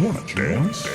wanna dance?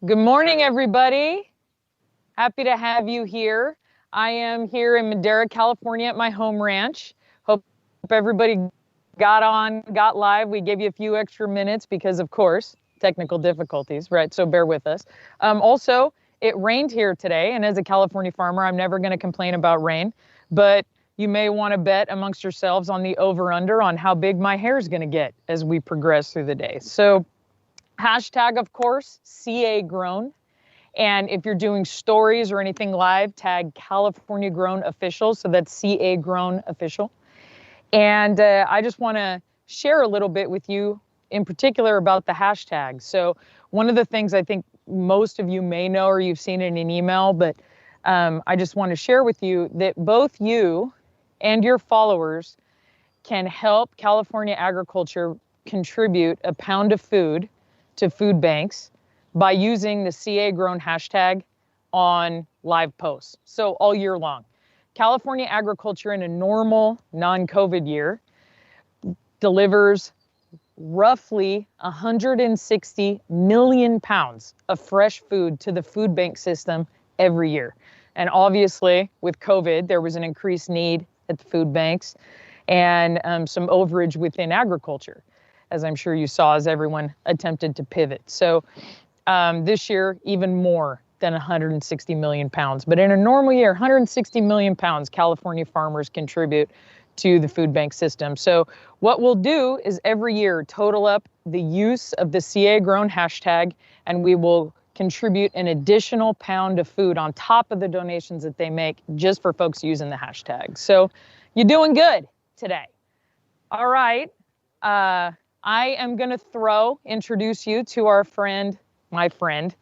Good morning, everybody. Happy to have you here. I am here in Madera, California at my home ranch. Hope everybody got live. We gave you a few extra minutes because, of course, technical difficulties, right? So bear with us. Also, it rained here today, and as a California farmer, I'm never going to complain about rain, but you may want to bet amongst yourselves on the over-under on how big my hair is going to get as we progress through the day. So hashtag, of course, CA grown. And if you're doing stories or anything live, tag California Grown Official. So that's CA Grown Official. And I just want to share a little bit with you in particular about the hashtag. So one of the things I think most of you may know or you've seen in an email, but I just want to share with you that both you and your followers can help California agriculture contribute a pound of food to food banks by using the CA Grown hashtag on live posts. So all year long. California agriculture in a normal non-COVID year delivers roughly 160 million pounds of fresh food to the food bank system every year. And obviously with COVID, there was an increased need at the food banks and some overage within agriculture, as I'm sure you saw as everyone attempted to pivot. So this year, even more than 160 million pounds. But in a normal year, 160 million pounds California farmers contribute to the food bank system. So what we'll do is every year total up the use of the CA Grown hashtag, and we will contribute an additional pound of food on top of the donations that they make just for folks using the hashtag. So you're doing good today. All right. I am going to introduce you to my friend,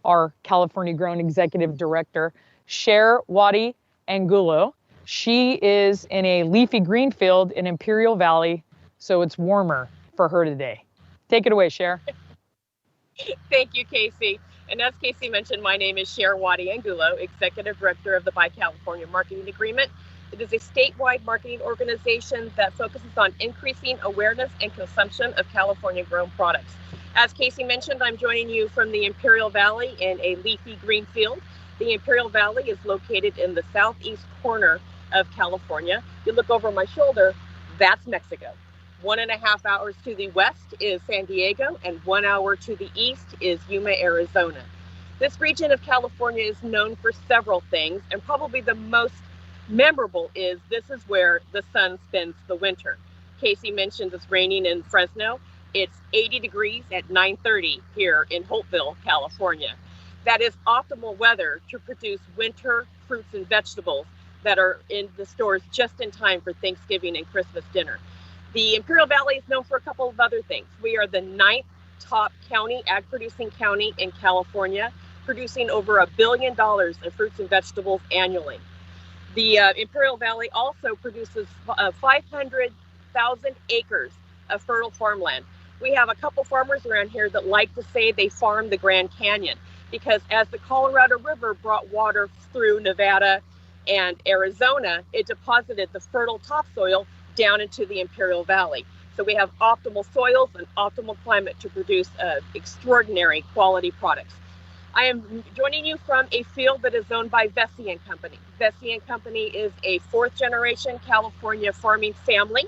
our California Grown Executive Director, Cher Wadi Angulo. She is in a leafy green field in Imperial Valley, so it's warmer for her today. Take it away, Cher. Thank you, Casey. And as Casey mentioned, my name is Cher Wadi Angulo, Executive Director of the Buy California Marketing Agreement. It is a statewide marketing organization that focuses on increasing awareness and consumption of California-grown products. As Casey mentioned, I'm joining you from the Imperial Valley in a leafy green field. The Imperial Valley is located in the southeast corner of California. You look over my shoulder, that's Mexico. 1.5 hours to the west is San Diego, and 1 hour to the east is Yuma, Arizona. This region of California is known for several things, and probably the most memorable is this is where the sun spends the winter. Casey mentioned it's raining in Fresno. It's 80 degrees at 9:30 here in Holtville, California. That is optimal weather to produce winter fruits and vegetables that are in the stores just in time for Thanksgiving and Christmas dinner. The Imperial Valley is known for a couple of other things. We are the 9th top county, ag-producing county in California, producing over $1 billion of fruits and vegetables annually. The Imperial Valley also produces 500,000 acres of fertile farmland. We have a couple farmers around here that like to say they farm the Grand Canyon because as the Colorado River brought water through Nevada and Arizona, it deposited the fertile topsoil down into the Imperial Valley. So we have optimal soils and optimal climate to produce extraordinary quality products. I am joining you from a field that is owned by Vesey & Company. Vesey & Company is a 4th generation California farming family.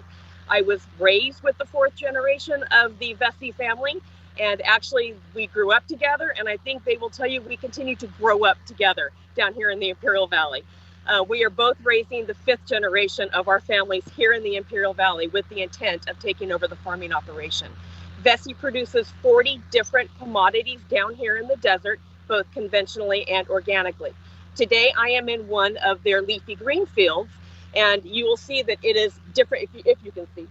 I was raised with the 4th generation of the Vesey family, and actually we grew up together, and I think they will tell you we continue to grow up together down here in the Imperial Valley. We are both raising the 5th generation of our families here in the Imperial Valley with the intent of taking over the farming operation. Vesey produces 40 different commodities down here in the desert, both conventionally and organically. Today, I am in one of their leafy green fields, and you will see that it is different, if you can see.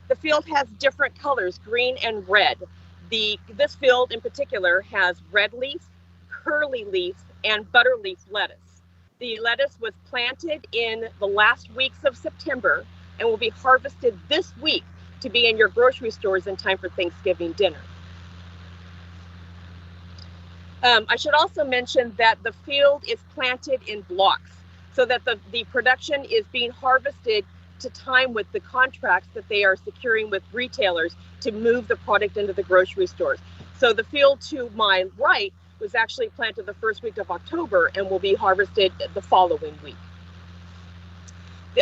The field has different colors, green and red. This field in particular has red leaf, curly leaf, and butterleaf lettuce. The lettuce was planted in the last weeks of September and will be harvested this week to be in your grocery stores in time for Thanksgiving dinner. I should also mention that the field is planted in blocks so that the production is being harvested to time with the contracts that they are securing with retailers to move the product into the grocery stores. So the field to my right was actually planted the first week of October and will be harvested the following week.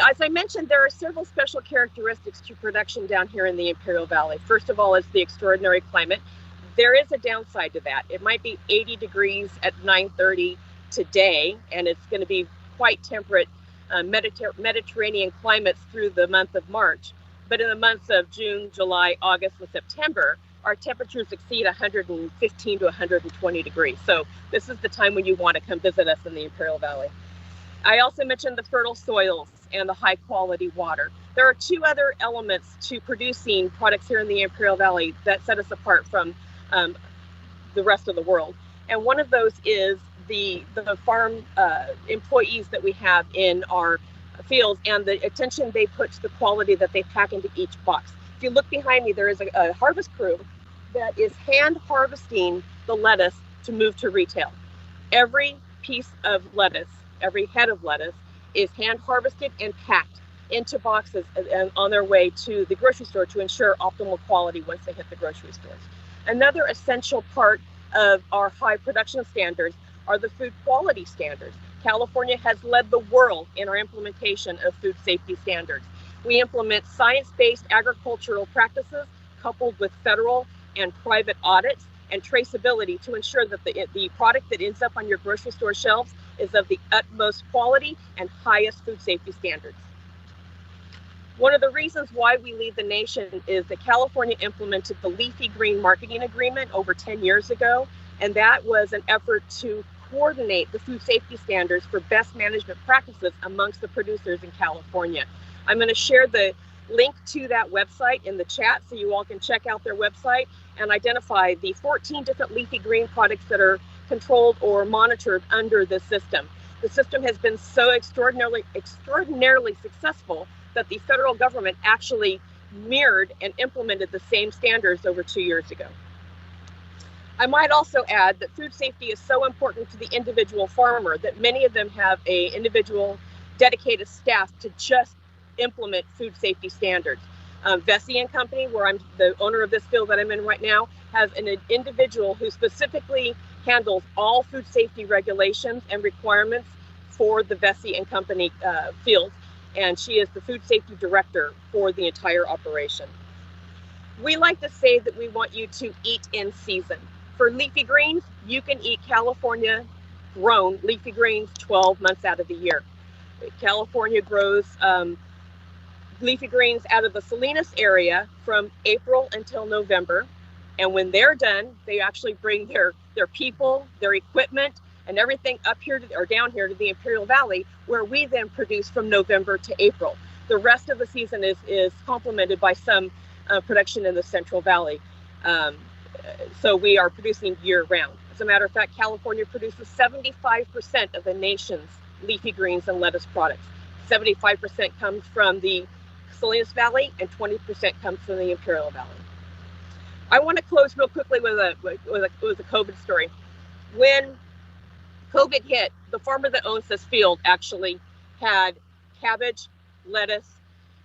As I mentioned, there are several special characteristics to production down here in the Imperial Valley. First of all, it's the extraordinary climate. There is a downside to that. It might be 80 degrees at 9:30 today, and it's going to be quite temperate Mediterranean climates through the month of March. But in the months of June, July, August, and September, our temperatures exceed 115 to 120 degrees. So this is the time when you want to come visit us in the Imperial Valley. I also mentioned the fertile soils and the high quality water. There are two other elements to producing products here in the Imperial Valley that set us apart from the rest of the world. And one of those is the farm employees that we have in our fields and the attention they put to the quality that they pack into each box. If you look behind me, there is a harvest crew that is hand harvesting the lettuce to move to retail. Every piece of lettuce, every head of lettuce is hand harvested and packed into boxes and on their way to the grocery store to ensure optimal quality once they hit the grocery stores. Another essential part of our high production standards are the food quality standards. California has led the world in our implementation of food safety standards. We implement science-based agricultural practices coupled with federal and private audits and traceability to ensure that the product that ends up on your grocery store shelves is of the utmost quality and highest food safety standards. One of the reasons why we lead the nation is that California implemented the Leafy Green Marketing Agreement over 10 years ago, and that was an effort to coordinate the food safety standards for best management practices amongst the producers in California. I'm going to share the link to that website in the chat so you all can check out their website and identify the 14 different leafy green products that are controlled or monitored under this system. The system has been so extraordinarily successful that the federal government actually mirrored and implemented the same standards over 2 years ago. I might also add that food safety is so important to the individual farmer that many of them have an individual dedicated staff to just implement food safety standards. Vesey & Company, where I'm the owner of this field that I'm in right now, has an individual who specifically handles all food safety regulations and requirements for the Vesey & Company field, and she is the food safety director for the entire operation. We like to say that we want you to eat in season. For leafy greens, you can eat California grown leafy greens 12 months out of the year. California grows leafy greens out of the Salinas area from April until November. And when they're done, they actually bring their people, their equipment, and everything up here or down here to the Imperial Valley, where we then produce from November to April. The rest of the season is complemented by some production in the Central Valley. So we are producing year round. As a matter of fact, California produces 75% of the nation's leafy greens and lettuce products. 75% comes from the Salinas Valley and 20% comes from the Imperial Valley. I want to close real quickly with a COVID story. When COVID hit, the farmer that owns this field actually had cabbage, lettuce,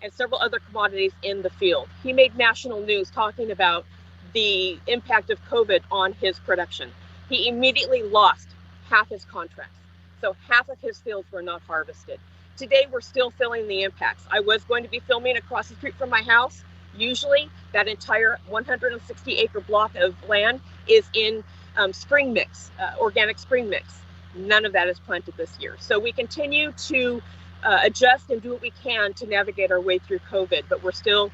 and several other commodities in the field. He made national news talking about the impact of COVID on his production. He immediately lost half his contracts. So half of his fields were not harvested. Today, we're still feeling the impacts. I was going to be filming across the street from my house. Usually, that entire 160-acre block of land is in spring mix, organic spring mix. None of that is planted this year. So we continue to adjust and do what we can to navigate our way through COVID, but we're still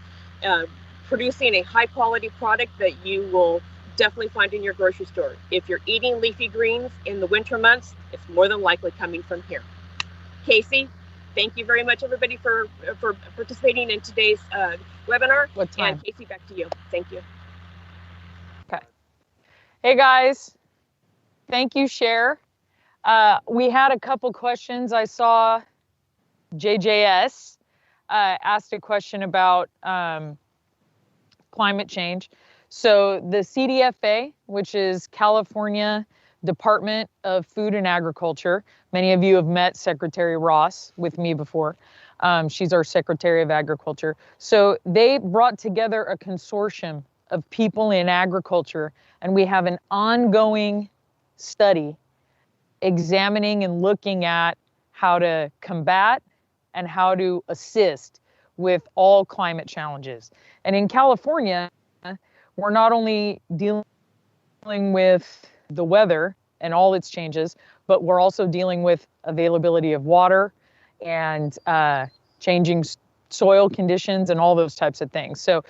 producing a high-quality product that you will definitely find in your grocery store. If you're eating leafy greens in the winter months, it's more than likely coming from here. Casey, thank you very much, everybody, for participating in today's webinar. What time? And Casey, back to you. Thank you. Okay. Hey, guys. Thank you, Cher. We had a couple questions. I saw JJS asked a question about climate change. So the CDFA, which is California Department of Food and Agriculture, many of you have met Secretary Ross with me before. She's our Secretary of Agriculture. So they brought together a consortium of people in agriculture, and we have an ongoing study examining and looking at how to combat and how to assist with all climate challenges. And in California, we're not only dealing with the weather and all its changes, but we're also dealing with availability of water and changing soil conditions and all those types of things. So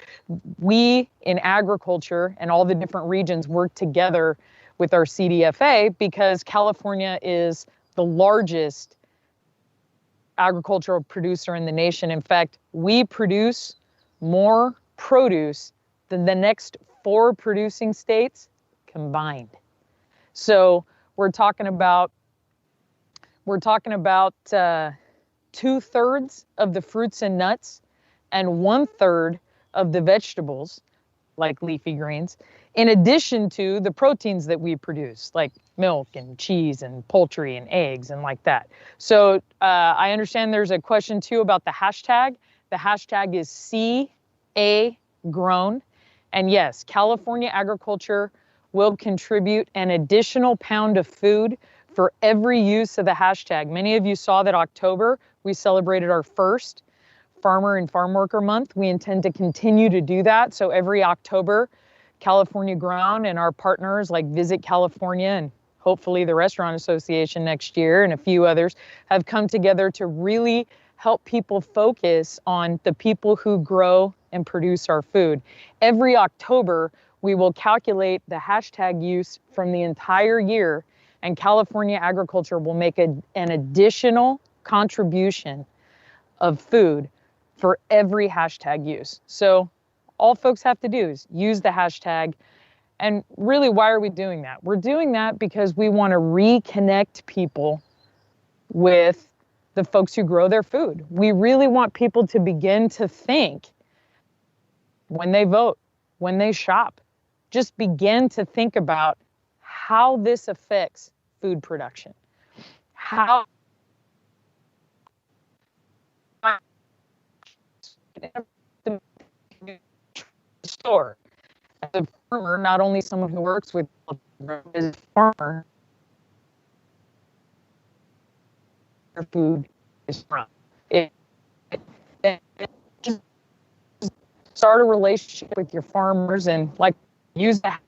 we in agriculture and all the different regions work together with our CDFA because California is the largest agricultural producer in the nation. In fact, we produce more produce than the next 4 producing states combined. So we're talking about 2/3 of the fruits and nuts and 1/3 of the vegetables, like leafy greens, in addition to the proteins that we produce, like milk and cheese and poultry and eggs and like that. So I understand there's a question too about the hashtag. The hashtag is CA Grown. And yes, California agriculture will contribute an additional pound of food for every use of the hashtag. Many of you saw that October, we celebrated our first Farmer and Farm Worker Month. We intend to continue to do that. So every October, California Grown and our partners like Visit California and hopefully the Restaurant Association next year and a few others have come together to really help people focus on the people who grow and produce our food. Every October, we will calculate the hashtag use from the entire year, and California agriculture will make an additional contribution of food for every hashtag use. So all folks have to do is use the hashtag. And really, why are we doing that? We're doing that because we want to reconnect people with the folks who grow their food. We really want people to begin to think when they vote, when they shop, just begin to think about how this affects food production. How the store. As a farmer, not only someone who works with as a farmer, your food is from. It just start a relationship with your farmers and like use that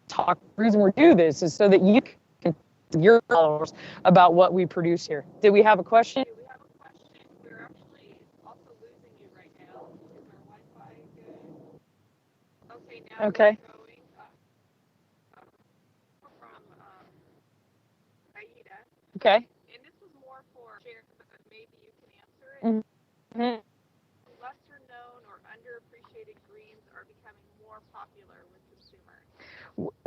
talk. The reason we do this is so that you can your followers about what we produce here. Did we have a question? We have a question. We're actually also losing you right now. Is our Wi-Fi good? Okay, now Okay. we're going from Aida. Okay. And this was more for share, but maybe you can answer it. Mm-hmm. Lesser known or underappreciated greens are becoming more popular with consumers.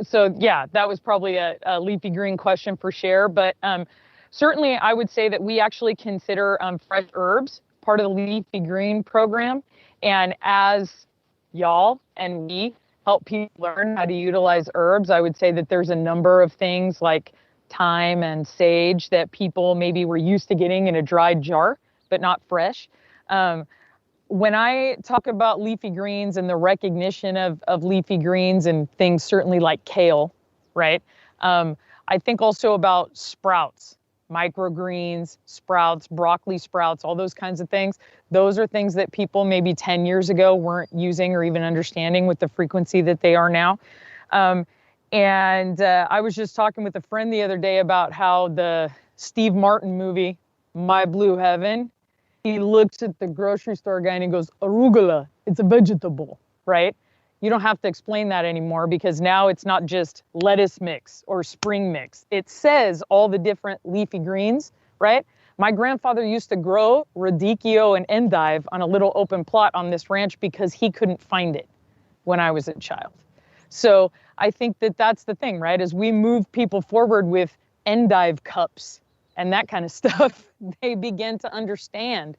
So yeah, that was probably a leafy green question for share, but certainly I would say that we actually consider fresh herbs part of the leafy green program. And as y'all and we help people learn how to utilize herbs, I would say that there's a number of things like thyme and sage that people maybe were used to getting in a dried jar, but not fresh. When I talk about leafy greens and the recognition of leafy greens and things certainly like kale, right? I think also about sprouts, microgreens, sprouts, broccoli sprouts, all those kinds of things. Those are things that people maybe 10 years ago weren't using or even understanding with the frequency that they are now. I was just talking with a friend the other day about how the Steve Martin movie, My Blue Heaven, he looks at the grocery store guy and he goes, arugula, it's a vegetable, right? You don't have to explain that anymore because now it's not just lettuce mix or spring mix. It says all the different leafy greens, right? My grandfather used to grow radicchio and endive on a little open plot on this ranch because he couldn't find it when I was a child. So I think that that's the thing, right? As we move people forward with endive cups and that kind of stuff, they begin to understand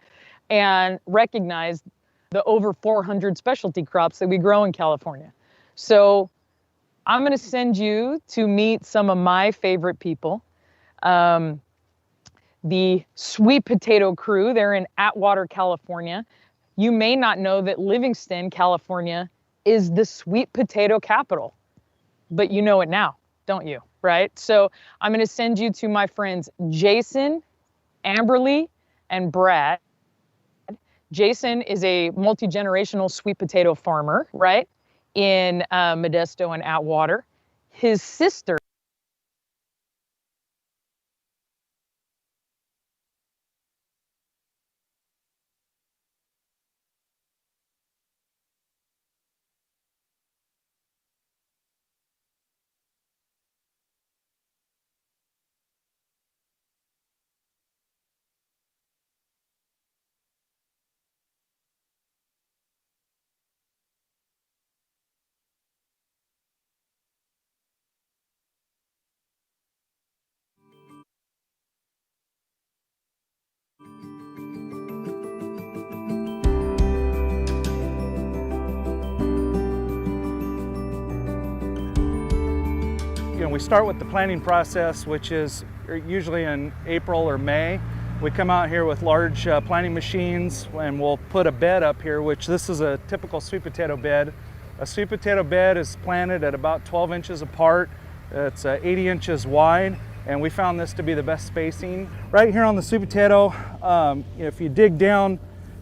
and recognize the over 400 specialty crops that we grow in California. So I'm going to send you to meet some of my favorite people. The sweet potato crew, they're in Atwater, California. You may not know that Livingston, California is the sweet potato capital. but you know it now, don't you? Right? So I'm going to send you to my friends Jason, Amberly, and Brad. Jason is a multi-generational sweet potato farmer, right, in Modesto and Atwater. His sister We start with the planting process, which is usually in April or May. We come out here with large planting machines and we'll put a bed up here, which this is a typical sweet potato bed. A sweet potato bed is planted at about 12 inches apart. It's 80 inches wide, and we found this to be the best spacing. Right here on the sweet potato, if you dig down,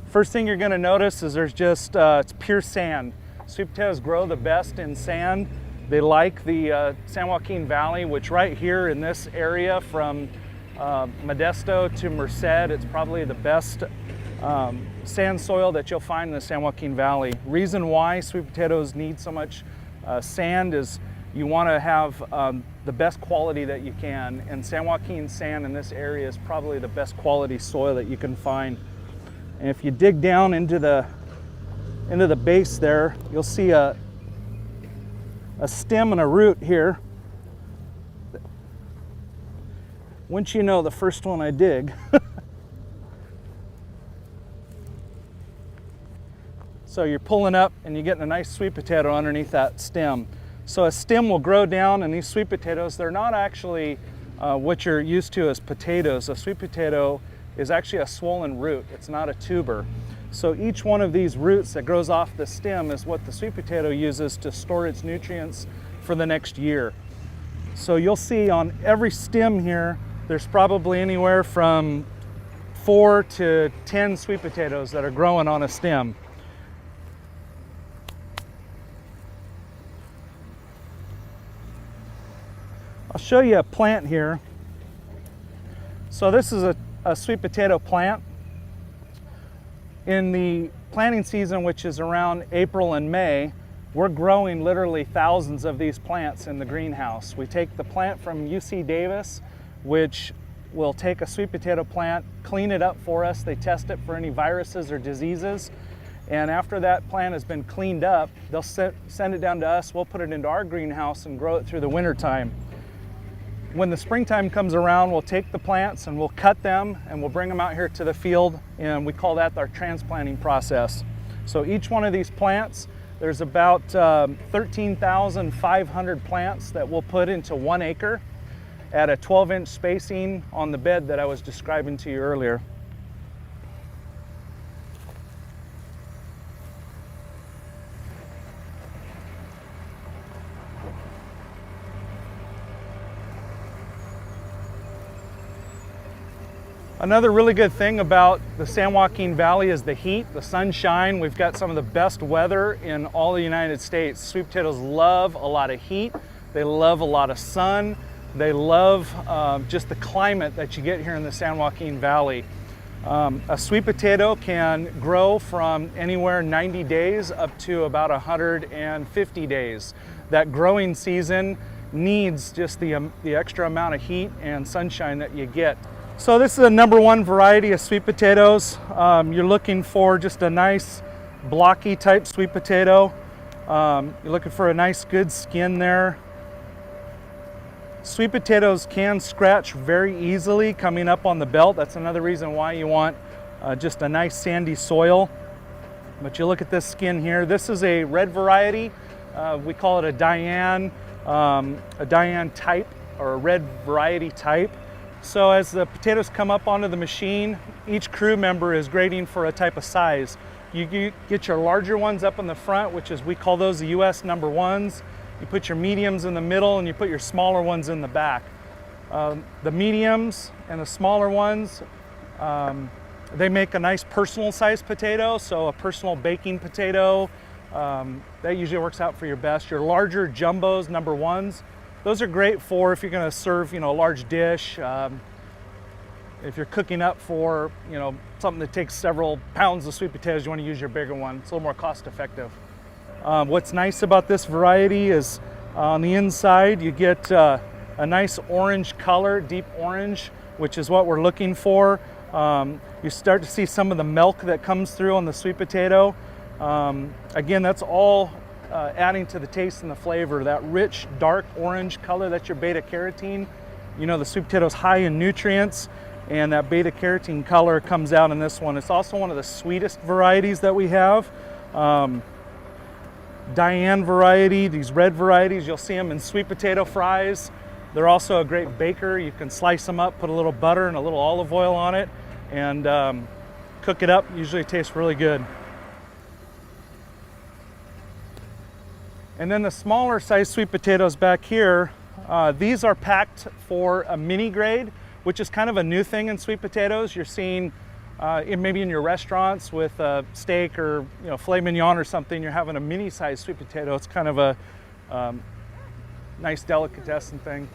first thing you're gonna notice is there's just, it's pure sand. Sweet potatoes grow the best in sand. They like the San Joaquin Valley, which right here in this area from Modesto to Merced, it's probably the best sand soil that you'll find in the San Joaquin Valley. Reason why sweet potatoes need so much sand is you want to have the best quality that you can, and San Joaquin sand in this area is probably the best quality soil that you can find. And if you dig down into the base there, you'll see a stem and a root here. Wouldn't you know, the first one I dig. So you're pulling up and you're getting a nice sweet potato underneath that stem. So a stem will grow down, and these sweet potatoes, they're not actually what you're used to as potatoes. A sweet potato is actually a swollen root. It's not a tuber. So each one of these roots that grows off the stem is what the sweet potato uses to store its nutrients for the next year. So you'll see on every stem here, there's probably anywhere from 4 to 10 sweet potatoes that are growing on a stem. I'll show you a plant here. So this is a sweet potato plant. In the planting season, which is around April and May, we're growing literally thousands of these plants in the greenhouse. We take the plant from UC Davis, which will take a sweet potato plant, clean it up for us. They test it for any viruses or diseases. And after that plant has been cleaned up, they'll send it down to us. We'll put it into our greenhouse and grow it through the winter time. When the springtime comes around, we'll take the plants and we'll cut them and we'll bring them out here to the field, and we call that our transplanting process. So each one of these plants, there's about 13,500 plants that we'll put into 1 acre at a 12-inch spacing on the bed that I was describing to you earlier. Another really good thing about the San Joaquin Valley is the heat, the sunshine. We've got some of the best weather in all the United States. Sweet potatoes love a lot of heat. They love a lot of sun. They love just the climate that you get here in the San Joaquin Valley. A sweet potato can grow from anywhere 90 days up to about 150 days. That growing season needs just the extra amount of heat and sunshine that you get. So this is a #1 variety of sweet potatoes. You're looking for just a nice blocky type sweet potato. You're looking for a nice good skin there. Sweet potatoes can scratch very easily coming up on the belt. That's another reason why you want just a nice sandy soil. But you look at this skin here. This is a red variety. We call it a Diane type, or a red variety type. So as the potatoes come up onto the machine, each crew member is grading for a type of size. You get your larger ones up in the front, which is, we call those the US #1s. You put your mediums in the middle and you put your smaller ones in the back. The mediums and the smaller ones, they make a nice personal sized potato, so a personal baking potato, that usually works out for your best. Your larger jumbos, number ones, those are great for if you're going to serve, a large dish. If you're cooking up for, something that takes several pounds of sweet potatoes, you want to use your bigger one. It's a little more cost effective. What's nice about this variety is on the inside you get a nice orange color, deep orange, which is what we're looking for. You start to see some of the milk that comes through on the sweet potato. Again, that's all adding to the taste and the flavor. That rich, dark orange color, that's your beta carotene. The sweet potato is high in nutrients, and that beta carotene color comes out in this one. It's also one of the sweetest varieties that we have. Diane variety, these red varieties, you'll see them in sweet potato fries. They're also a great baker. You can slice them up, put a little butter and a little olive oil on it, and cook it up. Usually it tastes really good. And then the smaller size sweet potatoes back here, these are packed for a mini grade, which is kind of a new thing in sweet potatoes. You're seeing maybe in your restaurants with a steak or filet mignon or something, you're having a mini size sweet potato. It's kind of a nice delicatessen thing.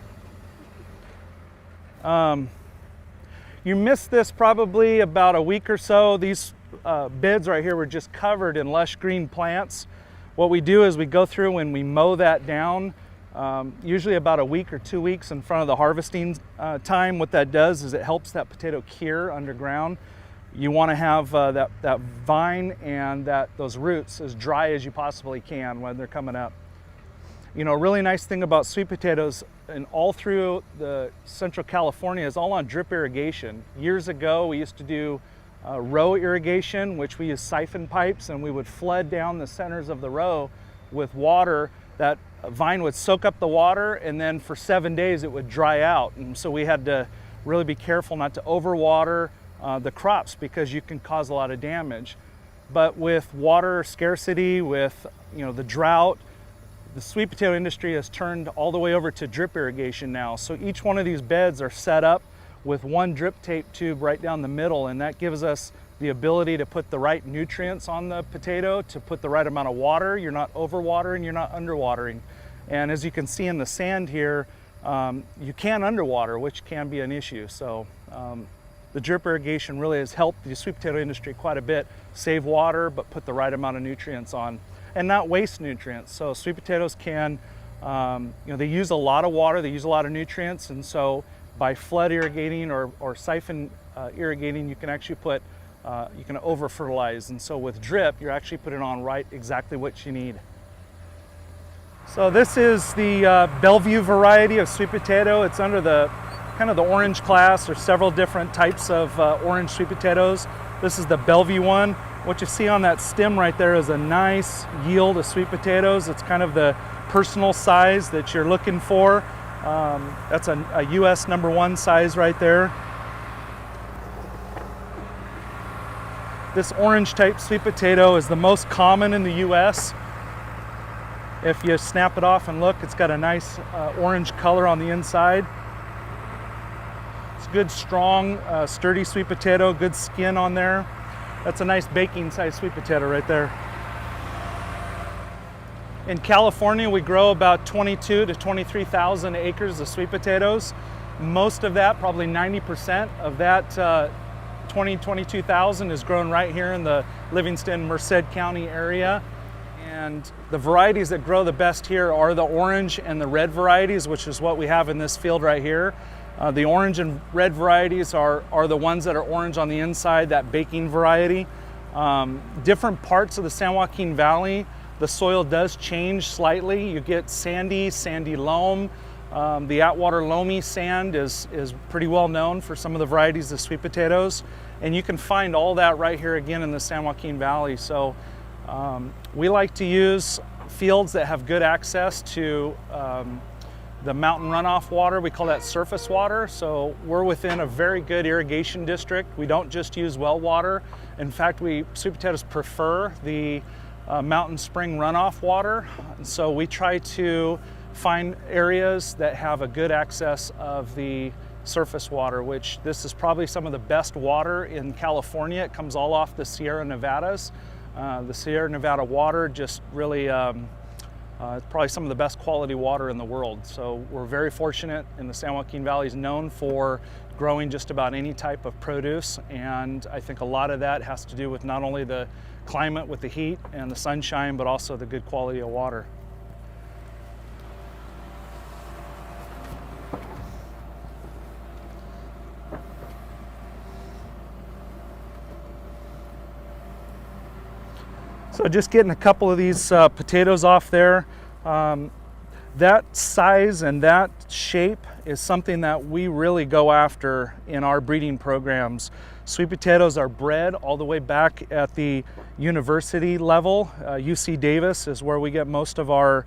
You missed this probably about a week or so. These beds right here were just covered in lush green plants. What we do is we go through and we mow that down, usually about a week or 2 weeks in front of the harvesting time. What that does is it helps that potato cure underground. You want to have that vine and those roots as dry as you possibly can when they're coming up. A really nice thing about sweet potatoes and all through the Central California is all on drip irrigation. Years ago, we used to do row irrigation, which we use siphon pipes, and we would flood down the centers of the row with water. That vine would soak up the water, and then for 7 days it would dry out. And so we had to really be careful not to overwater the crops, because you can cause a lot of damage. But with water scarcity, with the drought, the sweet potato industry has turned all the way over to drip irrigation now. So each one of these beds are set up with one drip tape tube right down the middle, and that gives us the ability to put the right nutrients on the potato, to put the right amount of water. You're not overwatering, you're not underwatering. And as you can see in the sand here, you can underwater, which can be an issue. So the drip irrigation really has helped the sweet potato industry quite a bit, save water, but put the right amount of nutrients on and not waste nutrients. So sweet potatoes can, they use a lot of water, they use a lot of nutrients, and so by flood irrigating or siphon irrigating, you can actually put, you can over fertilize. And so with drip, you're actually putting on exactly what you need. So this is the Bellevue variety of sweet potato. It's under the kind of the orange class. There's several different types of orange sweet potatoes. This is the Bellevue one. What you see on that stem right there is a nice yield of sweet potatoes. It's kind of the personal size that you're looking for. That's a US #1 size right there. This orange type sweet potato is the most common in the US. If you snap it off and look, it's got a nice orange color on the inside. It's good, strong, sturdy sweet potato, good skin on there. That's a nice baking size sweet potato right there. In California, we grow about 22 to 23,000 acres of sweet potatoes. Most of that, probably 90% of that 22,000 is grown right here in the Livingston, Merced County area. And the varieties that grow the best here are the orange and the red varieties, which is what we have in this field right here. The orange and red varieties are the ones that are orange on the inside, that baking variety. Different parts of the San Joaquin Valley, the soil does change slightly. You get sandy loam. The Atwater loamy sand is pretty well known for some of the varieties of sweet potatoes. And you can find all that right here again in the San Joaquin Valley. So we like to use fields that have good access to the mountain runoff water. We call that surface water. So we're within a very good irrigation district. We don't just use well water. In fact, sweet potatoes prefer the mountain spring runoff water. So we try to find areas that have a good access of the surface water, which this is probably some of the best water in California. It comes all off the Sierra Nevadas. The Sierra Nevada water just really, it's probably some of the best quality water in the world. So we're very fortunate, and the San Joaquin Valley is known for growing just about any type of produce, and I think a lot of that has to do with not only the climate with the heat and the sunshine, but also the good quality of water. So just getting a couple of these potatoes off there. That size and that shape is something that we really go after in our breeding programs. Sweet potatoes are bred all the way back at the university level. UC Davis is where we get most of our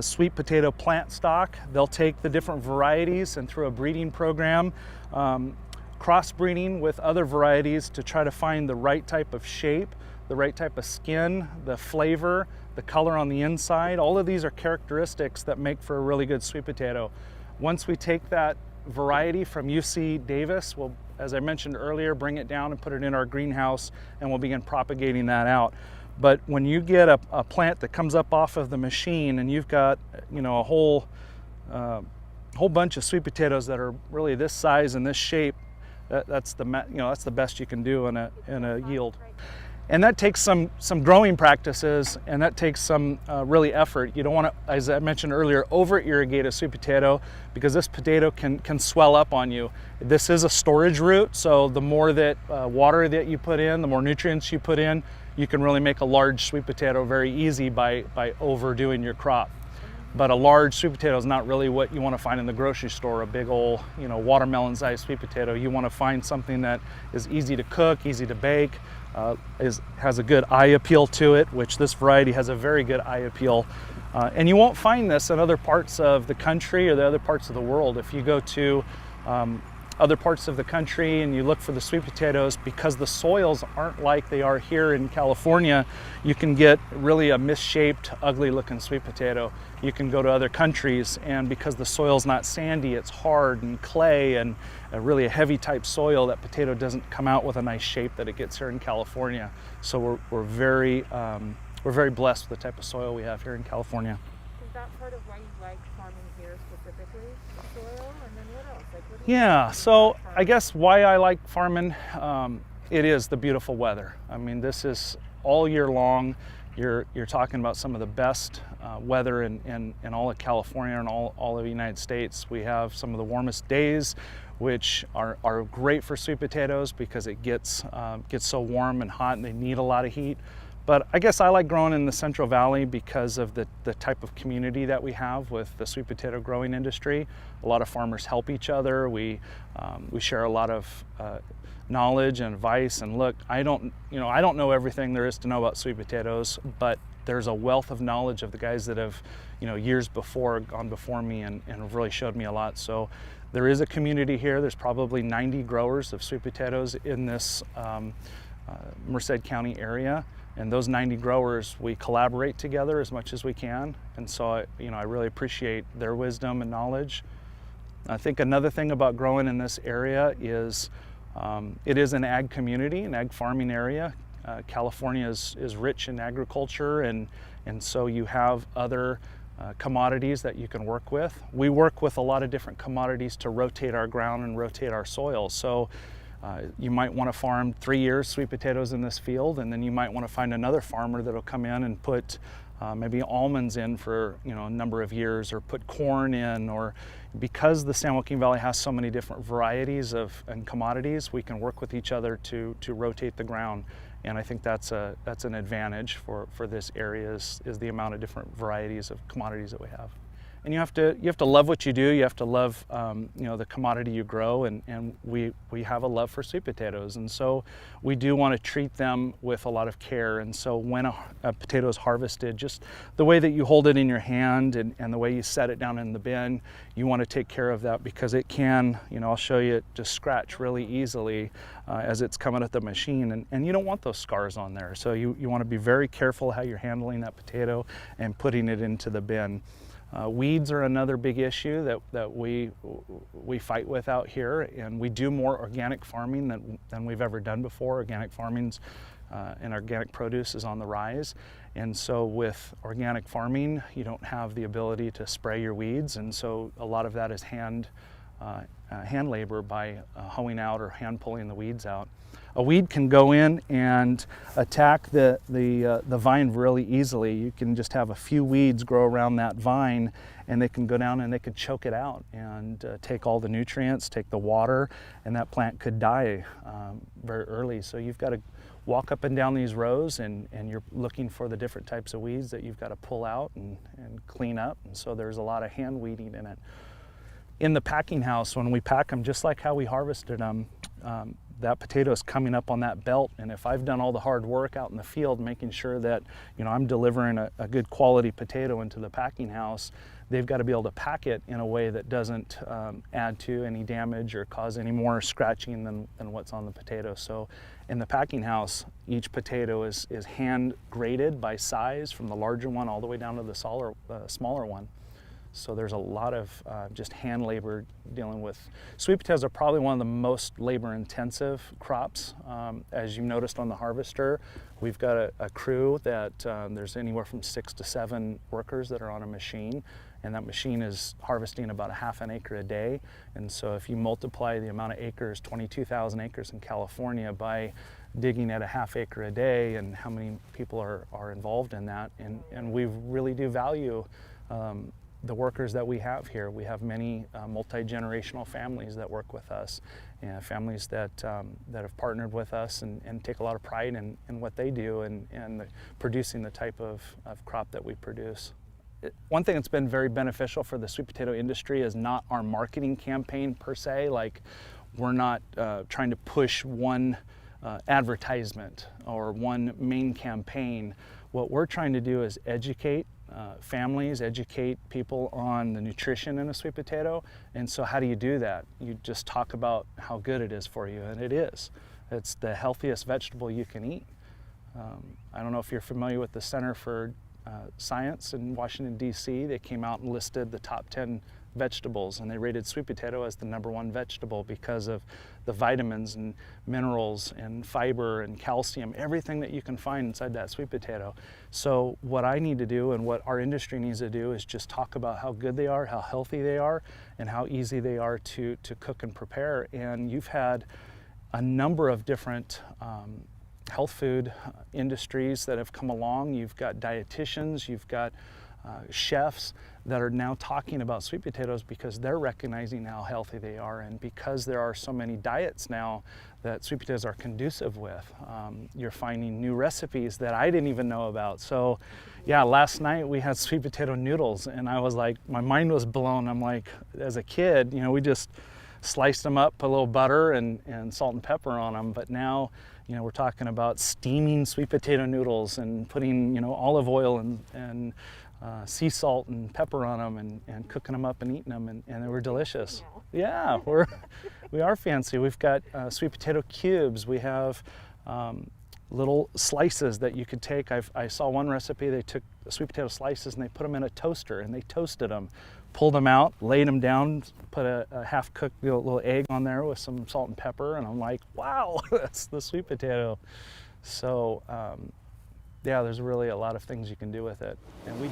sweet potato plant stock. They'll take the different varieties and through a breeding program, crossbreeding with other varieties to try to find the right type of shape, the right type of skin, the flavor, the color on the inside. All of these are characteristics that make for a really good sweet potato. Once we take that variety from UC Davis, we'll, as I mentioned earlier, bring it down and put it in our greenhouse, and we'll begin propagating that out. But when you get a plant that comes up off of the machine and you've got, you know, a whole bunch of sweet potatoes that are really this size and this shape, that's the best you can do in a yield. And that takes some growing practices, and that takes some really effort. You don't want to, as I mentioned earlier, over irrigate a sweet potato, because this potato can swell up on you. This is a storage root, so the more that water that you put in, the more nutrients you put in, you can really make a large sweet potato very easy by overdoing your crop. But a large sweet potato is not really what you want to find in the grocery store, a big old, you know, watermelon-sized sweet potato. You want to find something that is easy to cook, easy to bake, has a good eye appeal to it, which this variety has a very good eye appeal. And you won't find this in other parts of the country or the other parts of the world. If you go to other parts of the country and you look for the sweet potatoes, because the soils aren't like they are here in California, you can get really a misshaped, ugly looking sweet potato. You can go to other countries, and because the soil's not sandy, it's hard and clay and really a heavy type soil, that potato doesn't come out with a nice shape that it gets here in California. So we're very blessed with the type of soil we have here in California. Is that part of why you like farming here specifically, the soil, and then what else? Like, what Yeah, so I guess why I like farming, it is the beautiful weather. I mean, this is all year long. You're talking about some of the best weather in all of California and all of the United States. We have some of the warmest days, which are great for sweet potatoes because it gets so warm and hot and they need a lot of heat. But I guess I like growing in the Central Valley because of the type of community that we have with the sweet potato growing industry. A lot of farmers help each other. We share a lot of knowledge and advice. And look, I don't know everything there is to know about sweet potatoes, but there's a wealth of knowledge of the guys that have, years before gone before me and have really showed me a lot. So there is a community here. There's probably 90 growers of sweet potatoes in this Merced County area. And those 90 growers, we collaborate together as much as we can. And so, I really appreciate their wisdom and knowledge. I think another thing about growing in this area is it is an ag community, an ag farming area. California is rich in agriculture, and so you have other commodities that you can work with. We work with a lot of different commodities to rotate our ground and rotate our soil. So you might want to farm 3 years sweet potatoes in this field, and then you might want to find another farmer that'll come in and put maybe almonds in for a number of years, or put corn in, or because the San Joaquin Valley has so many different varieties and commodities, we can work with each other to rotate the ground. And I think that's an advantage for this area is the amount of different varieties of commodities that we have. and you have to love what you do. You have to love you know, the commodity you grow, and we have a love for sweet potatoes, and so we do want to treat them with a lot of care. And so when a potato is harvested, just the way that you hold it in your hand and the way you set it down in the bin, you want to take care of that, because it can, you know, I'll show you, it just scratch really easily as it's coming at the machine, and you don't want those scars on there. So you want to be very careful how you're handling that potato and putting it into the bin. Weeds are another big issue that we fight with out here, and we do more organic farming than we've ever done before. Organic farming's and organic produce is on the rise, and so with organic farming, you don't have the ability to spray your weeds, and so a lot of that is hand labor by hoeing out or hand pulling the weeds out. A weed can go in and attack the vine really easily. You can just have a few weeds grow around that vine, and they can go down and they could choke it out and take all the nutrients, take the water, and that plant could die very early. So you've got to walk up and down these rows, and you're looking for the different types of weeds that you've got to pull out and clean up. And so there's a lot of hand weeding in it. In the packing house, when we pack them, just like how we harvested them, that potato is coming up on that belt, and if I've done all the hard work out in the field making sure that, you know, I'm delivering a good quality potato into the packing house, they've got to be able to pack it in a way that doesn't add to any damage or cause any more scratching than what's on the potato. So in the packing house, each potato is hand graded by size, from the larger one all the way down to the smaller one. So there's a lot of just hand labor dealing with. Sweet potatoes are probably one of the most labor intensive crops. As you noticed on the harvester, we've got a crew that there's anywhere from 6 to 7 workers that are on a machine, and that machine is harvesting about a half an acre a day. And so if you multiply the amount of acres, 22,000 acres in California, by digging at a half acre a day, and how many people are involved in that, and we really do value the workers that we have here. We have many multi-generational families that work with us, and families that have partnered with us and take a lot of pride in what they do and producing the type of crop that we produce. One thing that's been very beneficial for the sweet potato industry is not our marketing campaign per se. Like, we're not trying to push one advertisement or one main campaign. What we're trying to do is educate families, educate people on the nutrition in a sweet potato. And so how do you do that? You just talk about how good it is for you, and it is. It's the healthiest vegetable you can eat. I don't know if you're familiar with the Center for Science in Washington, D.C. They came out and listed the top 10 vegetables, and they rated sweet potato as the #1 vegetable because of the vitamins and minerals and fiber and calcium, everything that you can find inside that sweet potato. So what I need to do, and what our industry needs to do, is just talk about how good they are, how healthy they are, and how easy they are to cook and prepare. And you've had a number of different health food industries that have come along. You've got dietitians, you've got chefs that are now talking about sweet potatoes because they're recognizing how healthy they are, and because there are so many diets now that sweet potatoes are conducive with. You're finding new recipes that I didn't even know about. So yeah, last night we had sweet potato noodles, and I was like, my mind was blown. I'm like, as a kid, you know, we just sliced them up, put a little butter and salt and pepper on them, but now, you know, we're talking about steaming sweet potato noodles and putting, you know, olive oil and sea salt and pepper on them and cooking them up and eating them, and they were delicious. Yeah, we are fancy. We've got sweet potato cubes. We have little slices that you could take. I saw one recipe, they took sweet potato slices and they put them in a toaster and they toasted them, pulled them out, laid them down, put a half-cooked little egg on there with some salt and pepper, and I'm like, wow, that's the sweet potato. So yeah, there's really a lot of things you can do with it. And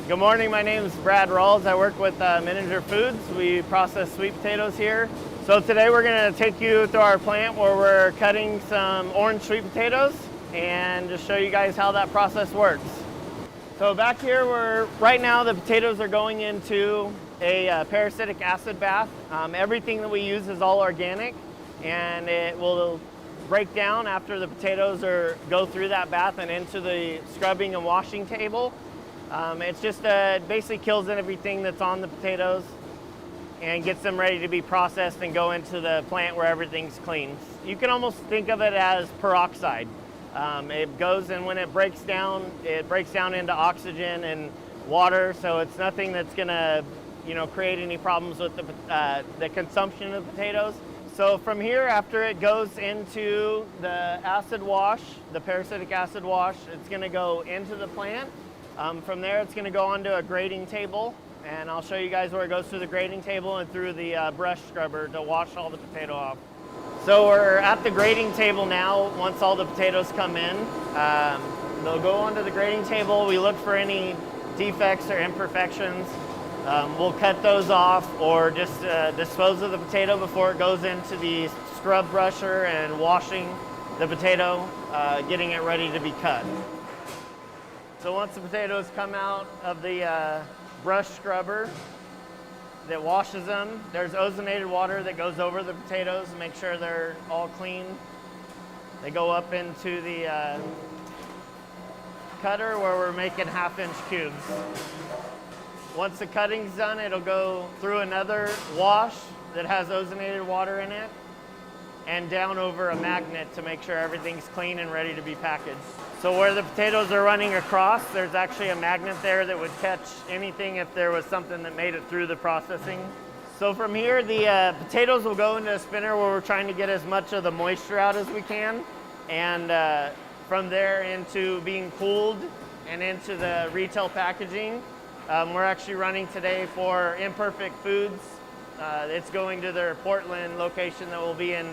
Good morning, my name is Brad Rawls. I work with Manager Foods. We process sweet potatoes here. So today we're going to take you to our plant where we're cutting some orange sweet potatoes and just show you guys how that process works. So back here, right now the potatoes are going into a parasitic acid bath. Everything that we use is all organic, and it will break down after the potatoes go through that bath and into the scrubbing and washing table. It's just basically kills everything that's on the potatoes and gets them ready to be processed and go into the plant where everything's clean. You can almost think of it as peroxide. It goes, and when it breaks down into oxygen and water, so it's nothing that's gonna, create any problems with the consumption of potatoes. So from here, after it goes into the acid wash, the parasitic acid wash, it's gonna go into the plant. From there, it's gonna go onto a grading table, and I'll show you guys where it goes through the grading table and through the brush scrubber to wash all the potato off. So we're at the grading table now. Once all the potatoes come in, they'll go onto the grading table. We look for any defects or imperfections. We'll cut those off or just dispose of the potato before it goes into the scrub brusher and washing the potato, getting it ready to be cut. So once the potatoes come out of the brush scrubber that washes them, there's ozonated water that goes over the potatoes to make sure they're all clean. They go up into the cutter where we're making 1/2-inch cubes. Once the cutting's done, it'll go through another wash that has ozonated water in it and down over a magnet to make sure everything's clean and ready to be packaged. So where the potatoes are running across, there's actually a magnet there that would catch anything if there was something that made it through the processing. So from here, the potatoes will go into a spinner where we're trying to get as much of the moisture out as we can, and from there into being cooled and into the retail packaging. We're actually running today for Imperfect Foods. It's going to their Portland location that will be in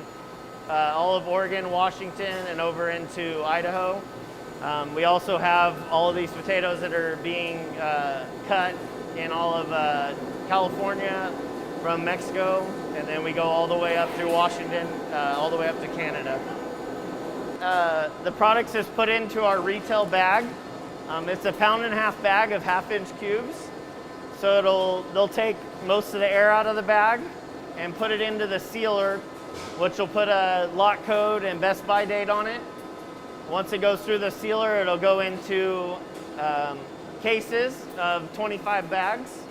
all of Oregon, Washington, and over into Idaho. We also have all of these potatoes that are being cut in all of California, from Mexico, and then we go all the way up through Washington, all the way up to Canada. The products is put into our retail bag. It's a 1.5-pound bag of 1/2-inch cubes. So they'll take most of the air out of the bag and put it into the sealer, which will put a lot code and best by date on it. Once it goes through the sealer, it'll go into cases of 25 bags.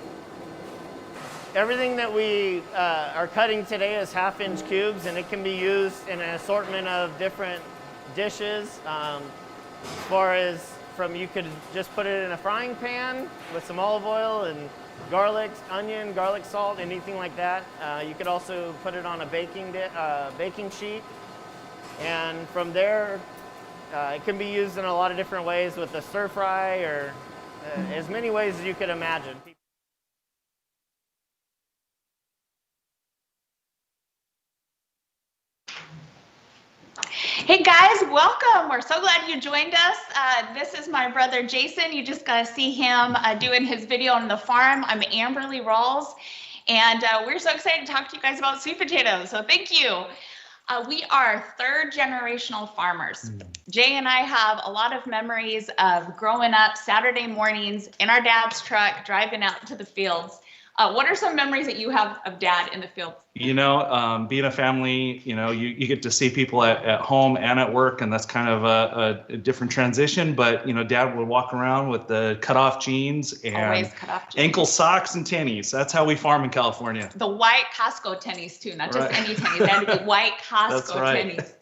Everything that we are cutting today is 1/2-inch cubes, and it can be used in an assortment of different dishes. As far as you could just put it in a frying pan with some olive oil and garlic, onion, garlic salt, anything like that. You could also put it on a baking sheet, and from there, it can be used in a lot of different ways with a stir fry or as many ways as you could imagine. Hey guys, welcome. We're so glad you joined us. This is my brother Jason. You just got to see him doing his video on the farm. I'm Amberly Rawls, and we're so excited to talk to you guys about sweet potatoes. So thank you. We are third generational farmers. Jay and I have a lot of memories of growing up Saturday mornings in our dad's truck, driving out to the fields. What are some memories that you have of Dad in the field? Being a family, you get to see people at home and at work, and that's kind of a different transition. But, Dad would walk around with the cutoff jeans and ankle socks and tennies. That's how we farm in California. The white Costco tennies too, not just any tennies. They had to be white Costco tennies.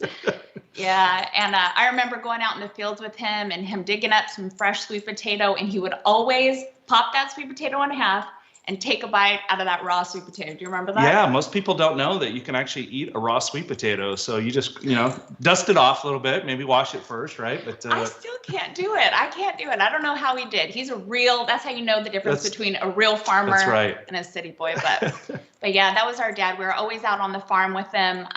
Yeah, and I remember going out in the fields with him and him digging up some fresh sweet potato, and he would always pop that sweet potato in half and take a bite out of that raw sweet potato. Do you remember that? Yeah, most people don't know that you can actually eat a raw sweet potato. So you just, dust it off a little bit, maybe wash it first, right? But I still can't do it. I don't know how he did. That's how you know the difference between a real farmer and a city boy. But yeah, that was our dad. We were always out on the farm with him,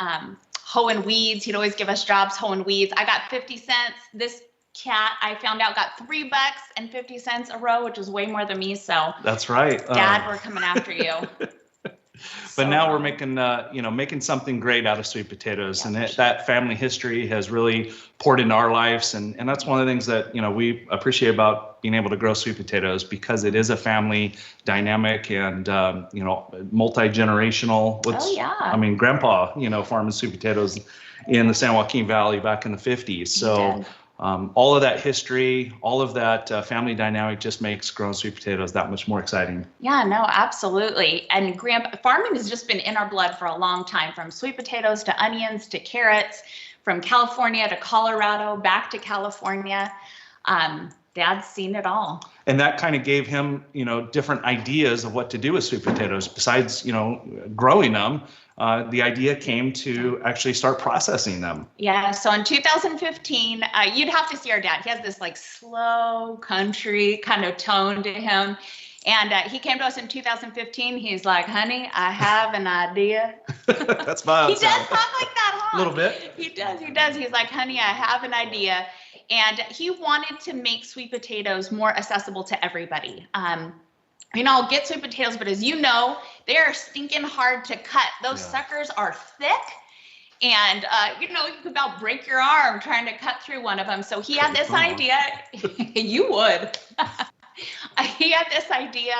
hoeing weeds. He'd always give us jobs hoeing weeds. I got 50 cents. This cat, I found out, got $3.50 a row, which is way more than me. So that's right. Dad, we're coming after you. But now we're making something great out of sweet potatoes, and that family history has really poured into our lives, and that's one of the things that we appreciate about being able to grow sweet potatoes, because it is a family dynamic and multi-generational. Grandpa farming sweet potatoes in the San Joaquin Valley back in the 50s. So all of that history, all of that family dynamic just makes growing sweet potatoes that much more exciting. Yeah, no, absolutely. And farming has just been in our blood for a long time, from sweet potatoes to onions to carrots, from California to Colorado, back to California. Dad's seen it all. And that kind of gave him, different ideas of what to do with sweet potatoes. Besides, growing them, the idea came to actually start processing them. Yeah, so in 2015, you'd have to see our dad. He has this like slow country kind of tone to him. And he came to us in 2015. He's like, honey, I have an idea. That's my He does talk like that, huh? A little bit. He does. He's like, honey, I have an idea. And he wanted to make sweet potatoes more accessible to everybody. I'll get sweet potatoes, but as you know, they are stinking hard to cut. Those suckers are thick. And, you could about break your arm trying to cut through one of them. So he had this idea. You would. He had this idea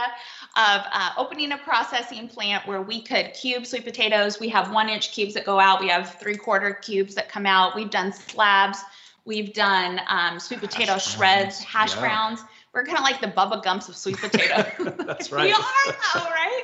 of opening a processing plant where we could cube sweet potatoes. We have 1-inch cubes that go out. We have 3/4 cubes that come out. We've done slabs. We've done sweet potato shreds, hash browns. We're kind of like the Bubba Gumps of sweet potato. That's right. We are though, right?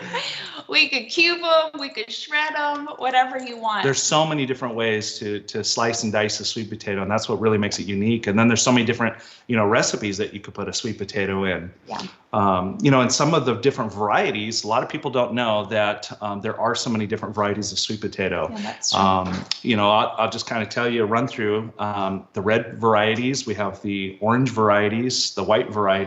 We could cube them, we could shred them, whatever you want. There's so many different ways to slice and dice a sweet potato, and that's what really makes it unique. And then there's so many different, recipes that you could put a sweet potato in. Yeah. And some of the different varieties, a lot of people don't know that there are so many different varieties of sweet potato. Yeah, that's true. I'll just kind of tell you, run through the red varieties. We have the orange varieties, the white varieties.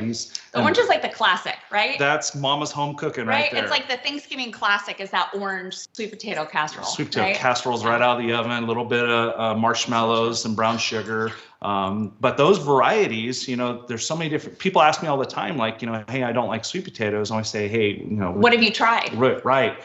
The orange is like the classic, right? That's Mama's home cooking right there. It's like the Thanksgiving classic is that orange sweet potato casserole. Sweet potato casseroles right out of the oven, a little bit of marshmallows and brown sugar. But those varieties, there's so many different, people ask me all the time, like, hey, I don't like sweet potatoes. And I say, hey, what have you tried? Right.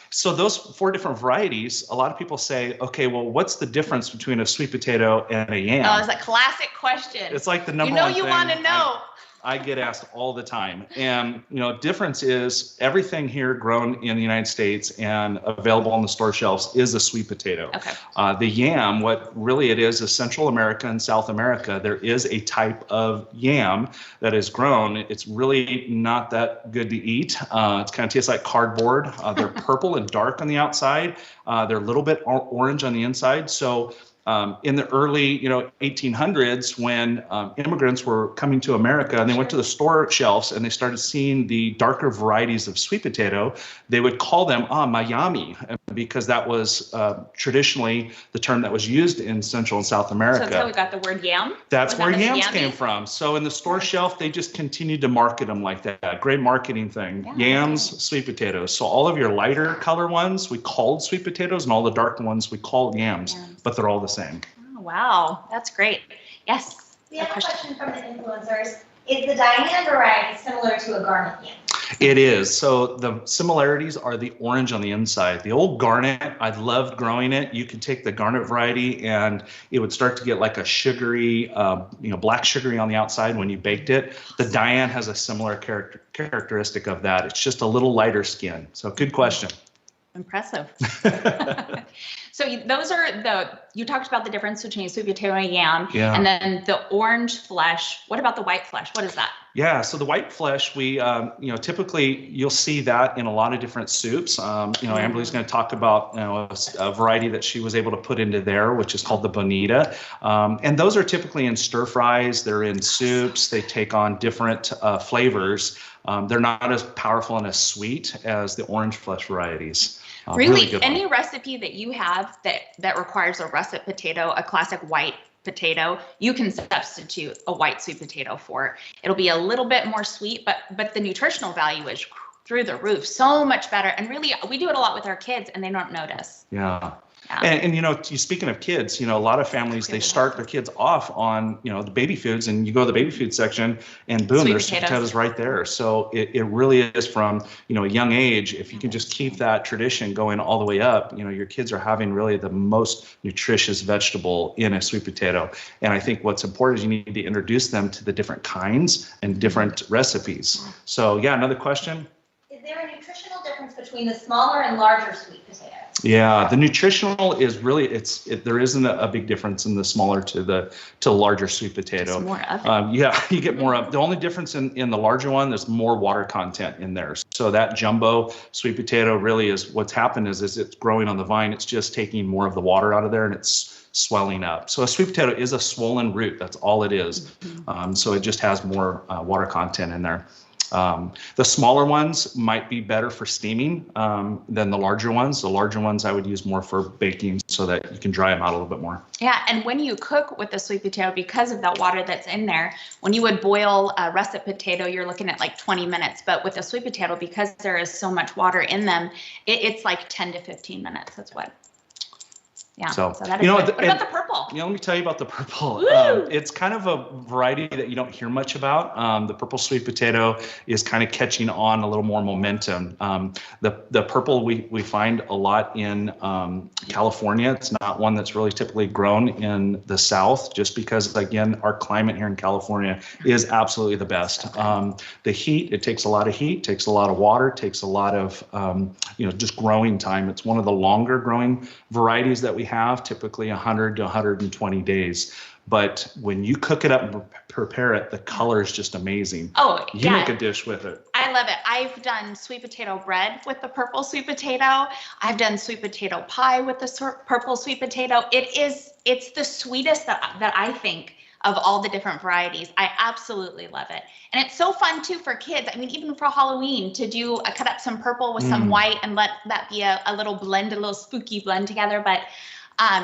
So those 4 different varieties, a lot of people say, okay, well, what's the difference between a sweet potato and a yam? Oh, it's a classic question. It's like the number one thing. You want to know. I get asked all the time. And, difference is everything here grown in the United States and available on the store shelves is a sweet potato. Okay. The yam, what really it is Central America and South America. There is a type of yam that is grown. It's really not that good to eat. It kind of tastes like cardboard. They're purple and dark on the outside. They're a little bit orange on the inside. So in the early, 1800s, when immigrants were coming to America and they went to the store shelves and they started seeing the darker varieties of sweet potato, they would call them Miami, because that was traditionally the term that was used in Central and South America. So that's how we got the word yam? That's where yams came from. So in the store shelf, they just continued to market them like that. Great marketing thing. Yeah. Yams, sweet potatoes. So all of your lighter color ones we called sweet potatoes, and all the dark ones we called yams, but they're all the same. Oh, wow, that's great. Yes. We have a question from the influencers. Is the Diane variety similar to a garnet yam? It is. So the similarities are the orange on the inside. The old garnet, I loved growing it. You could take the garnet variety and it would start to get like a sugary, black sugary on the outside when you baked it. The Diane has a similar characteristic of that. It's just a little lighter skin. So good question. Impressive. So those are you talked about the difference between sweet potato and yam, and then the orange flesh. What about the white flesh? What is that? Yeah, so the white flesh, we, typically you'll see that in a lot of different soups. Amberly's going to talk about, a variety that she was able to put into there, which is called the bonita. And those are typically in stir fries. They're in soups. They take on different flavors. They're not as powerful and as sweet as the orange flesh varieties. Really any recipe that you have that requires a russet potato, a classic white potato, you can substitute a white sweet potato for it. It'll be a little bit more sweet, but the nutritional value is through the roof, so much better. And really, we do it a lot with our kids and they don't notice. Yeah. And speaking of kids, a lot of families, they start their kids off on, the baby foods, and you go to the baby food section and boom, there's sweet potatoes right there. So it really is from, a young age. If you can just keep that tradition going all the way up, your kids are having really the most nutritious vegetable in a sweet potato. And I think what's important is you need to introduce them to the different kinds and different recipes. So yeah, another question. Is there a nutritional difference between the smaller and larger sweet potatoes? Yeah, the nutritional is really there isn't a big difference in the smaller to the larger sweet potato. Just more of it. Yeah, you get more of the only difference in the larger one. There's more water content in there. So that jumbo sweet potato really is what's happened is it's growing on the vine. It's just taking more of the water out of there and it's swelling up. So a sweet potato is a swollen root. That's all it is. So it just has more water content in there. The smaller ones might be better for steaming than the larger ones. The larger ones I would use more for baking so that you can dry them out a little bit more. Yeah, and when you cook with the sweet potato, because of that water that's in there, when you would boil a russet potato, you're looking at like 20 minutes. But with a sweet potato, because there is so much water in them, it's like 10 to 15 minutes. That's what. Yeah, so that is good. What about the purple? Let me tell you about the purple. It's kind of a variety that you don't hear much about. The purple sweet potato is kind of catching on a little more momentum. The purple we find a lot in California. It's not one that's really typically grown in the South, just because, again, our climate here in California is absolutely the best. The heat, it takes a lot of heat, takes a lot of water, takes a lot of just growing time. It's one of the longer growing varieties that we have, typically 100 to 120 days. But when you cook it up and prepare it, the color is just amazing. Oh, you make a dish with it. I love it. I've done sweet potato bread with the purple sweet potato. I've done sweet potato pie with the purple sweet potato. It's the sweetest that I think of all the different varieties. I absolutely love it. And it's so fun too for kids. I mean, even for Halloween, to cut up some purple with some white and let that be a little blend, a little spooky blend together. But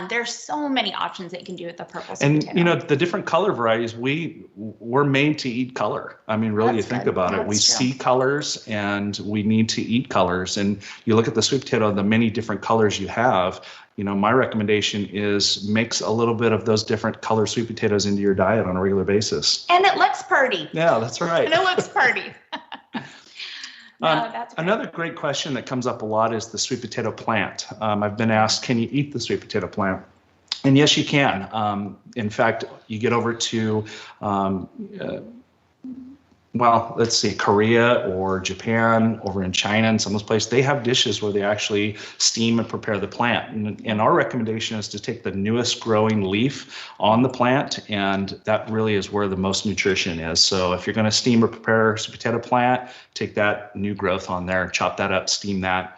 there's so many options that you can do with the purple sweet potato. The different color varieties, we're made to eat color. I mean, really, you think about it. We see colors and we need to eat colors. And you look at the sweet potato, the many different colors you have. My recommendation is mix a little bit of those different color sweet potatoes into your diet on a regular basis. And it looks pretty. Yeah, that's right. And it looks pretty. That's great. Another great question that comes up a lot is the sweet potato plant. I've been asked, can you eat the sweet potato plant? And yes, you can. In fact, you get over to let's see, Korea or Japan, over in China and some of those places, they have dishes where they actually steam and prepare the plant. And our recommendation is to take the newest growing leaf on the plant, and that really is where the most nutrition is. So if you're going to steam or prepare a sweet potato plant, take that new growth on there, chop that up, steam that,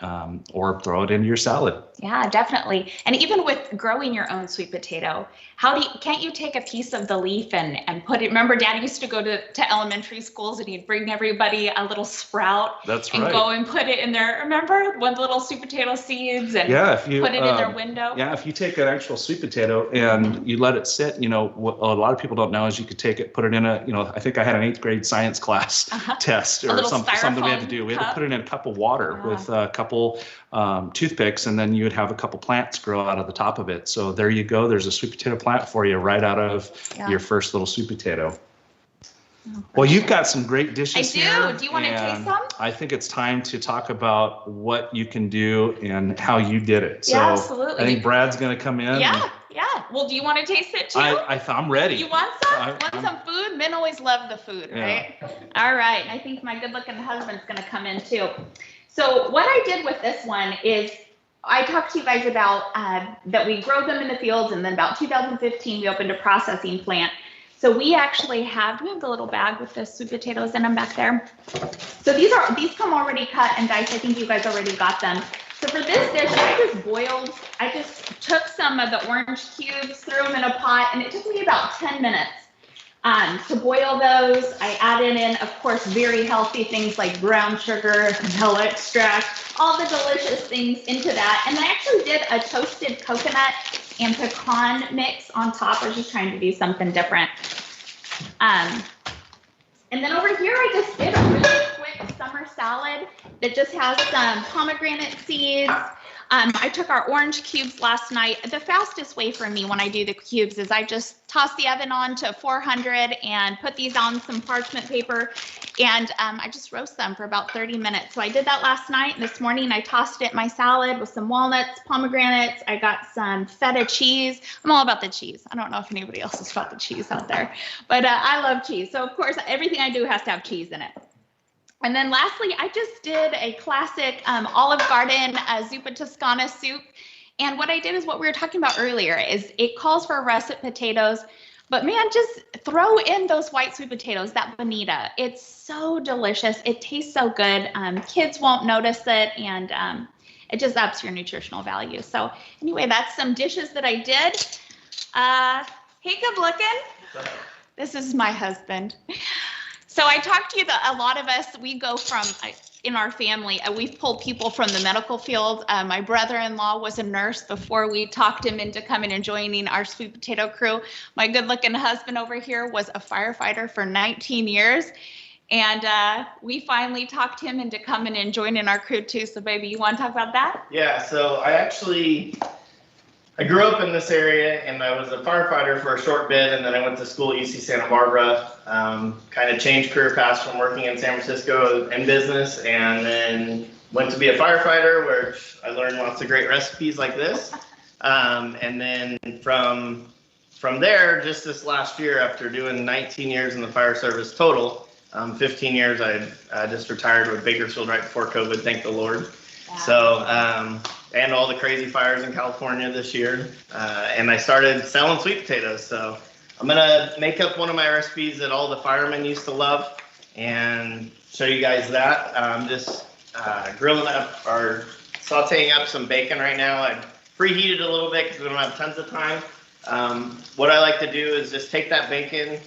or throw it into your salad. Yeah, definitely. And even with growing your own sweet potato, can't you take a piece of the leaf and put it? Remember, Dad used to go to elementary schools and he'd bring everybody a little sprout. That's and right. Go and put it in there. Remember, one little sweet potato seeds and put it in their window. Yeah, if you take an actual sweet potato and you let it sit, what a lot of people don't know is you could take it, put it in I think I had an 8th grade science class test or something we had to do. We had to put it in a cup of water with a couple toothpicks, and then you would have a couple plants grow out of the top of it. So there you go. There's a sweet potato plant for you right out of your first little sweet potato. Well, you've got some great dishes here. I do. Do you want to taste some? I think it's time to talk about what you can do and how you did it. So absolutely. I think Brad's going to come in. Yeah. Well, do you want to taste it too? I'm ready. You want some? Some food? Men always love the food, right? All right. I think my good-looking husband's going to come in too. So what I did with this one is I talked to you guys about that we grow them in the fields, and then about 2015 we opened a processing plant. So we actually have the little bag with the sweet potatoes in them back there. So these come already cut and diced. I think you guys already got them. So for this dish, I just took some of the orange cubes, threw them in a pot, and it took me about 10 minutes to boil those. I added in, of course, very healthy things like brown sugar, vanilla extract, all the delicious things into that. And I actually did a toasted coconut and pecan mix on top. I was just trying to do something different. And then over here, I just did a really quick summer salad that just has some pomegranate seeds. I took our orange cubes last night. The fastest way for me when I do the cubes is I just toss the oven on to 400 and put these on some parchment paper, and I just roast them for about 30 minutes. So I did that last night, and this morning I tossed it in my salad with some walnuts, pomegranates. I got some feta cheese. I'm all about the cheese. I don't know if anybody else is about the cheese out there, but I love cheese. So of course, everything I do has to have cheese in it. And then lastly, I just did a classic Olive Garden zuppa Toscana soup. And what I did is what we were talking about earlier, is it calls for russet potatoes, but man, just throw in those white sweet potatoes, that bonita. It's so delicious. It tastes so good. Kids won't notice it, and it just ups your nutritional value. So anyway, that's some dishes that I did. Hey, good looking. This is my husband. So I talked to you that a lot of us, we go from, in our family, we've pulled people from the medical field. My brother-in-law was a nurse before we talked him into coming and joining our sweet potato crew. My good-looking husband over here was a firefighter for 19 years. And we finally talked him into coming and joining our crew too. So baby, you want to talk about that? Yeah, so I grew up in this area, and I was a firefighter for a short bit, and then I went to school at UC Santa Barbara, kind of changed career paths from working in San Francisco in business, and then went to be a firefighter, where I learned lots of great recipes like this. And then from there, just this last year, after doing 19 years in the fire service total, 15 years, I just retired with Bakersfield right before COVID, thank the Lord. Wow. So, and all the crazy fires in California this year. And I started selling sweet potatoes. So I'm gonna make up one of my recipes that all the firemen used to love and show you guys that. I'm just grilling up or sauteing up some bacon right now. I preheated a little bit because we don't have tons of time. What I like to do is just take that bacon,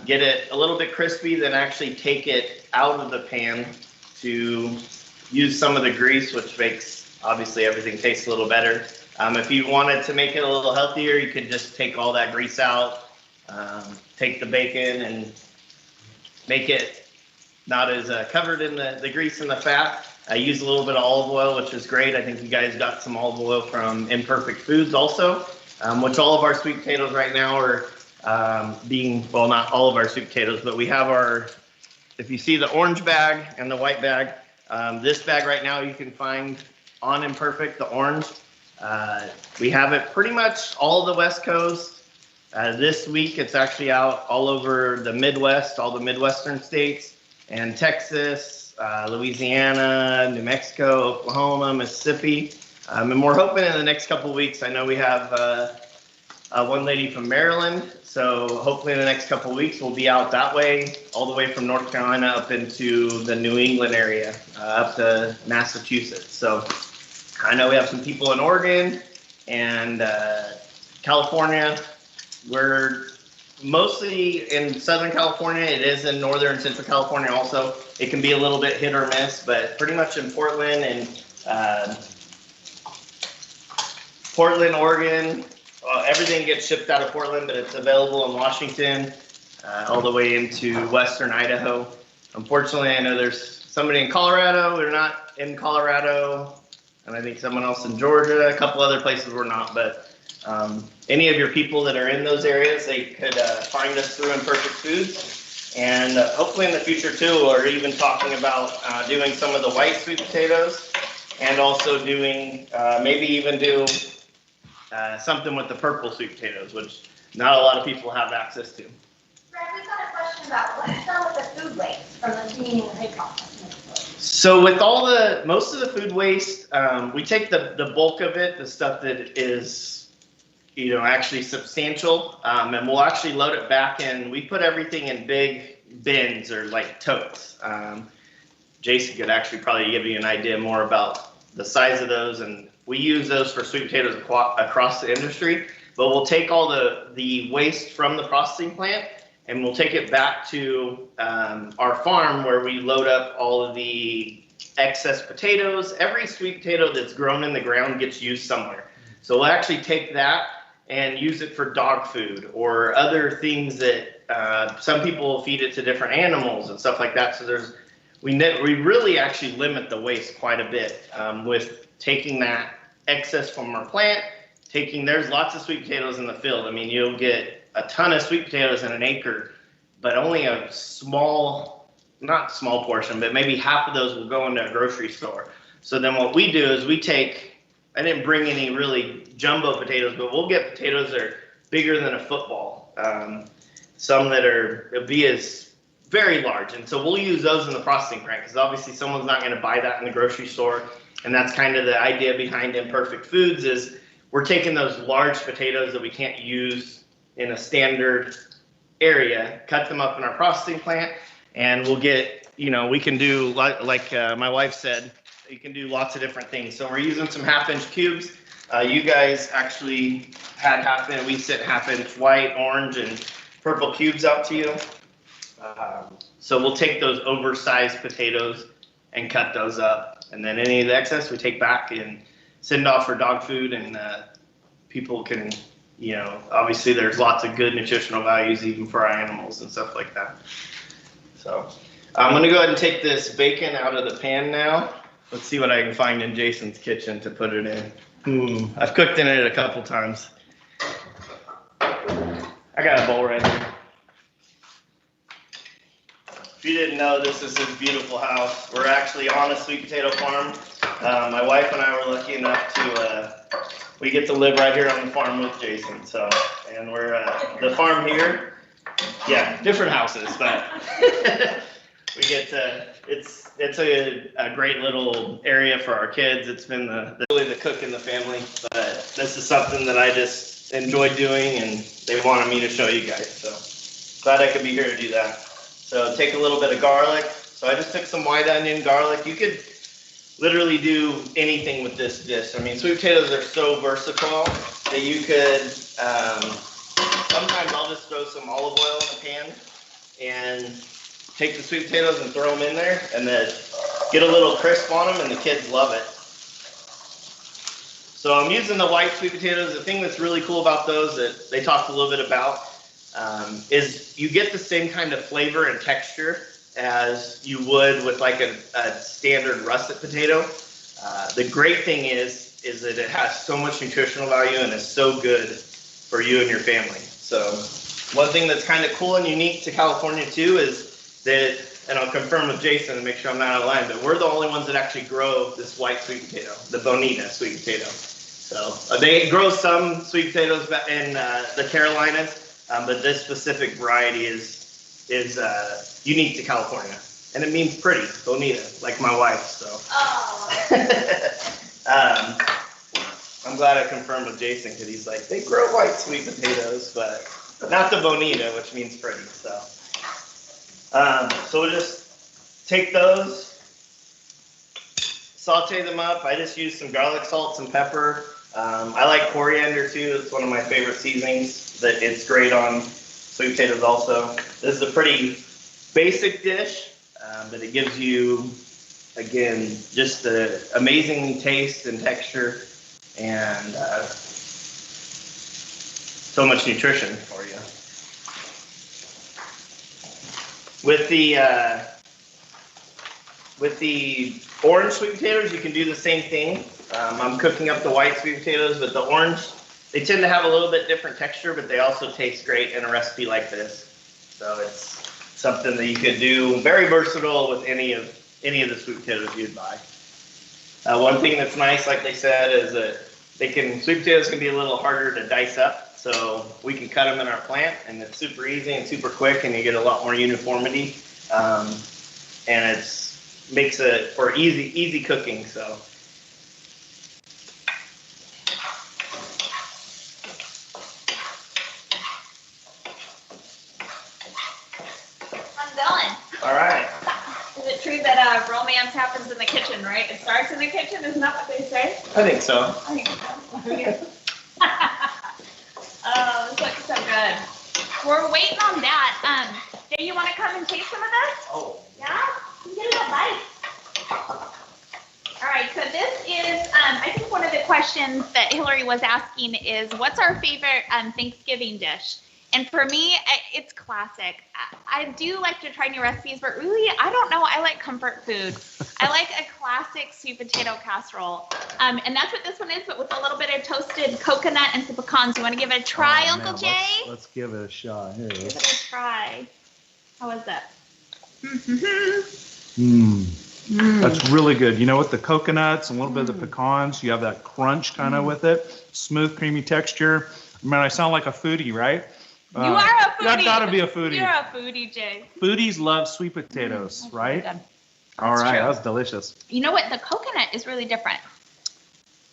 get it a little bit crispy, then actually take it out of the pan to use some of the grease, which makes obviously everything tastes a little better. If you wanted to make it a little healthier, you could just take all that grease out, take the bacon and make it not as covered in the grease and the fat. I use a little bit of olive oil, which is great. I think you guys got some olive oil from Imperfect Foods also, which all of our sweet potatoes right now are well, not all of our sweet potatoes, but we have if you see the orange bag and the white bag, this bag right now you can find on Imperfect, the orange. We have it pretty much all the West Coast. This week it's actually out all over the Midwest, all the Midwestern states, and Texas, Louisiana, New Mexico, Oklahoma, Mississippi. And we're hoping in the next couple of weeks, I know we have one lady from Maryland, so hopefully in the next couple of weeks we'll be out that way, all the way from North Carolina up into the New England area, up to Massachusetts. So I know we have some people in Oregon and California. We're mostly in Southern California. It is in Northern and Central California also. It can be a little bit hit or miss, but pretty much in Portland and Portland, Oregon. Everything gets shipped out of Portland, but it's available in Washington, all the way into Western Idaho. Unfortunately, I know there's somebody in Colorado. We're not in Colorado. And I think someone else in Georgia, a couple other places we're not, but any of your people that are in those areas, they could find us through Imperfect Foods. And hopefully in the future too, we're even talking about doing some of the white sweet potatoes and also doing, maybe even do something with the purple sweet potatoes, which not a lot of people have access to. Brad, we've got a question about what's done with the food waste from the cleaning and food processing. So with most of the food waste, we take the bulk of it, the stuff that is, actually substantial, and we'll actually load it back in. We put everything in big bins or like totes. Jason could actually probably give you an idea more about the size of those, and we use those for sweet potatoes across the industry, but we'll take all the waste from the processing plant and we'll take it back to our farm where we load up all of the excess potatoes. Every sweet potato that's grown in the ground gets used somewhere. So we'll actually take that and use it for dog food or other things that some people feed it to different animals and stuff like that. So we really actually limit the waste quite a bit with taking that excess from our plant. There's lots of sweet potatoes in the field. I mean, you'll get a ton of sweet potatoes in an acre, but only a not small portion, but maybe half of those will go into a grocery store. So then what we do is I didn't bring any really jumbo potatoes, but we'll get potatoes that are bigger than a football. Some that it'll be as very large. And so we'll use those in the processing plant because obviously someone's not going to buy that in the grocery store. And that's kind of the idea behind Imperfect Foods is we're taking those large potatoes that we can't use in a standard area, cut them up in our processing plant, and we'll get, you know, we can do like my wife said, you can do lots of different things. So we're using some 1/2-inch cubes. You guys actually had 1/2-inch, we sent 1/2-inch white, orange, and purple cubes out to you. So we'll take those oversized potatoes and cut those up. And then any of the excess we take back and send off for dog food, and people can, you know, obviously there's lots of good nutritional values even for our animals and stuff like that. So I'm gonna go ahead and take this bacon out of the pan now. Let's see what I can find in Jason's kitchen to put it in. I've cooked in it a couple times. I got a bowl right here. If you didn't know, this is his beautiful house. We're actually on a sweet potato farm. My wife and I were lucky enough to, we get to live right here on the farm with Jason. So, and we're, the farm here, yeah, different houses, but we get to, it's a great little area for our kids. It's been really the cook in the family, but this is something that I just enjoy doing, and they wanted me to show you guys. So glad I could be here to do that. So take a little bit of garlic. So I just took some white onion, garlic. You could literally do anything with this dish. I mean, sweet potatoes are so versatile that you could, sometimes I'll just throw some olive oil in the pan and take the sweet potatoes and throw them in there, and then get a little crisp on them, and the kids love it. So I'm using the white sweet potatoes. The thing that's really cool about those that they talked a little bit about is you get the same kind of flavor and texture as you would with like a standard russet potato. The great thing is that it has so much nutritional value and is so good for you and your family. So one thing that's kind of cool and unique to California too is that, and I'll confirm with Jason to make sure I'm not out of line, but we're the only ones that actually grow this white sweet potato, the Bonita sweet potato. So they grow some sweet potatoes in the Carolinas, but this specific variety is unique to California, and it means pretty, Bonita, like my wife. So I'm glad I confirmed with Jason because he's like, they grow white sweet potatoes, but not the Bonita, which means pretty. So. So we'll just take those, saute them up. I just use some garlic, salt, some pepper. I like coriander too. It's one of my favorite seasonings. That it's great on sweet potatoes also. This is a pretty basic dish, but it gives you, again, just the amazing taste and texture, and so much nutrition for you. With the orange sweet potatoes, you can do the same thing. I'm cooking up the white sweet potatoes, but the orange, they tend to have a little bit different texture, but they also taste great in a recipe like this. So it's something that you could do, very versatile with any of the sweet potatoes you'd buy. One thing that's nice, like they said, is that sweet potatoes can be a little harder to dice up. So we can cut them in our plant, and it's super easy and super quick, and you get a lot more uniformity. And makes it for easy cooking. So. I'm going. All right. Is it true that romance happens in the kitchen, right? It starts in the kitchen, isn't that what they say? I think so. I think so. Oh, this looks so good. We're waiting on that. Do you want to come and taste some of this? Oh. Yeah? You get a bite. All right, so this is, I think one of the questions that Hillary was asking is, what's our favorite Thanksgiving dish? And for me, it's classic. I do like to try new recipes, but really, I don't know. I like comfort food. I like a classic sweet potato casserole. And that's what this one is, but with a little bit of toasted coconut and some pecans. You want to give it a try, Uncle Jay? Let's give it a shot. Here it Give is. it a try. How was that? That's really good. You know, with the coconuts and a little bit of the pecans, you have that crunch kind of with it. Smooth, creamy texture. I mean, I sound like a foodie, right? You are a foodie. You gotta be a foodie. You're a foodie, Jay. Foodies love sweet potatoes, right? Really All right, true. that was delicious. You know what? The coconut is really different.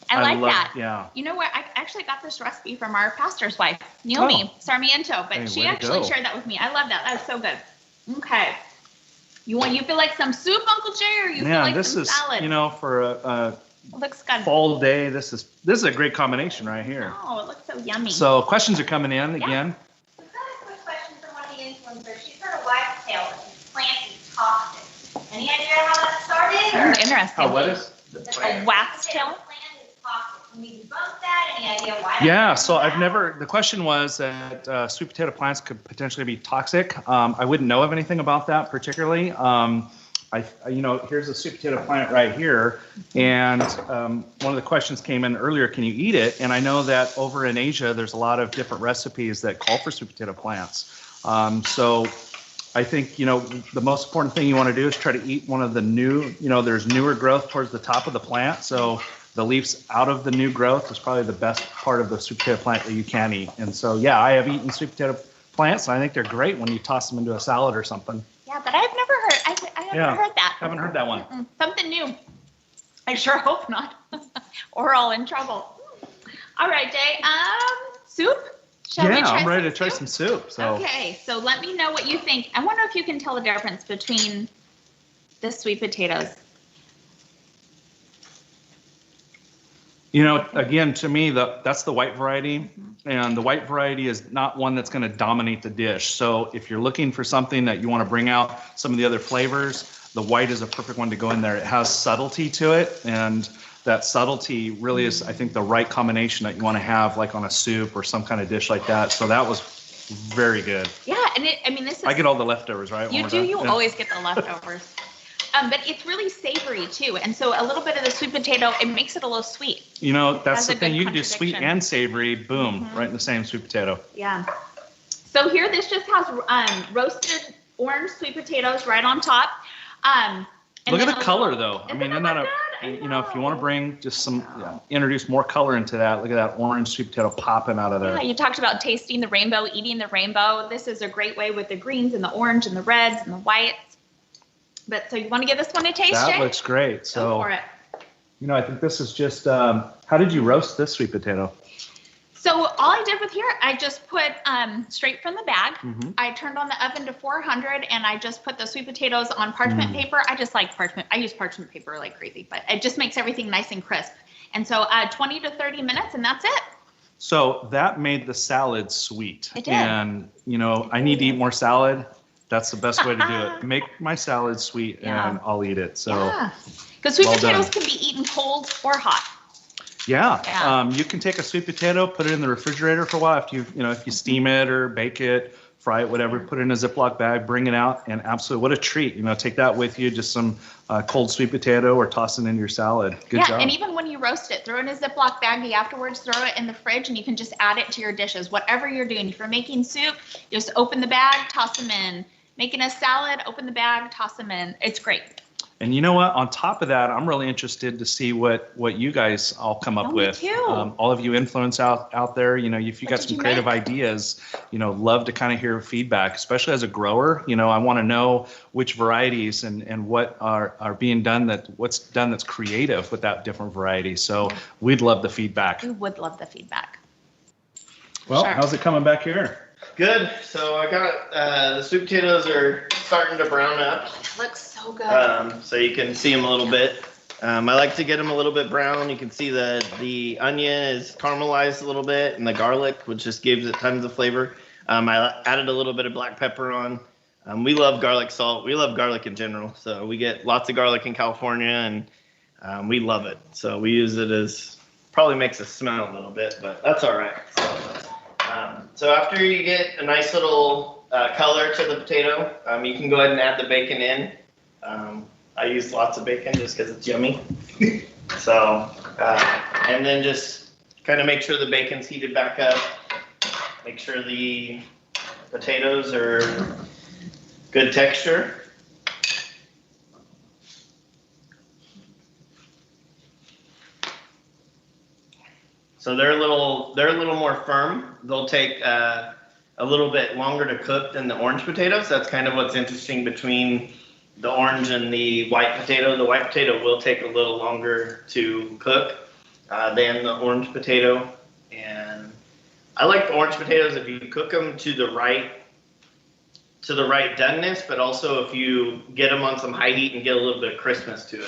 I like love, that. Yeah. You know what? I actually got this recipe from our pastor's wife, Naomi Sarmiento, but she actually shared that with me. I love that. That was so good. Okay. You feel like some soup, Uncle Jay, or you feel like some salad? You know, for a looks good. fall day, this is a great combination right here. Oh, it looks so yummy. So questions are coming in again. We've got a quick question from one of the influencers. She's heard a whitetail and plant is toxic. Any idea how that started? Oh, interesting. What is? A wax tail? Plant is toxic. Can we debunk that? Any idea why? Yeah, so the question was that sweet potato plants could potentially be toxic. I wouldn't know of anything about that particularly. Here's a sweet potato plant right here, and one of the questions came in earlier, can you eat it? And I know that over in Asia, there's a lot of different recipes that call for sweet potato plants. So I think, the most important thing you want to do is try to eat one of the new, there's newer growth towards the top of the plant. So the leaves out of the new growth is probably the best part of the sweet potato plant that you can eat. And so, yeah, I have eaten sweet potato plants, and I think they're great when you toss them into a salad or something. Yeah, but I've never heard. I haven't heard that. Haven't heard that one. Something new. I sure hope not, or I'll in trouble. All right, Jay. Soup. Shall we try I'm ready to try some soup. So. Okay, so let me know what you think. I wonder if you can tell the difference between the sweet potatoes. Again, to me, that's the white variety, and the white variety is not one that's going to dominate the dish. So if you're looking for something that you want to bring out some of the other flavors, the white is a perfect one to go in there. It has subtlety to it, and that subtlety really is, I think, the right combination that you want to have, like on a soup or some kind of dish like that. So that was very good. Yeah, and this is. I get all the leftovers, right? You do. You always get the leftovers. But it's really savory too, and so a little bit of the sweet potato, it makes it a little sweet. That's the thing. You can do sweet and savory, boom, right in the same sweet potato. Yeah. So here, this just has roasted orange sweet potatoes right on top. Look at the color, though. I mean, isn't that if you want to bring just introduce more color into that, look at that orange sweet potato popping out of there. Yeah, you talked about tasting the rainbow, eating the rainbow. This is a great way with the greens and the orange and the reds and the whites. But so you want to give this one a taste, Jay? That looks great. So, go for it. I think this is just, how did you roast this sweet potato? So all I did with here, I just put straight from the bag. I turned on the oven to 400, and I just put the sweet potatoes on parchment paper. I just like parchment. I use parchment paper like crazy, but it just makes everything nice and crisp. And so 20 to 30 minutes, and that's it. So that made the salad sweet. It did. And, I need to eat more salad. That's the best way to do it. Make my salad sweet, and I'll eat it. So, because sweet potatoes can be eaten cold or hot. Yeah. You can take a sweet potato, put it in the refrigerator for a while. If you steam it or bake it, fry it, whatever, put it in a Ziploc bag, bring it out, and absolutely, what a treat. Take that with you, just some cold sweet potato, or toss it in your salad. Good job. And even when you roast it, throw it in a Ziploc baggie afterwards, throw it in the fridge, and you can just add it to your dishes. Whatever you're doing, if you're making soup, just open the bag, toss them in. Making a salad, open the bag, toss them in. It's great. And you know what? On top of that, I'm really interested to see what you guys all come up with. Me too. All of you influence out there, if you got some creative ideas, love to kind of hear feedback, especially as a grower. I want to know which varieties and what are being done, what's done that's creative with that different variety. So we'd love the feedback. We would love the feedback. Well, how's it coming back here? Good. So I got the sweet potatoes are starting to brown up. It looks so good. So you can see them a little bit. I like to get them a little bit brown. You can see the onion is caramelized a little bit, and the garlic, which just gives it tons of flavor. I added a little bit of black pepper on. We love garlic salt. We love garlic in general. So we get lots of garlic in California, and we love it. So we use it as, probably makes us smell a little bit, but that's all right. So after you get a nice little color to the potato, you can go ahead and add the bacon in. I use lots of bacon just because it's yummy. So, and then just kind of make sure the bacon's heated back up. Make sure the potatoes are good texture. So they're a little more firm. They'll take a a little bit longer to cook than the orange potatoes. That's kind of what's interesting between the orange and the white potato. The white potato will take a little longer to cook than the orange potato. And I like the orange potatoes if you cook them to the right doneness, but also if you get them on some high heat and get a little bit of crispness to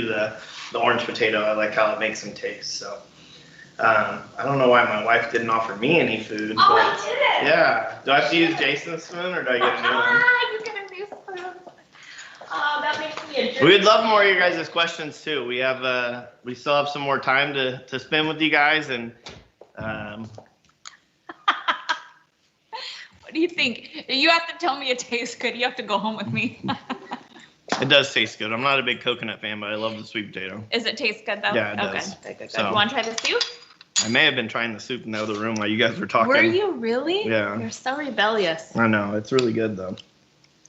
the orange potato. I like how it makes them taste. So I don't know why my wife didn't offer me any food. Oh, I did it. Yeah. Do I have to use Jason's spoon or do I get a new one? You get a new spoon. Oh, that makes me a jerk. We'd love more of your guys' questions too. We still have some more time to spend with you guys, and What do you think? You have to tell me it tastes good. You have to go home with me. it does taste good. I'm not a big coconut fan, but I love the sweet potato. Does it taste good though? Yeah, it does. Good. So- You want to try the soup? I may have been trying the soup in the other room while you guys were talking. Were you really? Yeah. You're so rebellious. I know, it's really good though.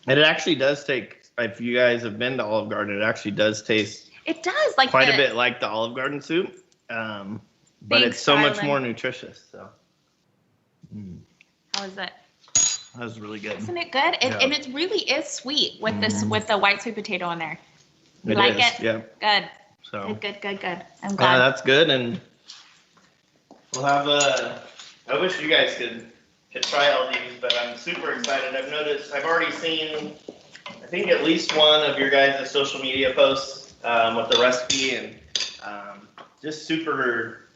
And it actually does take, if you guys have been to Olive Garden, it actually does taste It does, like quite a bit like the Olive Garden soup. But Thanks, it's so much darling. more nutritious. So How is it? that was really good. Isn't it good? Yeah. And it really is sweet with this with the white sweet potato in there. You It like is, it? yeah. Good. So Good. I'm yeah, glad. that's good. And we'll have I wish you guys could try all these, but I'm super excited. I've already seen, I think at least one of your guys' social media posts with the recipe, and just super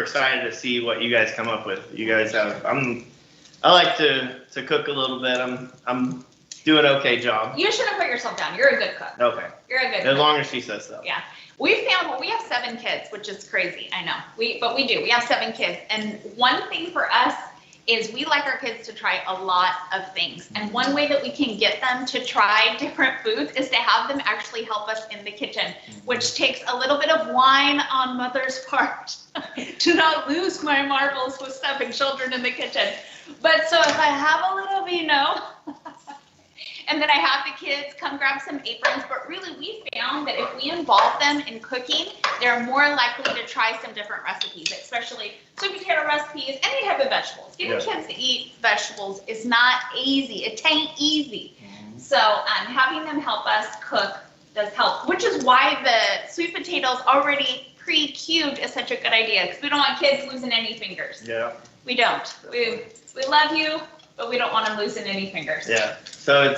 excited to see what you guys come up with. You guys have, I like to cook a little bit. I'm doing an okay job. You shouldn't put yourself down. You're a good cook. Okay. You're a good As cook. long as she says so. Yeah. We have 7 kids, which is crazy. I know. But we do. We have 7 kids. And one thing for us is we like our kids to try a lot of things. And one way that we can get them to try different foods is to have them actually help us in the kitchen, which takes a little bit of wine on mother's part to not lose my marbles with 7 children in the kitchen. But so if I have a little vino, and then I have the kids come grab some aprons, but really we found that if we involve them in cooking, they're more likely to try some different recipes, especially sweet potato recipes, any type of vegetables. Getting kids to eat vegetables is not easy. It ain't easy. So having them help us cook does help, which is why the sweet potatoes already pre-cubed is such a good idea, because we don't want kids losing any fingers. Yeah. We don't. We love you, but we don't want them losing any fingers. Yeah, so it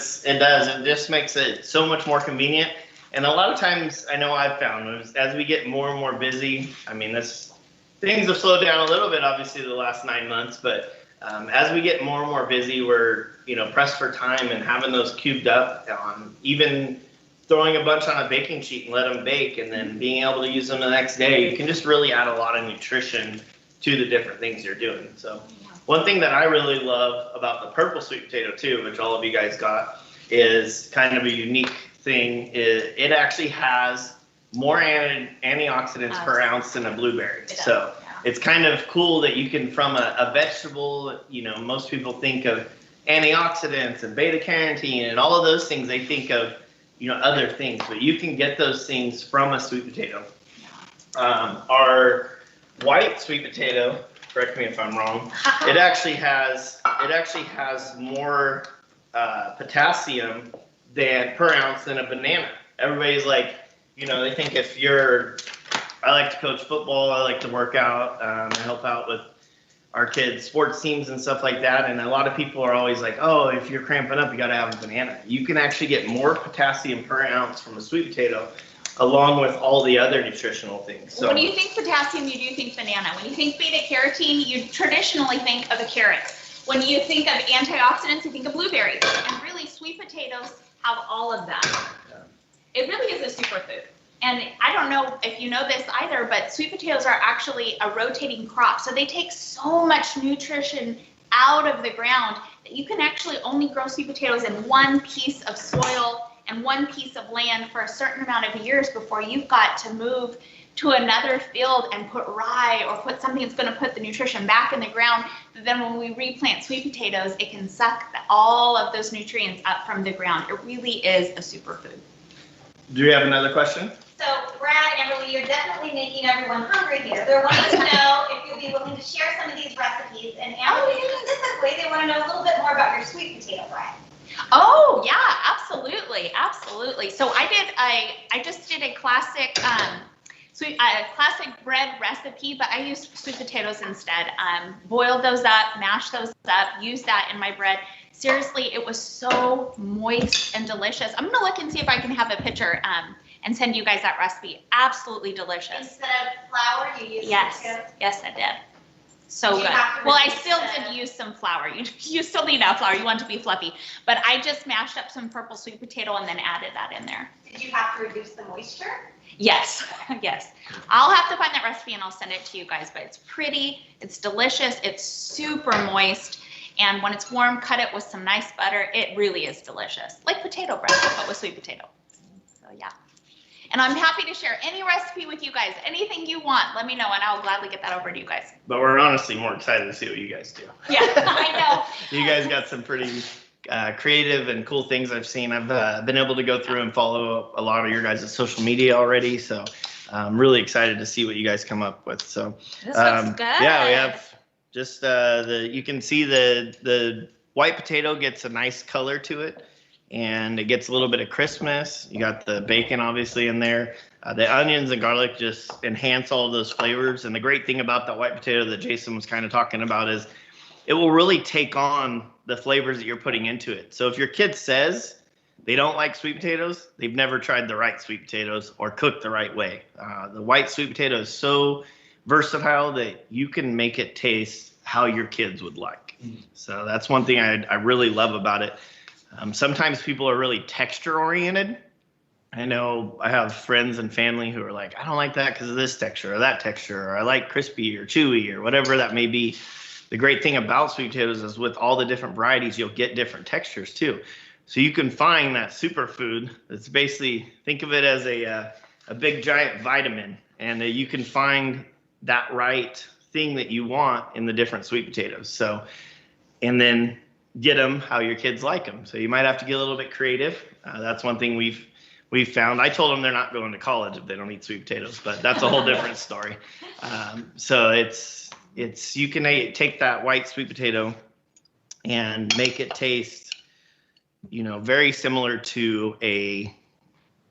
just makes it so much more convenient. And a lot of times, I know I've found, as we get more and more busy, I mean, things have slowed down a little bit, obviously, the last 9 months, but as we get more and more busy, we're, pressed for time, and having those cubed up, even throwing a bunch on a baking sheet and let them bake, and then being able to use them the next day, you can just really add a lot of nutrition to the different things you're doing. So one thing that I really love about the purple sweet potato too, which all of you guys got, is kind of a unique thing. It actually has more antioxidants per ounce than a blueberry. So it's kind of cool that you can, from a vegetable, most people think of antioxidants and beta carotene and all of those things. They think of, other things, but you can get those things from a sweet potato. Our white sweet potato, correct me if I'm wrong, it actually has more potassium per ounce than a banana. Everybody's like, they think I like to coach football, I like to work out, I help out with our kids' sports teams and stuff like that, and a lot of people are always like, oh, if you're cramping up, you gotta have a banana. You can actually get more potassium per ounce from a sweet potato, along with all the other nutritional things. So when you think potassium, you do think banana. When you think beta carotene, you traditionally think of a carrot. When you think of antioxidants, you think of blueberries. And really, sweet potatoes have all of that. Yeah. It really is a superfood. And I don't know if you know this either, but sweet potatoes are actually a rotating crop. So they take so much nutrition out of the ground that you can actually only grow sweet potatoes in one piece of soil and one piece of land for a certain amount of years before you've got to move to another field and put rye or put something that's going to put the nutrition back in the ground. Then when we replant sweet potatoes, it can suck all of those nutrients up from the ground. It really is a superfood. Do you have another question? So Brad, Amberly, you're definitely making everyone hungry here. They're wanting to know if you'll be willing to share some of these recipes. And Amberly, specifically, they want to know a little bit more about your sweet potato fry. Oh yeah, absolutely, absolutely. So I just did a classic classic bread recipe, but I used sweet potatoes instead. Boiled those up, mashed those up, used that in my bread. Seriously, it was so moist and delicious. I'm gonna look and see if I can have a picture and send you guys that recipe. Absolutely delicious. Instead of flour, you use Yes, yes, I did. So good. Well, I still did use some flour. You still need that flour. You want it to be fluffy. But I just mashed up some purple sweet potato and then added that in there. Did you have to reduce the moisture? Yes, yes. I'll have to find that recipe and I'll send it to you guys. But it's pretty, it's delicious, it's super moist. And when it's warm, cut it with some nice butter. It really is delicious. Like potato bread, but with sweet potato. So yeah. And I'm happy to share any recipe with you guys. Anything you want, let me know and I'll gladly get that over to you guys. But we're honestly more excited to see what you guys do. Yeah, I know. You guys got some pretty creative and cool things I've seen. I've been able to go through and follow a lot of your guys' social media already. So I'm really excited to see what you guys come up with. So This looks good. Yeah, we have just you can see the white potato gets a nice color to it. And it gets a little bit of crispness. You got the bacon obviously in there. The onions and garlic just enhance all of those flavors. And the great thing about that white potato that Jason was kind of talking about is it will really take on the flavors that you're putting into it. So if your kid says they don't like sweet potatoes, they've never tried the right sweet potatoes or cooked the right way. The white sweet potato is so versatile that you can make it taste how your kids would like. So that's one thing I really love about it. Sometimes people are really texture oriented. I know I have friends and family who are like, I don't like that because of this texture or that texture, or I like crispy or chewy or whatever that may be. The great thing about sweet potatoes is with all the different varieties, you'll get different textures too. So you can find that superfood that's basically, think of it as a big giant vitamin, and you can find that right thing that you want in the different sweet potatoes. So, and then get them how your kids like them. So you might have to get a little bit creative. That's one thing we've found. I told them they're not going to college if they don't eat sweet potatoes, but that's a whole different story. So it's you can take that white sweet potato and make it taste, very similar to a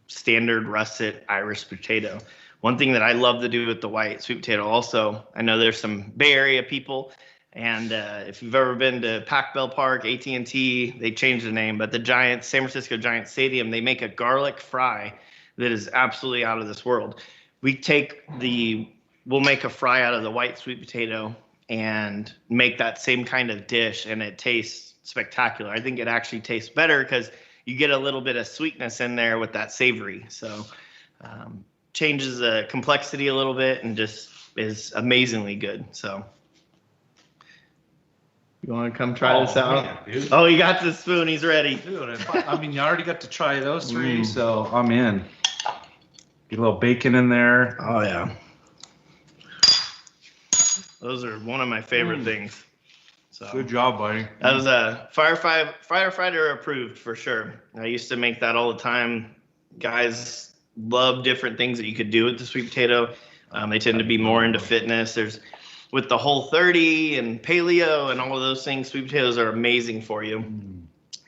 standard russet Irish potato. One thing that I love to do with the white sweet potato also, I know there's some Bay Area people. And if you've ever been to Pac Bell Park, AT&T, they changed the name, but the San Francisco Giants Stadium, they make a garlic fry that is absolutely out of this world. We'll make a fry out of the white sweet potato and make that same kind of dish, and it tastes spectacular. I think it actually tastes better because you get a little bit of sweetness in there with that savory. So changes the complexity a little bit and just is amazingly good. So. You want to come try this out? Man, oh, he got the spoon. He's ready. Dude, I mean, you already got to try those three, so I'm in. Get a little bacon in there. Oh, yeah. Those are one of my favorite things. So good job, buddy. That was a firefighter approved for sure. I used to make that all the time. Guys love different things that you could do with the sweet potato. They tend to be more into fitness. With the Whole30 and paleo and all of those things, sweet potatoes are amazing for you.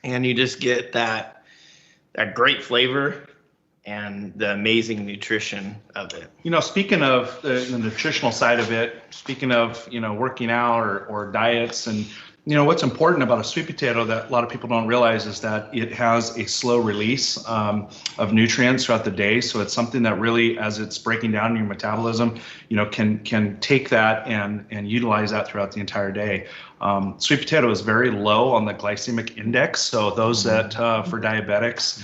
And you just get that great flavor and the amazing nutrition of it. Speaking of the nutritional side of it, speaking of, working out or diets, and, what's important about a sweet potato that a lot of people don't realize is that it has a slow release of nutrients throughout the day. So it's something that really, as it's breaking down in your metabolism, can take that and utilize that throughout the entire day. Sweet potato is very low on the glycemic index. So those that for diabetics,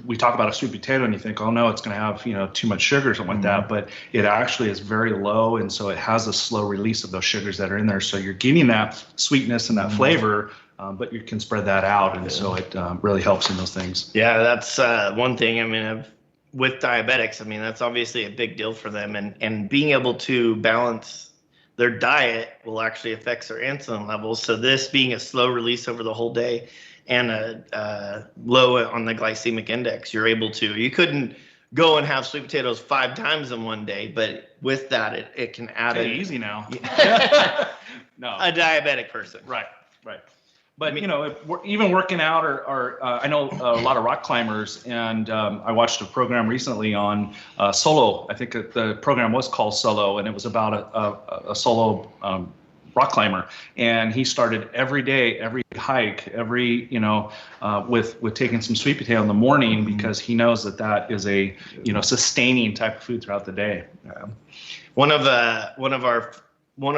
we talk about a sweet potato and you think, oh no, it's going to have, too much sugar or something like that. But it actually is very low. And so it has a slow release of those sugars that are in there. So you're getting that sweetness and that flavor, but you can spread that out. And so it really helps in those things. Yeah, that's one thing. I mean, with diabetics, that's obviously a big deal for them. And being able to balance their diet will actually affect their insulin levels. So this being a slow release over the whole day and a low on the glycemic index, you couldn't go and have sweet potatoes 5 times in one day, but with that, it can add Take it easy now. No. a diabetic person. Right. But even working out, or I know a lot of rock climbers, and I watched a program recently on solo. I think the program was called Solo, and it was about a solo rock climber, and he started every day, every hike, with taking some sweet potato in the morning, because he knows that is a sustaining type of food throughout the day. One of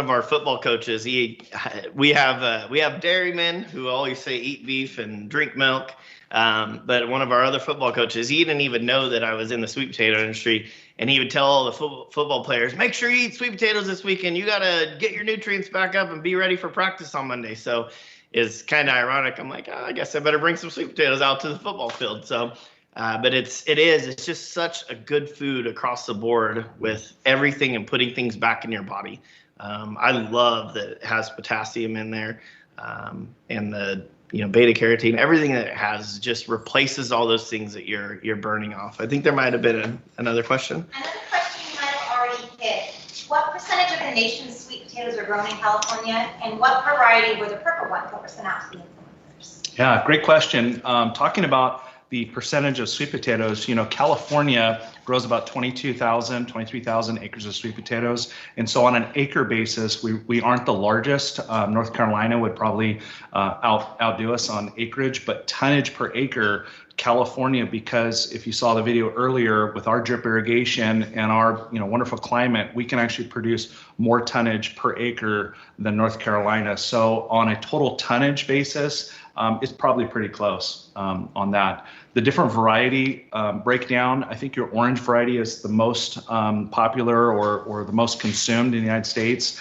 our football coaches, we have dairymen who always say eat beef and drink milk. But one of our other football coaches, he didn't even know that I was in the sweet potato industry, and he would tell all the football players, make sure you eat sweet potatoes this weekend. You got to get your nutrients back up and be ready for practice on Monday. So it's kind of ironic. I'm like, I guess I better bring some sweet potatoes out to the football field. So, but it's just such a good food across the board with everything and putting things back in your body. I love that it has potassium in there, and the beta carotene. Everything that it has just replaces all those things that you're burning off. I think there might have been another question. Another question you might have already hit. What percentage of the nation's sweet potatoes are grown in California, and what variety were the purple ones that were sent out to the influencers? Yeah, great question. Talking about the percentage of sweet potatoes, California grows about 23,000 acres of sweet potatoes. And so on an acre basis, we aren't the largest. North Carolina would probably outdo us on acreage, but tonnage per acre, California, because if you saw the video earlier, with our drip irrigation and our wonderful climate, we can actually produce more tonnage per acre than North Carolina. So on a total tonnage basis, it's probably pretty close on that. The different variety breakdown, I think your orange variety is the most popular or the most consumed in the United States.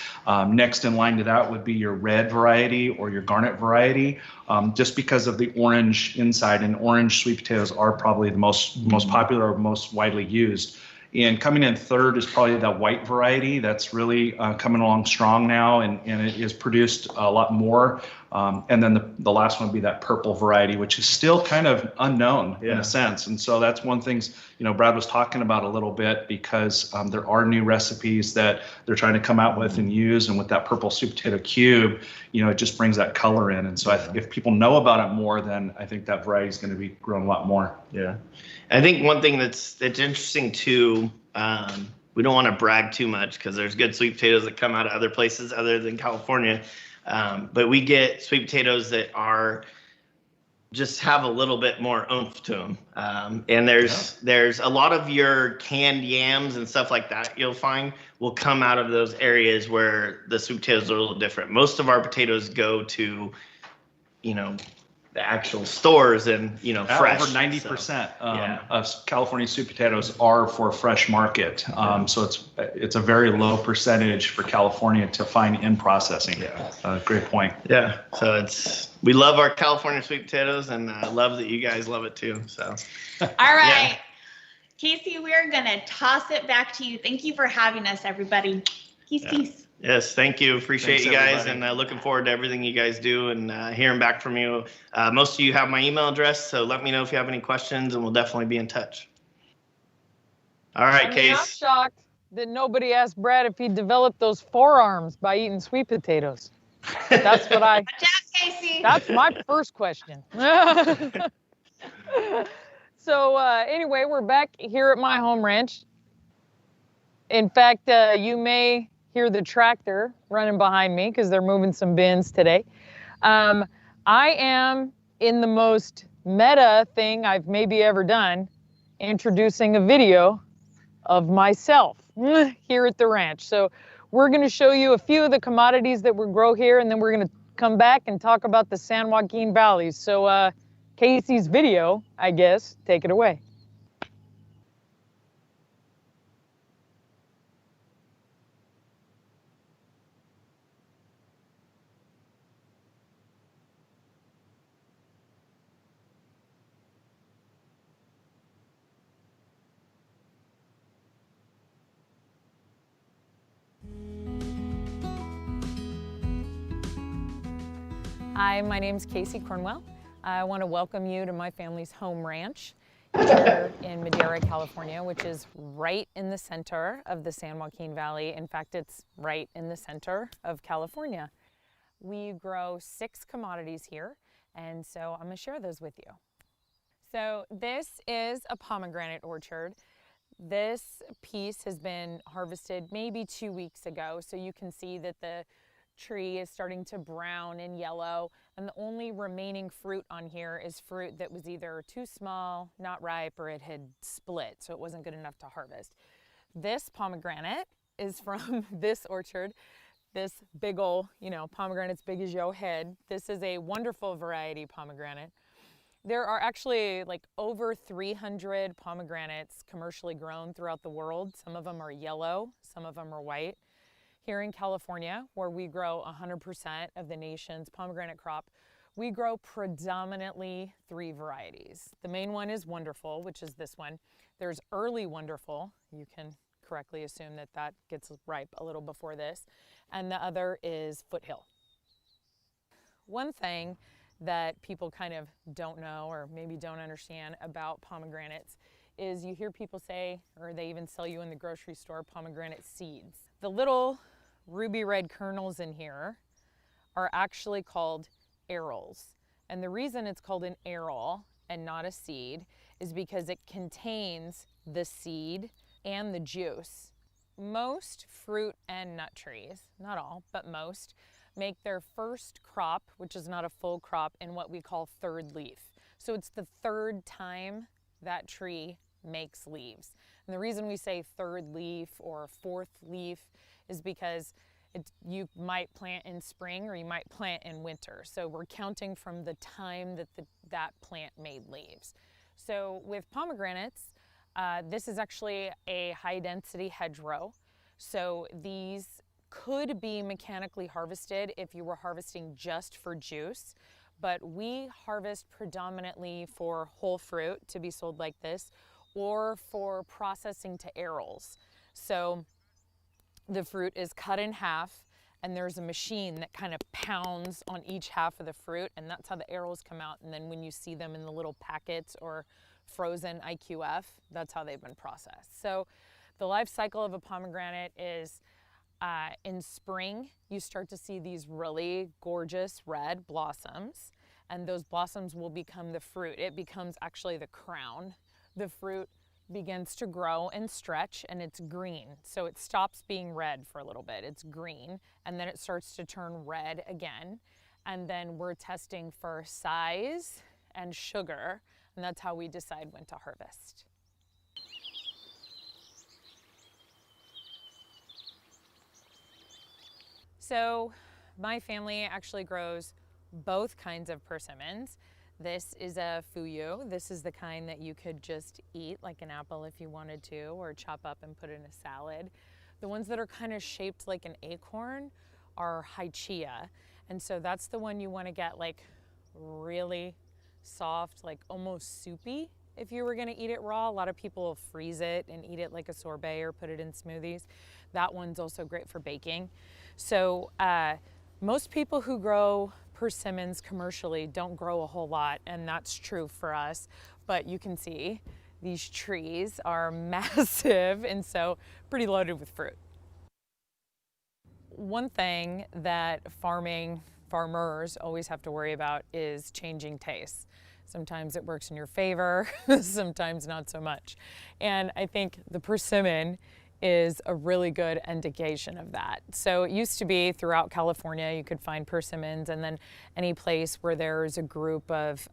Next in line to that would be your red variety or your garnet variety, just because of the orange inside, and orange sweet potatoes are probably the most popular or most widely used. And coming in third is probably that white variety that's really coming along strong now, and it is produced a lot more. And then the last one would be that purple variety, which is still kind of unknown in a sense. And so that's one thing, Brad was talking about a little bit, because there are new recipes that they're trying to come out with and use. And with that purple sweet potato cube, it just brings that color in. And so if people know about it more, then I think that variety is going to be grown a lot more. Yeah. I think one thing that's interesting too, we don't want to brag too much, because there's good sweet potatoes that come out of other places other than California. But we get sweet potatoes that just have a little bit more oomph to them. And there's a lot of your canned yams and stuff like that you'll find will come out of those areas where the sweet potatoes are a little different. Most of our potatoes go to, the actual stores and, fresh. Over 90% of California sweet potatoes are for fresh market. So it's a very low percentage for California to find in processing. Great point. Yeah. So we love our California sweet potatoes, and I love that you guys love it too. So. All right. Casey, we're going to toss it back to you. Thank you for having us, everybody. Peace. Yes, thank you. Appreciate Thanks, you guys, everybody. and looking forward to everything you guys do and hearing back from you. Most of you have my email address, so let me know if you have any questions, and we'll definitely be in touch. All right, Case. I'm shocked that nobody asked Brad if he developed those forearms by eating sweet potatoes. That's what Watch out, Casey. that's my first question. So anyway, we're back here at my home ranch. In fact, you may hear the tractor running behind me because they're moving some bins today. I am in the most meta thing I've maybe ever done, introducing a video of myself here at the ranch. So we're going to show you a few of the commodities that we grow here, and then we're going to come back and talk about the San Joaquin Valley. So Casey's video, I guess, take it away. Hi, my name's Casey Cornwell. I want to welcome you to my family's home ranch. Here in Madera, California, which is right in the center of the San Joaquin Valley. In fact, it's right in the center of California. We grow 6 commodities here, and so I'm going to share those with you. So this is a pomegranate orchard. This piece has been harvested maybe 2 weeks ago, so you can see that the tree is starting to brown and yellow, and the only remaining fruit on here is fruit that was either too small, not ripe, or it had split, so it wasn't good enough to harvest. This pomegranate is from this orchard. This big ol', pomegranate's big as your head. This is a wonderful variety pomegranate. There are actually like over 300 pomegranates commercially grown throughout the world. Some of them are yellow, some of them are white. Here in California, where we grow 100% of the nation's pomegranate crop, we grow predominantly 3 varieties. The main one is Wonderful, which is this one. There's Early Wonderful. You can correctly assume that that gets ripe a little before this. And the other is Foothill. One thing that people kind of don't know or maybe don't understand about pomegranates is you hear people say, or they even sell you in the grocery store, pomegranate seeds. The little ruby red kernels in here are actually called arils. And the reason it's called an aril and not a seed is because it contains the seed and the juice. Most fruit and nut trees, not all, but most, make their first crop, which is not a full crop, in what we call third leaf. So it's the 3rd time that tree makes leaves. And the reason we say third leaf or 4th leaf is because you might plant in spring or you might plant in winter. So we're counting from the time that that plant made leaves. So with pomegranates, this is actually a high density hedgerow. So these could be mechanically harvested if you were harvesting just for juice, but we harvest predominantly for whole fruit to be sold like this or for processing to arils. So the fruit is cut in half and there's a machine that kind of pounds on each half of the fruit, and that's how the arils come out. And then when you see them in the little packets or frozen IQF, that's how they've been processed. So the life cycle of a pomegranate is in spring, you start to see these really gorgeous red blossoms, and those blossoms will become the fruit. It becomes actually the crown. The fruit begins to grow and stretch, and it's green. So it stops being red for a little bit. It's green, and then it starts to turn red again. And then we're testing for size and sugar, and that's how we decide when to harvest. So my family actually grows both kinds of persimmons. This is a fuyu. This is the kind that you could just eat like an apple if you wanted to, or chop up and put in a salad. The ones that are kind of shaped like an acorn are haichia. And so that's the one you want to get like really soft, like almost soupy if you were going to eat it raw. A lot of people will freeze it and eat it like a sorbet or put it in smoothies. That one's also great for baking. So most people who grow persimmons commercially don't grow a whole lot, and that's true for us. But you can see these trees are massive and so pretty loaded with fruit. One thing that farmers always have to worry about is changing tastes. Sometimes it works in your favor, sometimes not so much. And I think the persimmon is a really good indication of that. So it used to be throughout California you could find persimmons, and then any place where there's a group of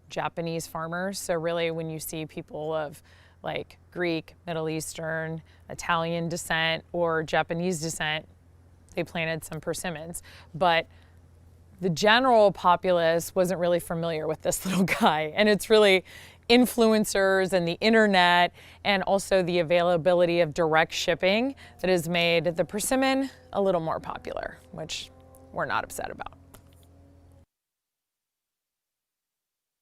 Japanese farmers. So really when you see people of like Greek, Middle Eastern, Italian descent, or Japanese descent, they planted some persimmons. But the general populace wasn't really familiar with this little guy, and it's really influencers and the internet and also the availability of direct shipping that has made the persimmon a little more popular, which we're not upset about.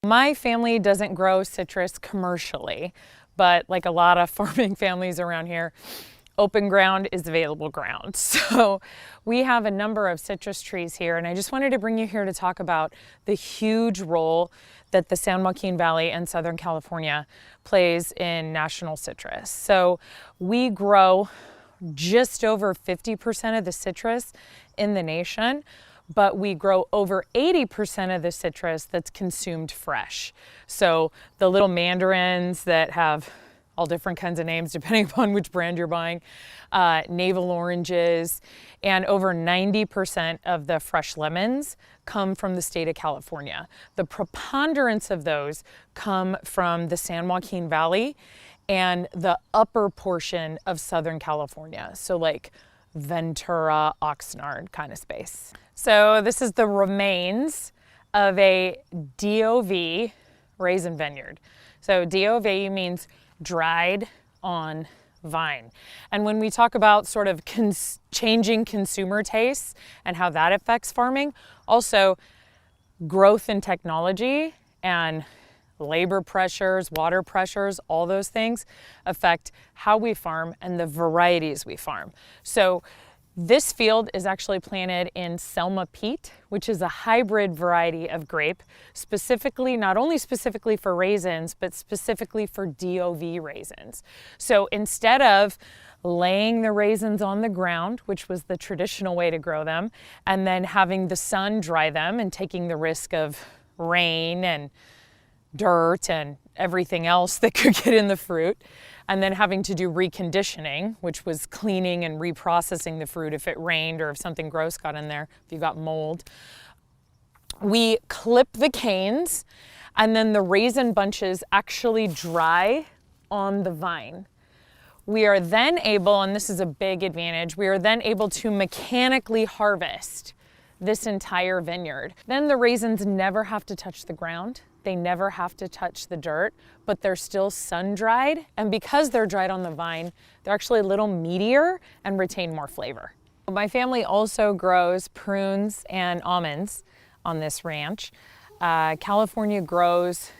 My family doesn't grow citrus commercially, but like a lot of farming families around here, open ground is available ground. So we have a number of citrus trees here, and I just wanted to bring you here to talk about the huge role that the San Joaquin Valley and Southern California plays in national citrus. So we grow just over 50% of the citrus in the nation, but we grow over 80% of the citrus that's consumed fresh. So the little mandarins that have all different kinds of names depending upon which brand you're buying, navel oranges, and over 90% of the fresh lemons come from the state of California. The preponderance of those come from the San Joaquin Valley and the upper portion of Southern California. So like Ventura, Oxnard kind of space. So this is the remains of a DOV raisin vineyard. So DOV means dried on vine. And when we talk about sort of changing consumer tastes and how that affects farming, also growth in technology and labor pressures, water pressures, all those things affect how we farm and the varieties we farm. So this field is actually planted in Selma peat, which is a hybrid variety of grape, specifically, not only specifically for raisins, but specifically for DOV raisins. So instead of laying the raisins on the ground, which was the traditional way to grow them, and then having the sun dry them and taking the risk of rain and dirt and everything else that could get in the fruit, and then having to do reconditioning, which was cleaning and reprocessing the fruit if it rained or if something gross got in there, if you got mold. We clip the canes, and then the raisin bunches actually dry on the vine. We are then able, and this is a big advantage, we are then able to mechanically harvest this entire vineyard. Then the raisins never have to touch the ground. They never have to touch the dirt, but they're still sun-dried. And because they're dried on the vine, they're actually a little meatier and retain more flavor. My family also grows prunes and almonds on this ranch. California grows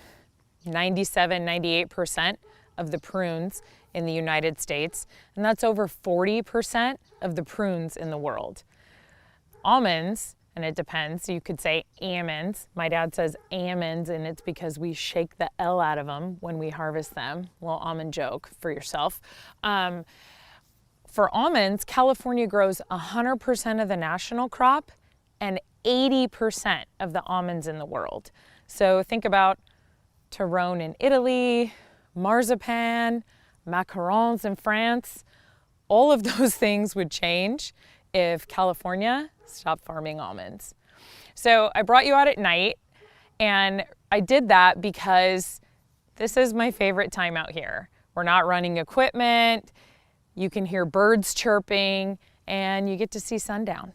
97-98% of the prunes in the United States, and that's over 40% of the prunes in the world. Almonds, and it depends, you could say almonds. My dad says almonds, and it's because we shake the L out of them when we harvest them. Well, almond joke for yourself. For almonds, California grows 100% of the national crop and 80% of the almonds in the world. So think about Tyrone in Italy, marzipan, macarons in France. All of those things would change if California stopped farming almonds. So I brought you out at night, and I did that because this is my favorite time out here. We're not running equipment, you can hear birds chirping, and you get to see sundown.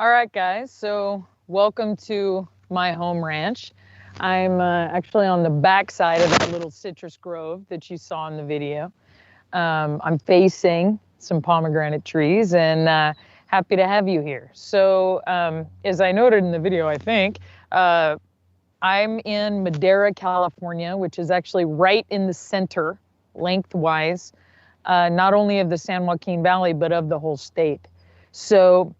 All right, guys, so welcome to my home ranch. I'm actually on the back side of that little citrus grove that you saw in the video. I'm facing some pomegranate trees, and happy to have you here. So as I noted in the video, I think, I'm in Madera, California, which is actually right in the center, lengthwise, not only of the San Joaquin Valley, but of the whole state. So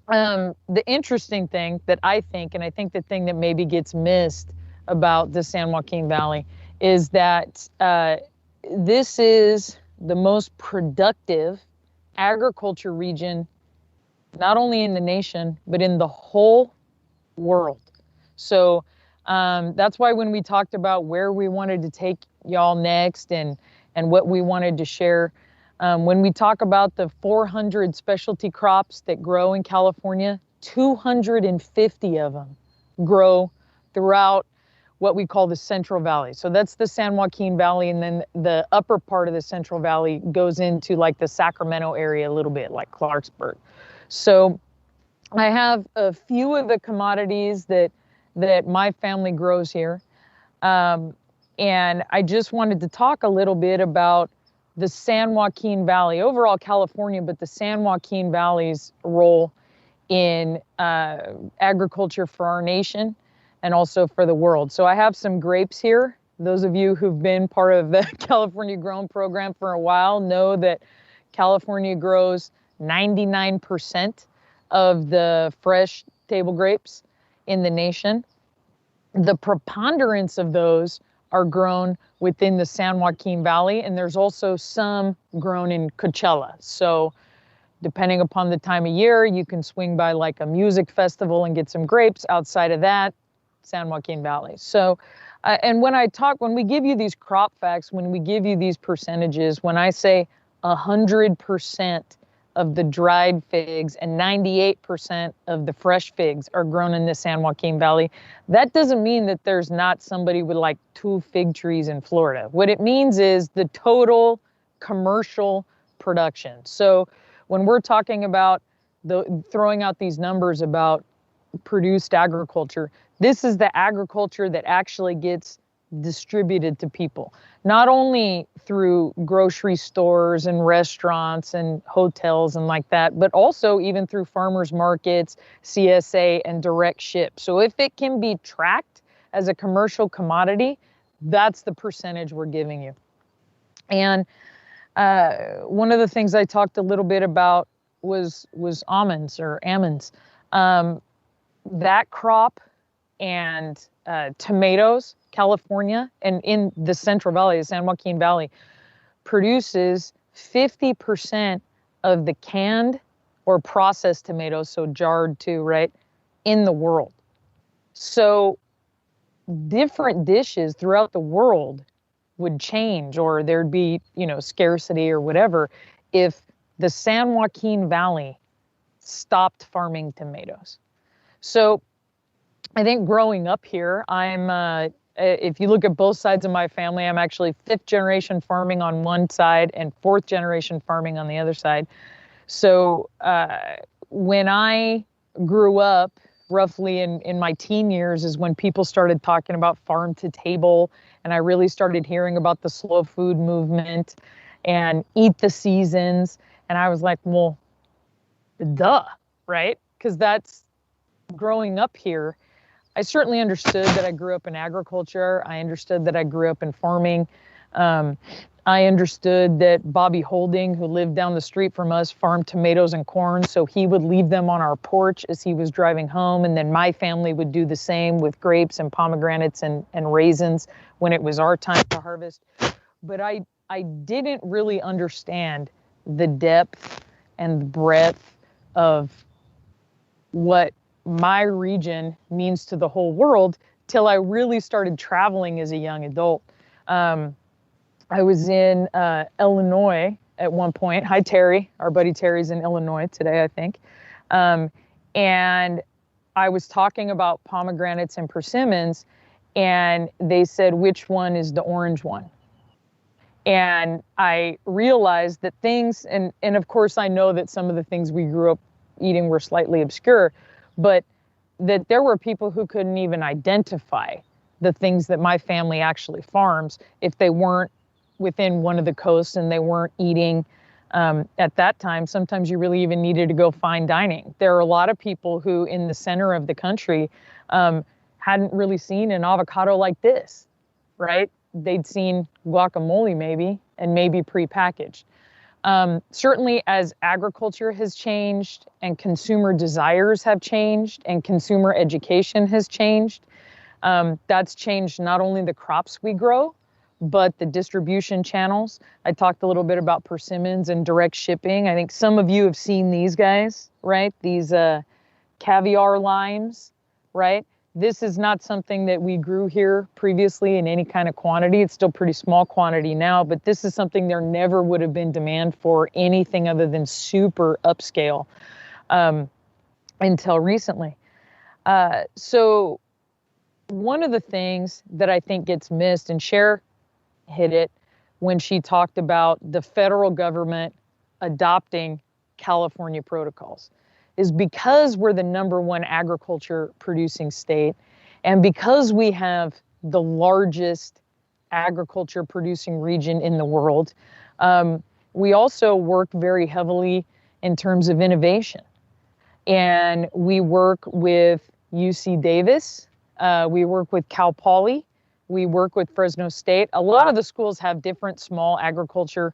the interesting thing that I think, and I think the thing that maybe gets missed about the San Joaquin Valley, is that this is the most productive agriculture region, not only in the nation, but in the whole world. So that's why when we talked about where we wanted to take y'all next and what we wanted to share, when we talk about the 400 specialty crops that grow in California, 250 of them grow throughout what we call the Central Valley. So that's the San Joaquin Valley, and then the upper part of the Central Valley goes into like the Sacramento area a little bit, like Clarksburg. So I have a few of the commodities that my family grows here. And I just wanted to talk a little bit about the San Joaquin Valley, overall California, but the San Joaquin Valley's role in agriculture for our nation and also for the world. So I have some grapes here. Those of you who've been part of the California Grown program for a while know that California grows 99% of the fresh table grapes in the nation. The preponderance of those are grown within the San Joaquin Valley, and there's also some grown in Coachella. So depending upon the time of year, you can swing by like a music festival and get some grapes. Outside of that, San Joaquin Valley. So, and when we give you these crop facts, when we give you these percentages, when I say 100% of the dried figs and 98% of the fresh figs are grown in the San Joaquin Valley, that doesn't mean that there's not somebody with like 2 fig trees in Florida. What it means is the total commercial production. So when we're talking about throwing out these numbers about produced agriculture, this is the agriculture that actually gets distributed to people, not only through grocery stores and restaurants and hotels and like that, but also even through farmers markets, CSA, and direct ship. So if it can be tracked as a commercial commodity, that's the percentage we're giving you. And one of the things I talked a little bit about was almonds or almonds. That crop and tomatoes, California, and in the Central Valley, the San Joaquin Valley, produces 50% of the canned or processed tomatoes, so jarred too, right, in the world. So different dishes throughout the world would change, or there'd be, scarcity or whatever, if the San Joaquin Valley stopped farming tomatoes. So I think growing up here, if you look at both sides of my family, I'm actually 5th generation farming on one side and 4th generation farming on the other side. So when I grew up, roughly in my teen years, is when people started talking about farm to table, and I really started hearing about the slow food movement and eat the seasons. And I was like, well, duh, right? Because that's growing up here. I certainly understood that I grew up in agriculture. I understood that I grew up in farming. I understood that Bobby Holding, who lived down the street from us, farmed tomatoes and corn. So he would leave them on our porch as he was driving home. And then my family would do the same with grapes and pomegranates and raisins when it was our time to harvest. But I didn't really understand the depth and the breadth of what my region means to the whole world till I really started traveling as a young adult. I was in Illinois at one point. Hi, Terry. Our buddy Terry's in Illinois today, I think. And I was talking about pomegranates and persimmons, and they said, which one is the orange one? And I realized that things, and of course I know that some of the things we grew up eating were slightly obscure, but that there were people who couldn't even identify the things that my family actually farms if they weren't within one of the coasts and they weren't eating at that time. Sometimes you really even needed to go fine dining. There are a lot of people who in the center of the country hadn't really seen an avocado like this, right? They'd seen guacamole maybe, and maybe prepackaged. Certainly as agriculture has changed and consumer desires have changed and consumer education has changed, that's changed not only the crops we grow, but the distribution channels. I talked a little bit about persimmons and direct shipping. I think some of you have seen these guys, right? These caviar limes, right? This is not something that we grew here previously in any kind of quantity. It's still pretty small quantity now, but this is something there never would have been demand for anything other than super upscale until recently. So one of the things that I think gets missed, and Cher hit it when she talked about the federal government adopting California protocols, is because we're the #1 agriculture producing state, and because we have the largest agriculture producing region in the world, We also work very heavily in terms of innovation. And we work with UC Davis, we work with Cal Poly, we work with Fresno State. A lot of the schools have different small agriculture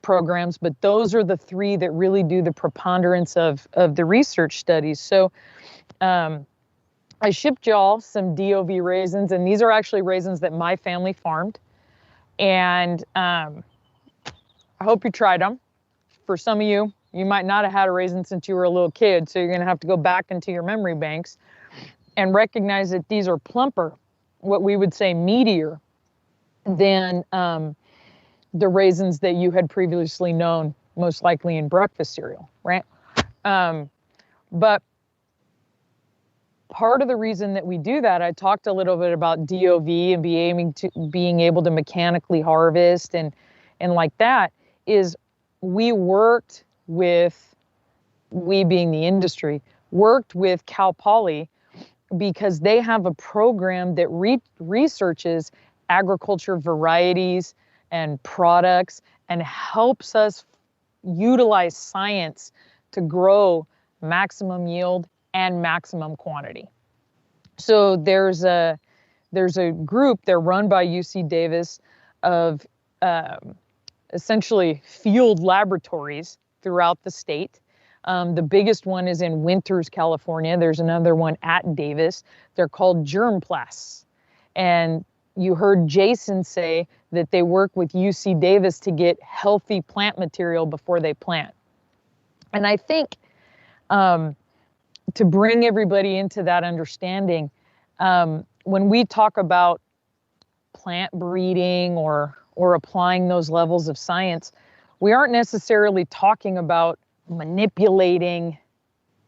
programs, but those are the three that really do the preponderance of the research studies. So I shipped y'all some DOV raisins, and these are actually raisins that my family farmed. And I hope you tried them. For some of you, you might not have had a raisin since you were a little kid, so you're going to have to go back into your memory banks and recognize that these are plumper, what we would say meatier, than the raisins that you had previously known, most likely in breakfast cereal, right? But part of the reason that we do that, I talked a little bit about DOV and being able to mechanically harvest and like that, is we worked with, we being the industry, worked with Cal Poly because they have a program that researches agriculture varieties and products and helps us utilize science to grow maximum yield and maximum quantity. So there's a group, they're run by UC Davis, of essentially field laboratories throughout the state. The biggest one is in Winters, California. There's another one at Davis. They're called germplasms. And you heard Jason say that they work with UC Davis to get healthy plant material before they plant. And I think to bring everybody into that understanding, when we talk about plant breeding or applying those levels of science, we aren't necessarily talking about manipulating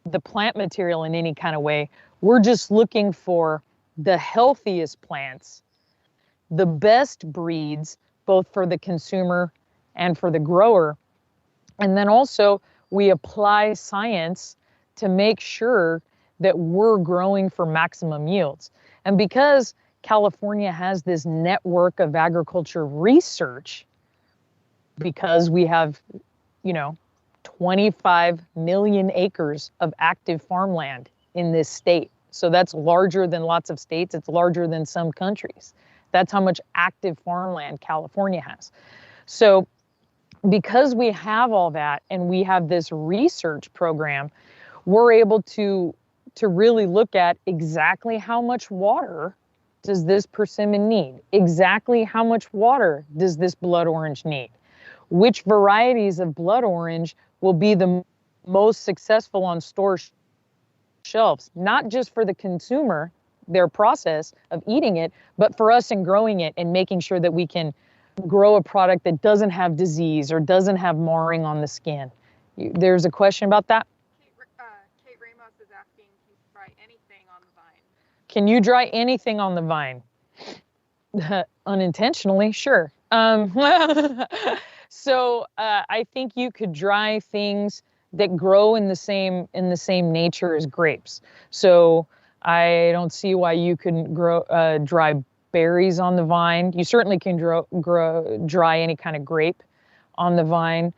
the plant material in any kind of way. We're just looking for the healthiest plants, the best breeds, both for the consumer and for the grower. And then also we apply science to make sure that we're growing for maximum yields. And because California has this network of agriculture research, because we have, 25 million acres of active farmland in this state. So that's larger than lots of states. It's larger than some countries. That's how much active farmland California has. So because we have all that and we have this research program, we're able to really look at exactly how much water does this persimmon need? Exactly how much water does this blood orange need? Which varieties of blood orange will be the most successful on store shelves, not just for the consumer, their process of eating it, but for us in growing it and making sure that we can grow a product that doesn't have disease or doesn't have marring on the skin. There's a question about that? Kate Ramos is asking, can you dry anything on the vine? Can you dry anything on the vine? Unintentionally, sure. So I think you could dry things that grow in the same nature as grapes. So I don't see why you couldn't dry berries on the vine. You certainly can dry any kind of grape on the vine.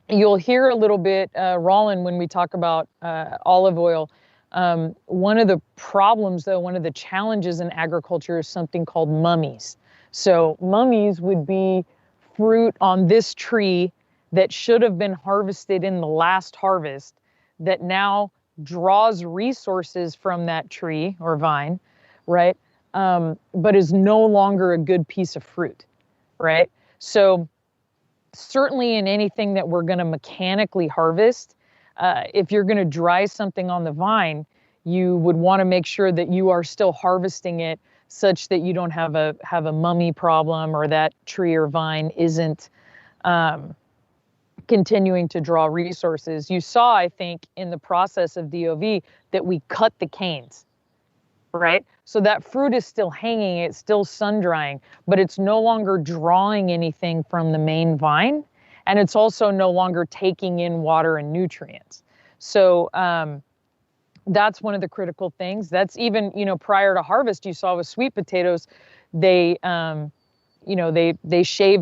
You'll hear a little bit, Roland, when we talk about olive oil. One of the problems, though, one of the challenges in agriculture is something called mummies. So mummies would be fruit on this tree that should have been harvested in the last harvest that now draws resources from that tree or vine, right? But is no longer a good piece of fruit, right? So certainly in anything that we're going to mechanically harvest, if you're going to dry something on the vine, you would want to make sure that you are still harvesting it such that you don't have a mummy problem or that tree or vine isn't continuing to draw resources. You saw, I think, in the process of DOV that we cut the canes, right? So that fruit is still hanging, it's still sun drying, but it's no longer drawing anything from the main vine, and it's also no longer taking in water and nutrients. So that's one of the critical things. That's even, prior to harvest, you saw with sweet potatoes, they shave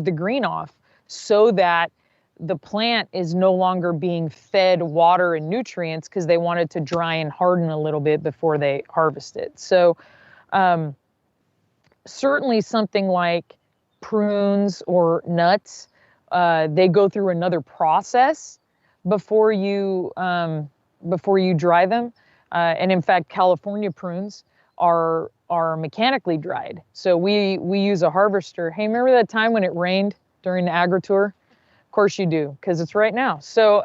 the green off. so that the plant is no longer being fed water and nutrients because they want it to dry and harden a little bit before they harvest it. So certainly something like prunes or nuts, they go through another process before you dry them. And in fact, California prunes are mechanically dried. So we use a harvester. Hey, remember that time when it rained during the Agri-Tour? Of course you do, because it's right now. So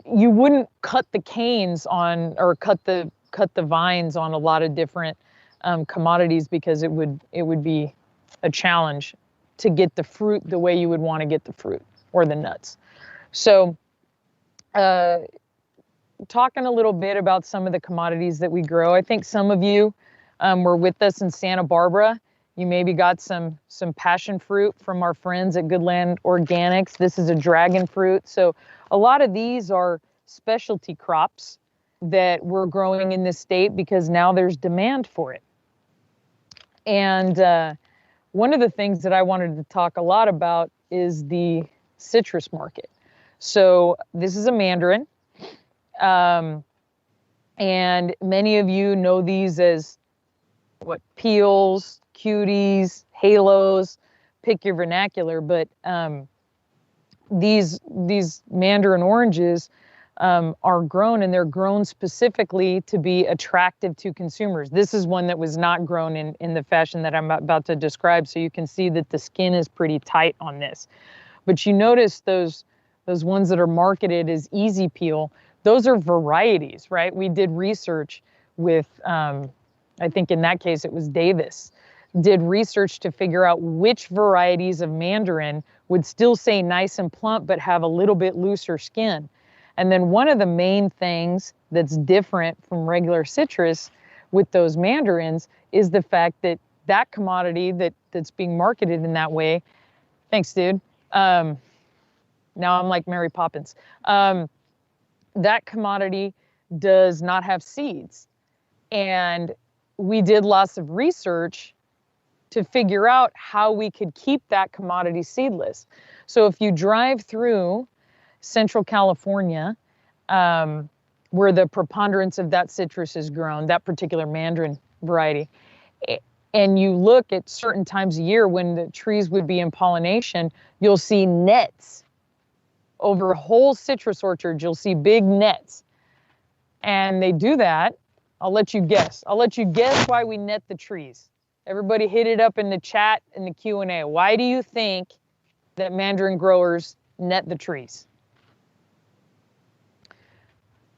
you wouldn't cut the canes on, or cut the vines on a lot of different commodities, because it would be a challenge to get the fruit the way you would want to get the fruit or the nuts. So talking a little bit about some of the commodities that we grow. I think some of you were with us in Santa Barbara. You maybe got some passion fruit from our friends at Goodland Organics. This is a dragon fruit. So a lot of these are specialty crops that we're growing in this state because now there's demand for it. And one of the things that I wanted to talk a lot about is the citrus market. So this is a mandarin. And many of you know these as peels, cuties, halos, pick your vernacular, but these mandarin oranges are grown, and they're grown specifically to be attractive to consumers. This is one that was not grown in the fashion that I'm about to describe, so you can see that the skin is pretty tight on this. But you notice those ones that are marketed as easy peel, those are varieties, right? We did research with, I think in that case it was Davis, did research to figure out which varieties of mandarin would still say nice and plump but have a little bit looser skin. And then one of the main things that's different from regular citrus with those mandarins is the fact that that commodity that's being marketed in that way, thanks dude, now I'm like Mary Poppins, that commodity does not have seeds. And we did lots of research to figure out how we could keep that commodity seedless. So if you drive through Central California, where the preponderance of that citrus is grown, that particular mandarin variety, and you look at certain times a year when the trees would be in pollination, you'll see nets. Over whole citrus orchards, you'll see big nets. And they do that. I'll let you guess. I'll let you guess why we net the trees. Everybody hit it up in the chat in the Q&A. Why do you think that mandarin growers net the trees?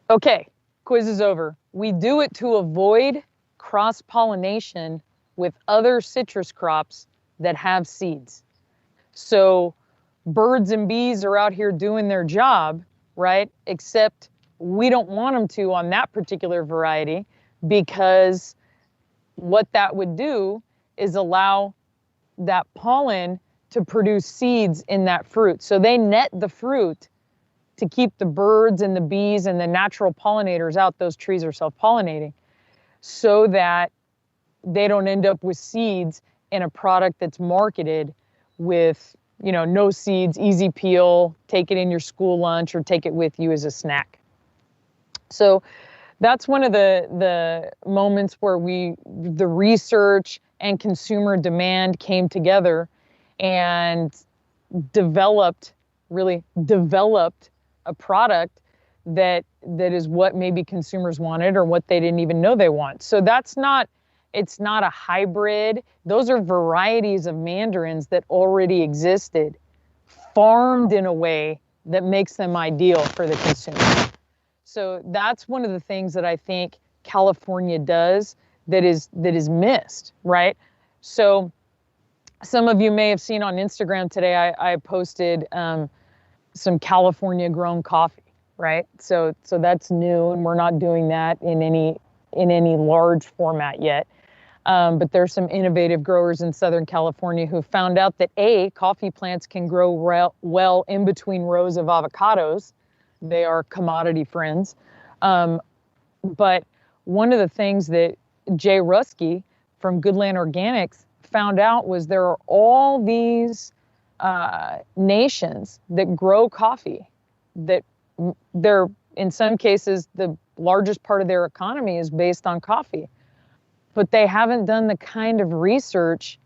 Okay, quiz is over. We do it to avoid cross-pollination with other citrus crops that have seeds. So birds and bees are out here doing their job, right? Except we don't want them to on that particular variety, because what that would do is allow that pollen to produce seeds in that fruit. So they net the fruit to keep the birds and the bees and the natural pollinators out. Those trees are self-pollinating, so that they don't end up with seeds in a product that's marketed with, you know, no seeds, easy peel, take it in your school lunch or take it with you as a snack. So that's one of the moments where the research and consumer demand came together and really developed a product that is what maybe consumers wanted or what they didn't even know they want. So it's not a hybrid. Those are varieties of mandarins that already existed, farmed in a way that makes them ideal for the consumer. So that's one of the things that I think California does that is missed, right? So some of you may have seen on Instagram today, I posted some California grown coffee, right? So that's new, and we're not doing that in any large format yet. But there's some innovative growers in Southern California who found out that coffee plants can grow well in between rows of avocados. They are commodity friends. But one of the things that Jay Ruski from Goodland Organics found out was there are all these nations that grow coffee, that they're, in some cases, the largest part of their economy is based on coffee. But they haven't done the kind of research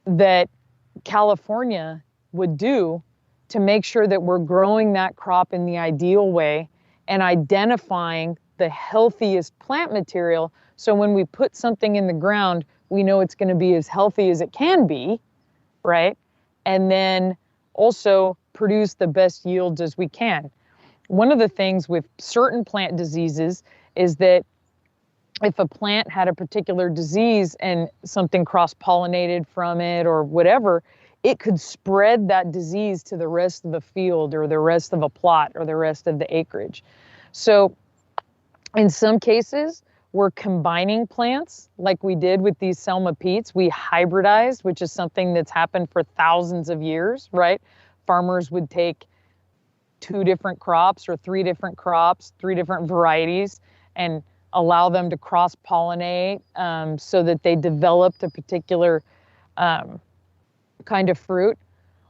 that California would do to make sure that we're growing that crop in the ideal way and identifying the healthiest plant material. So when we put something in the ground, we know it's going to be as healthy as it can be, right? And then also produce the best yields as we can. One of the things with certain plant diseases is that if a plant had a particular disease and something cross-pollinated from it or whatever, it could spread that disease to the rest of the field or the rest of a plot or the rest of the acreage. So in some cases, we're combining plants like we did with these Selma peats. We hybridized, which is something that's happened for thousands of years, right? Farmers would take 2 different crops or 3 different crops, 3 different varieties, and allow them to cross-pollinate so that they developed a particular kind of fruit.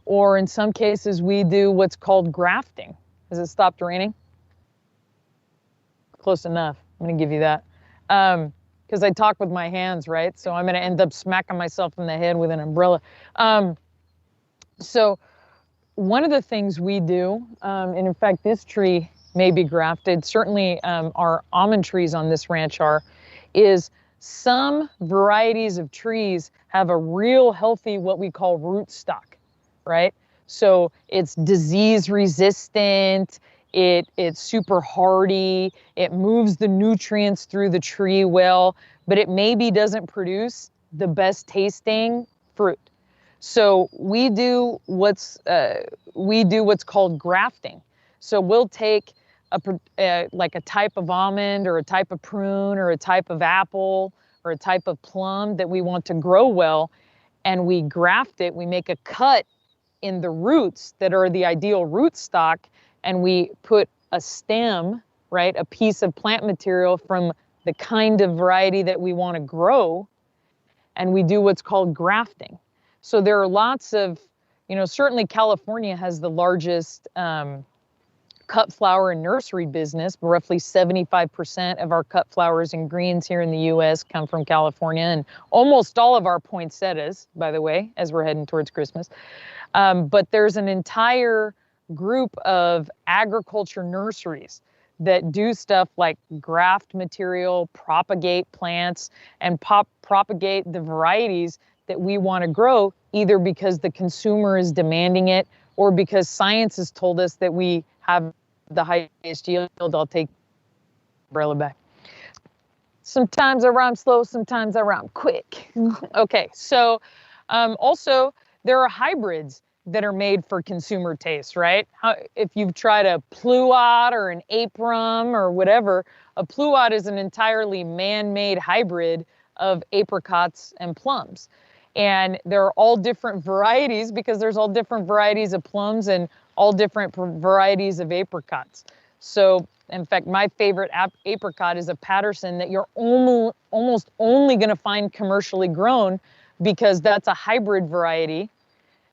Or in some cases, we do what's called grafting. Has it stopped raining? Close enough. I'm going to give you that. Because I talk with my hands, right? So I'm going to end up smacking myself in the head with an umbrella. So one of the things we do, and in fact, this tree may be grafted, certainly our almond trees on this ranch are, is some varieties of trees have a real healthy, what we call rootstock, right? So it's disease resistant, it's super hardy, it moves the nutrients through the tree well, but it maybe doesn't produce the best tasting fruit. So we do what's called grafting. So we'll take like a type of almond or a type of prune or a type of apple or a type of plum that we want to grow well, and we graft it. We make a cut in the roots that are the ideal rootstock, and we put a stem, right, a piece of plant material from the kind of variety that we want to grow, and we do what's called grafting. So there are lots of, certainly California has the largest cut flower and nursery business. Roughly 75% of our cut flowers and greens here in the US come from California, and almost all of our poinsettias, by the way, as we're heading towards Christmas. But there's an entire group of agriculture nurseries that do stuff like graft material, propagate plants, and propagate the varieties that we want to grow, either because the consumer is demanding it or because science has told us that we have the highest yield. I'll take umbrella back. Sometimes I rhyme slow, sometimes I rhyme quick. Okay, so also there are hybrids that are made for consumer taste, right? If you've tried a pluot or an aprum or whatever, a pluot is an entirely man-made hybrid of apricots and plums. And there are all different varieties because there's all different varieties of plums and all different varieties of apricots. So in fact, my favorite apricot is a Patterson that you're almost only going to find commercially grown because that's a hybrid variety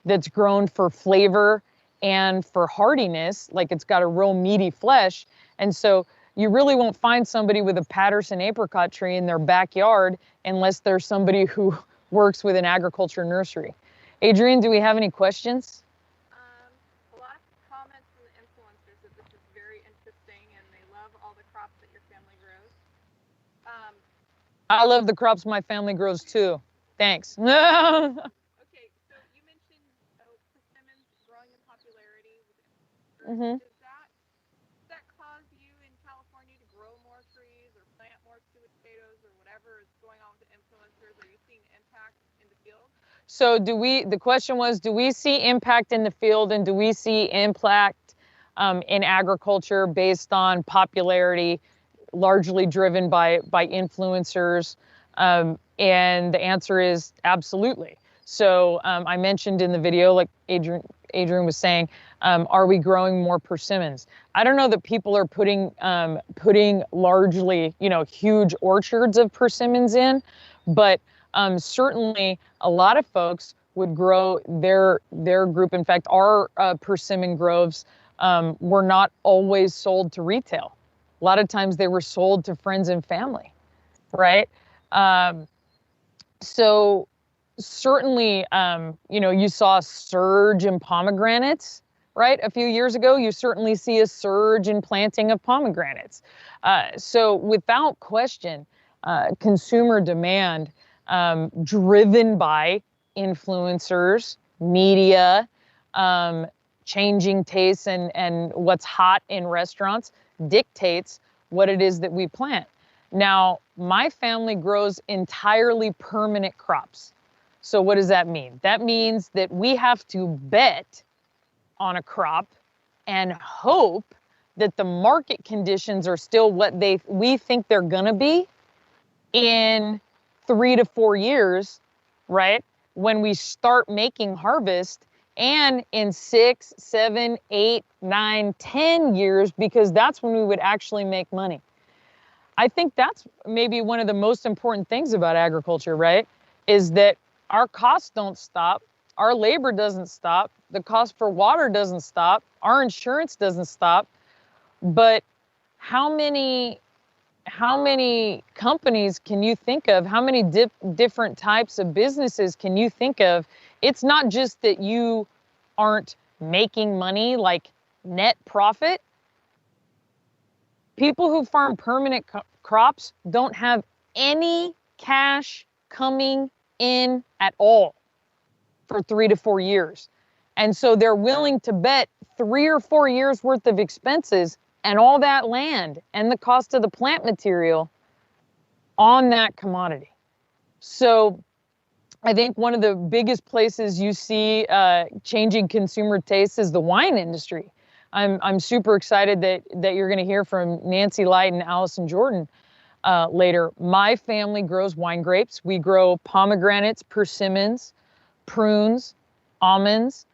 that's grown for flavor and for hardiness, like it's got a real meaty flesh. And so you really won't find somebody with a Patterson apricot tree in their backyard unless there's somebody who works with an agriculture nursery. Adrienne, do we have any questions? A lot of comments from the influencers that this is very interesting and they love all the crops that your family grows. I love the crops my family grows too. Thanks. Okay, so you mentioned persimmons growing in popularity. Mm-hmm. Does that cause you in California to grow more trees or plant more sweet potatoes or whatever is going on with the influencers? Are you seeing impact in the field? So the question was, do we see impact in the field and do we see impact in agriculture based on popularity, largely driven by influencers? And the answer is absolutely. So I mentioned in the video, like Adrienne was saying, are we growing more persimmons? I don't know that people are putting largely, huge orchards of persimmons in, but certainly a lot of folks would grow their group. In fact, our persimmon groves were not always sold to retail. A lot of times they were sold to friends and family, right? So certainly, you saw a surge in pomegranates, right? A few years ago, you certainly see a surge in planting of pomegranates. So without question, consumer demand driven by influencers, media, changing tastes and what's hot in restaurants dictates what it is that we plant. Now, my family grows entirely permanent crops. So what does that mean? That means that we have to bet on a crop and hope that the market conditions are still what we think they're gonna be in 3 to 4 years, right? When we start making harvest, and in 6, 7, 8, 9, 10 years, because that's when we would actually make money. I think that's maybe one of the most important things about agriculture, right? Is that our costs don't stop, our labor doesn't stop, the cost for water doesn't stop, our insurance doesn't stop. But how many companies can you think of? How many different types of businesses can you think of? It's not just that you aren't making money, like net profit. People who farm permanent crops don't have any cash coming in at all for 3 to 4 years. And so they're willing to bet 3 or 4 years worth of expenses and all that land and the cost of the plant material on that commodity. So I think one of the biggest places you see changing consumer tastes is the wine industry. I'm super excited that you're going to hear from Nancy Light and Allison Jordan later. My family grows wine grapes. We grow pomegranates, persimmons, prunes, almonds,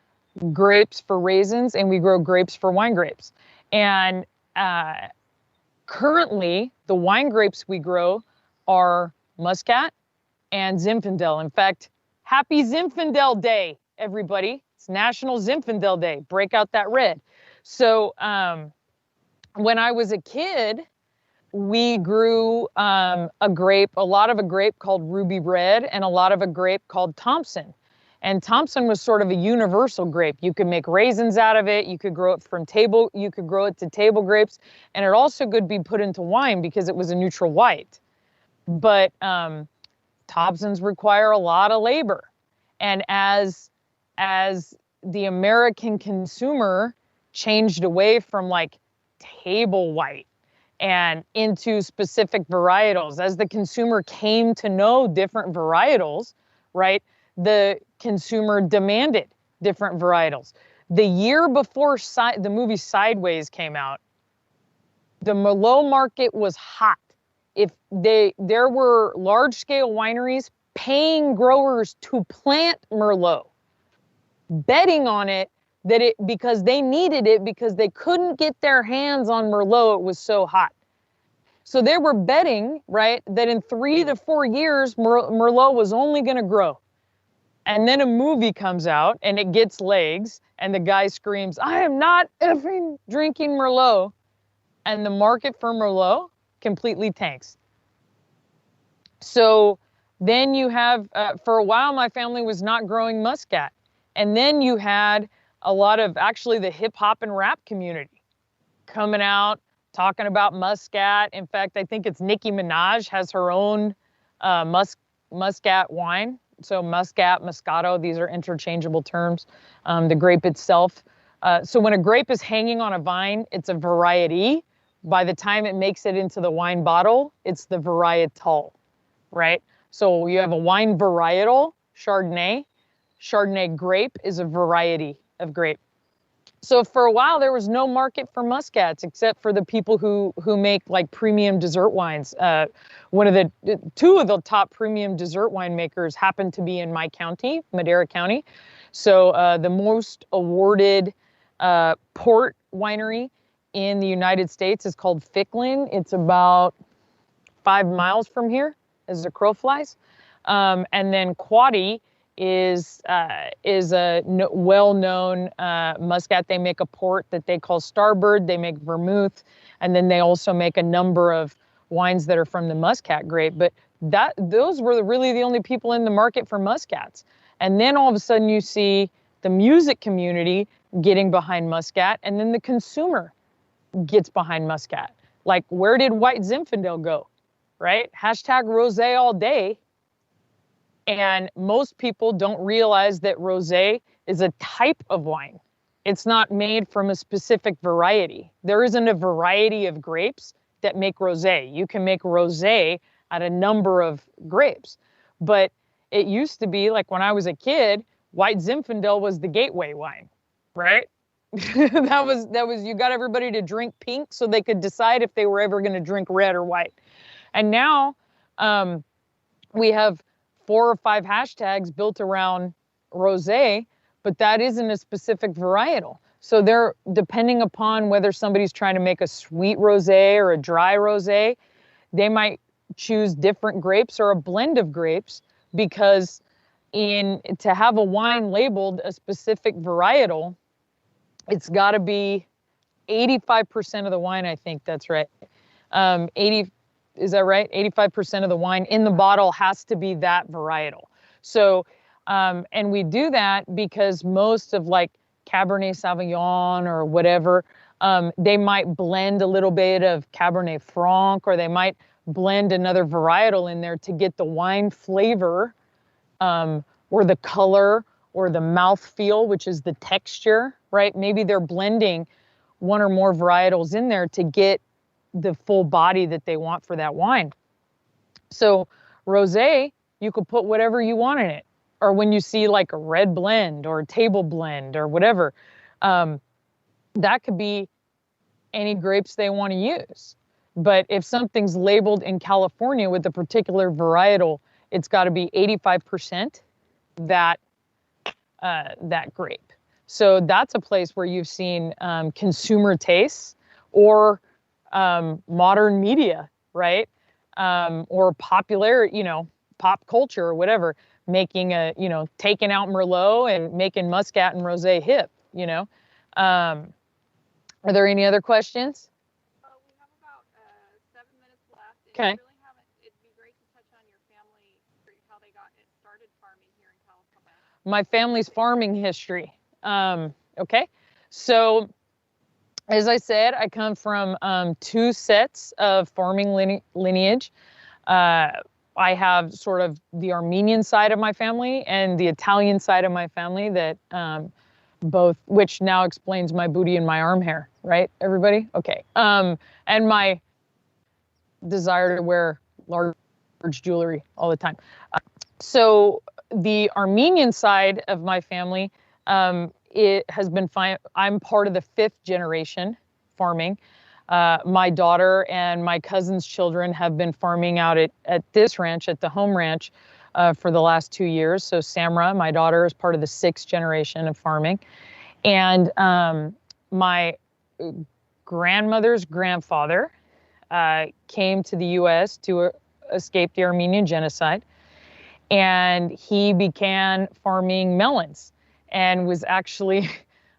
grapes for raisins, and we grow grapes for wine grapes. And currently, the wine grapes we grow are Muscat and Zinfandel. In fact, happy Zinfandel Day, everybody. It's National Zinfandel Day. Break out that red. So when I was a kid, we grew a lot of a grape called Ruby Red and a lot of a grape called Thompson. And Thompson was sort of a universal grape. You could make raisins out of it. You could grow it you could grow it to table grapes. And it also could be put into wine because it was a neutral white. But Thompsons require a lot of labor. And as the American consumer changed away from like table white and into specific varietals, as the consumer came to know different varietals, right? The consumer demanded different varietals. The year before the movie Sideways came out, the Merlot market was hot. There were large-scale wineries paying growers to plant Merlot, betting on it because they needed it because they couldn't get their hands on Merlot. It was so hot. So they were betting, right, that in 3 to 4 years, Merlot was only going to grow. And then a movie comes out and it gets legs and the guy screams, "I am not effing drinking Merlot." And the market for Merlot completely tanks. So then you have, for a while, my family was not growing Muscat. And then you had a lot of actually the hip hop and rap community coming out, talking about Muscat. In fact, I think it's Nicki Minaj has her own Muscat wine. So Muscat, Moscato, these are interchangeable terms. The grape itself. So when a grape is hanging on a vine, it's a variety. By the time it makes it into the wine bottle, it's the varietal, right? So you have a wine varietal, Chardonnay. Chardonnay grape is a variety of grape. So for a while, there was no market for Muscats except for the people who make like premium dessert wines. Two of the top premium dessert winemakers happen to be in my county, Madera County. So the most awarded port winery in the United States is called Ficklin. It's about 5 miles from here as the crow flies. And then Quaddy is a well-known muscat. They make a port that they call Starbird. They make vermouth, and then they also make a number of wines that are from the muscat grape. But those were really the only people in the market for muscats. And then all of a sudden you see the music community getting behind muscat, and then the consumer gets behind muscat. Like, where did White Zinfandel go, right? Hashtag rosé all day. And most people don't realize that rosé is a type of wine. It's not made from a specific variety. There isn't a variety of grapes that make rosé. You can make rosé out of a number of grapes. But it used to be, like when I was a kid, White Zinfandel was the gateway wine, right? that was you got everybody to drink pink so they could decide if they were ever going to drink red or white. And now we have 4 or 5 hashtags built around rosé, but that isn't a specific varietal. So they're depending upon whether somebody's trying to make a sweet rosé or a dry rosé, they might choose different grapes or a blend of grapes, because to have a wine labeled a specific varietal, it's got to be 85% of the wine. I think that's right. 80, is that right? 85% of the wine in the bottle has to be that varietal. So, and we do that because most of like Cabernet Sauvignon or whatever, they might blend a little bit of Cabernet Franc, or they might blend another varietal in there to get the wine flavor, or the color, or the mouthfeel, which is the texture, right? Maybe they're blending 1 or more varietals in there to get the full body that they want for that wine. So rosé, you could put whatever you want in it. Or when you see like a red blend or a table blend or whatever, that could be any grapes they want to use. But if something's labeled in California with a particular varietal, it's got to be 85% that grape. So that's a place where you've seen consumer tastes or modern media, right? Or popularity, pop culture or whatever, making taking out Merlot and making Muscat and Rosé hip, Are there any other questions? We have about 7 minutes left. Okay. It'd be great to touch on your family, how they got started farming here in California. My family's farming history. Okay. So as I said, I come from 2 sets of farming lineage. I have sort of the Armenian side of my family and the Italian side of my family that both, which now explains my booty and my arm hair, right, everybody? Okay. And my desire to wear large jewelry all the time. So the Armenian side of my family, it has been fine. I'm part of the 5th generation farming. My daughter and my cousin's children have been farming out at this ranch, at the home ranch, for the last 2 years. So Samra, my daughter, is part of the 6th generation of farming. And my grandmother's grandfather came to the U.S. to escape the Armenian genocide. And he began farming melons and was actually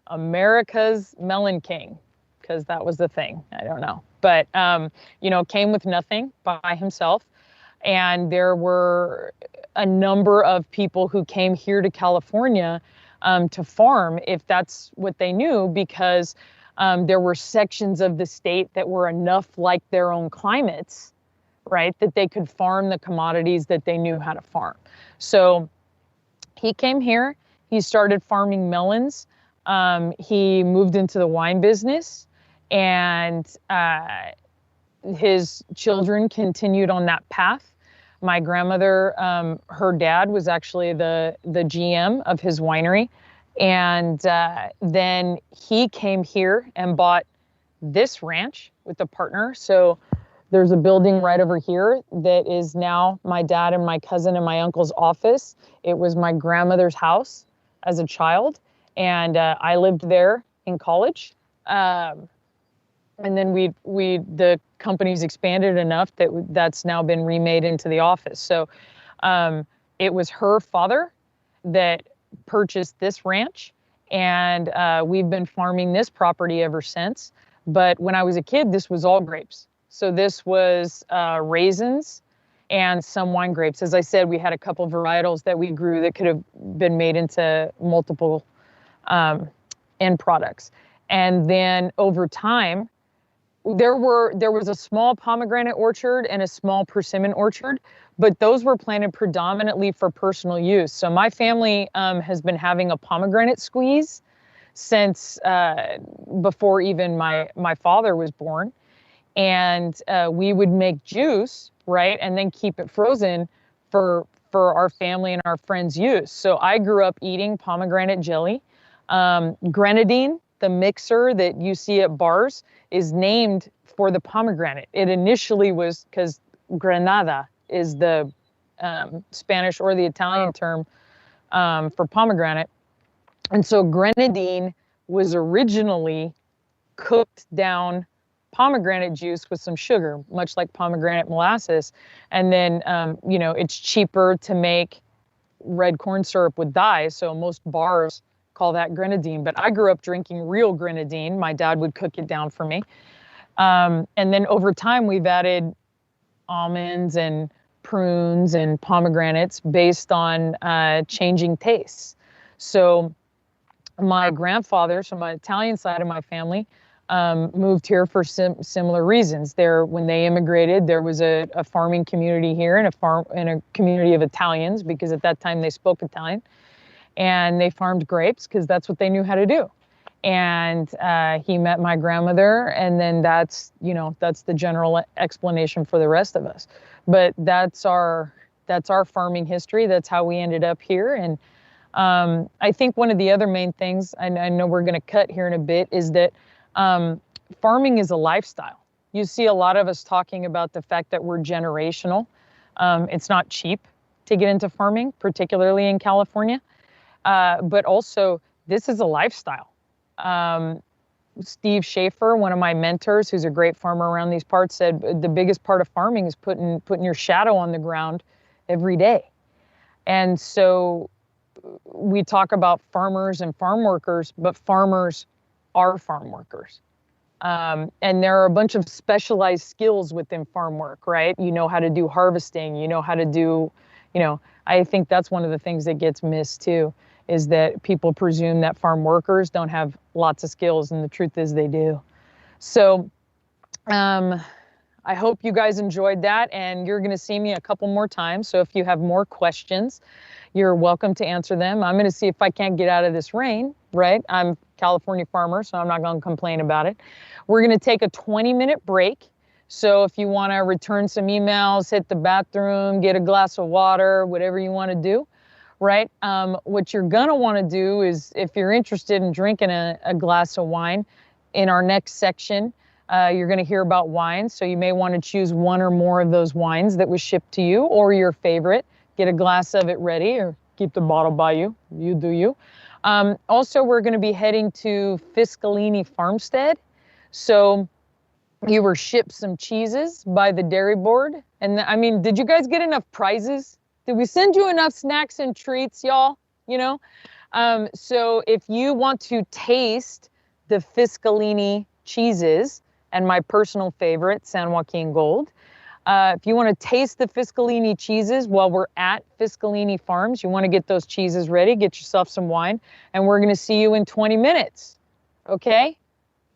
America's melon king, because that was the thing. I don't know. But, came with nothing by himself. And there were a number of people who came here to California to farm, if that's what they knew, because there were sections of the state that were enough like their own climates, right, that they could farm the commodities that they knew how to farm. So he came here, he started farming melons. He moved into the wine business, and his children continued on that path. My grandmother, her dad was actually the GM of his winery. And then he came here and bought this ranch with a partner. So there's a building right over here that is now my dad and my cousin and my uncle's office. It was my grandmother's house as a child. And I lived there in college. And then the company's expanded enough that that's now been remade into the office. So It was her father that purchased this ranch, and we've been farming this property ever since. But when I was a kid, this was all grapes. So this was raisins and some wine grapes. As I said, we had a couple varietals that we grew that could have been made into multiple end products. And then over time, there was a small pomegranate orchard and a small persimmon orchard, but those were planted predominantly for personal use. So my family has been having a pomegranate squeeze since before even my father was born. And we would make juice, right, and then keep it frozen for our family and our friends' use. So I grew up eating pomegranate jelly. Grenadine, the mixer that you see at bars, is named for the pomegranate. It initially was because Granada is the Spanish or the Italian term for pomegranate. And so grenadine was originally cooked down pomegranate juice with some sugar, much like pomegranate molasses. And then, you know, it's cheaper to make red corn syrup with dye. So most bars call that grenadine. But I grew up drinking real grenadine. My dad would cook it down for me. And then over time, we've added almonds and prunes and pomegranates based on changing tastes. So my grandfather, so my Italian side of my family, moved here for similar reasons. When they immigrated, there was a farming community here and a community of Italians, because at that time they spoke Italian, and they farmed grapes because that's what they knew how to do. And he met my grandmother, and then that's the general explanation for the rest of us. But that's our farming history. That's how we ended up here. And I think one of the other main things, I know we're going to cut here in a bit, is that farming is a lifestyle. You see a lot of us talking about the fact that we're generational. It's not cheap to get into farming, particularly in California. But also, this is a lifestyle. Steve Schaefer, one of my mentors, who's a great farmer around these parts, said the biggest part of farming is putting your shadow on the ground every day. And so we talk about farmers and farm workers, but farmers are farm workers. And there are a bunch of specialized skills within farm work, right? You know how to do harvesting, you know how to do, I think that's one of the things that gets missed too, is that people presume that farm workers don't have lots of skills, and the truth is they do. So I hope you guys enjoyed that, and you're gonna see me a couple more times. So if you have more questions, you're welcome to answer them. I'm gonna see if I can't get out of this rain, right? I'm California farmer, so I'm not gonna complain about it. We're gonna take a 20-minute break. So if you wanna return some emails, hit the bathroom, get a glass of water, whatever you wanna do, right? What you're gonna wanna do is, if you're interested in drinking a glass of wine, in our next section, you're gonna hear about wines. So you may wanna choose one or more of those wines that was shipped to you, or your favorite. Get a glass of it ready, or keep the bottle by you. You do you. Also, we're gonna be heading to Fiscalini Farmstead. So you were shipped some cheeses by the dairy board. And I mean, did you guys get enough prizes? Did we send you enough snacks and treats, y'all? So if you want to taste the Fiscalini cheeses, and my personal favorite, San Joaquin Gold, if you want to taste the Fiscalini cheeses while we're at Fiscalini Farms, you want to get those cheeses ready, get yourself some wine, and we're going to see you in 20 minutes, okay?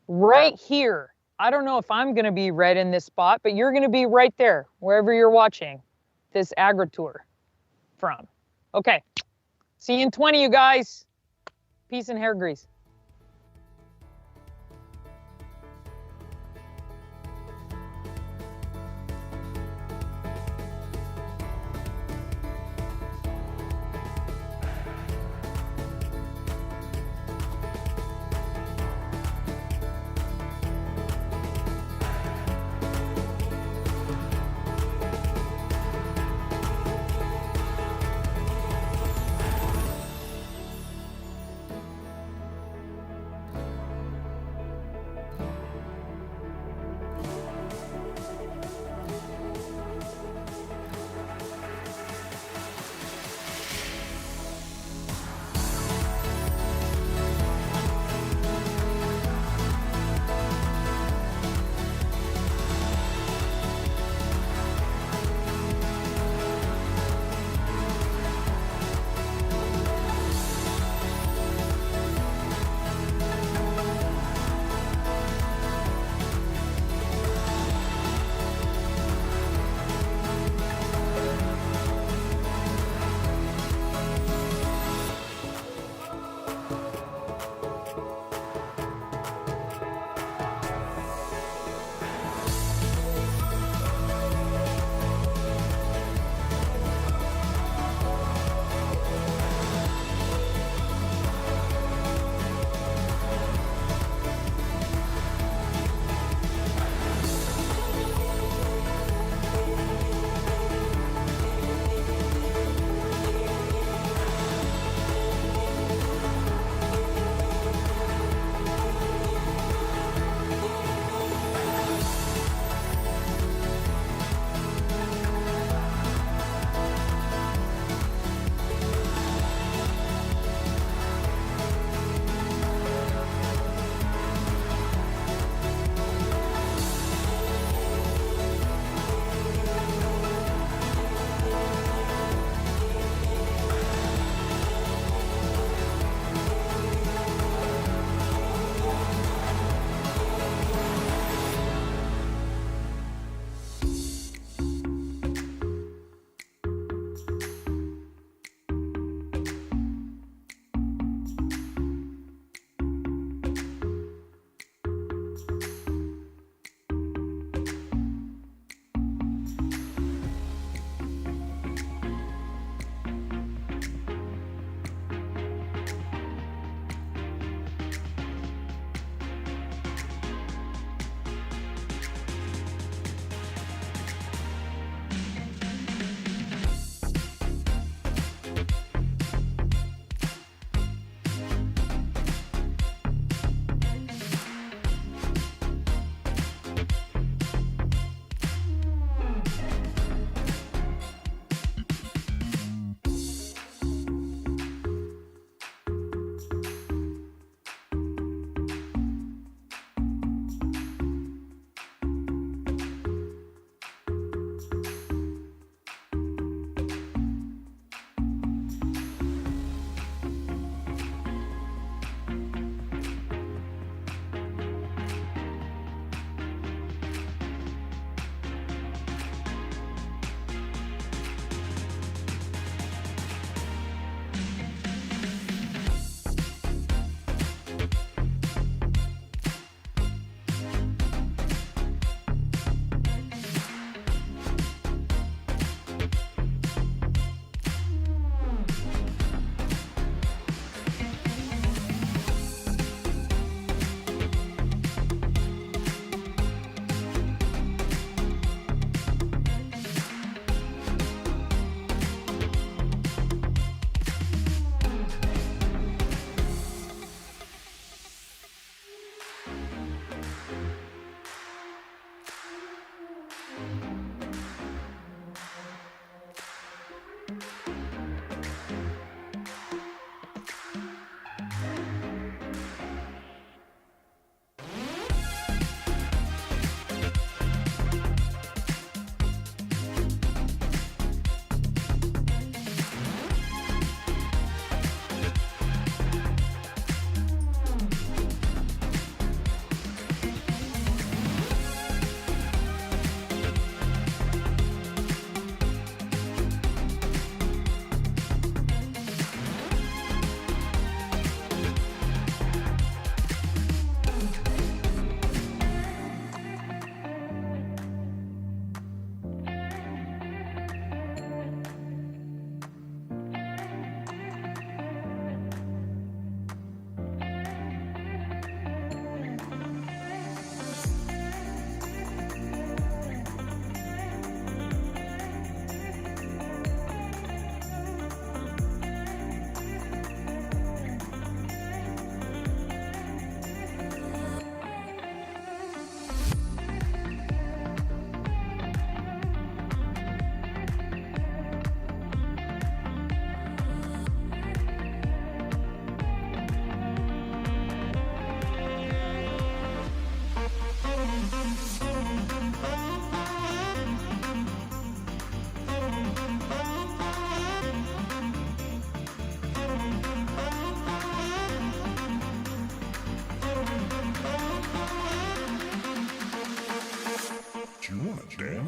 Right here. I don't know if I'm going to be right in this spot, but you're going to be right there, wherever you're watching this Agri-Tour from. Okay, see you in 20, you guys. Peace and hair grease.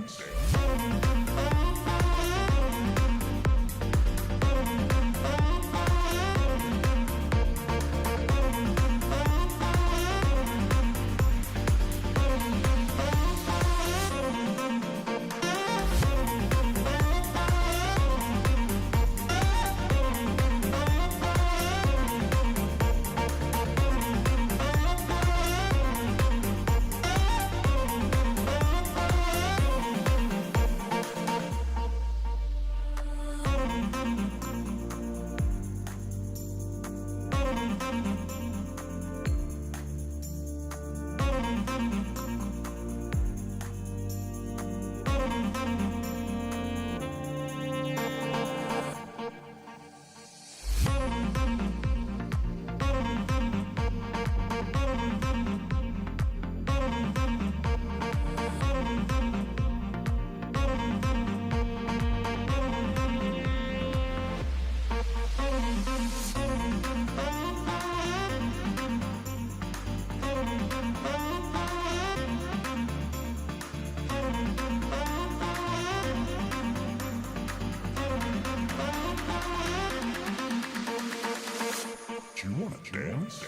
Do you want to dance?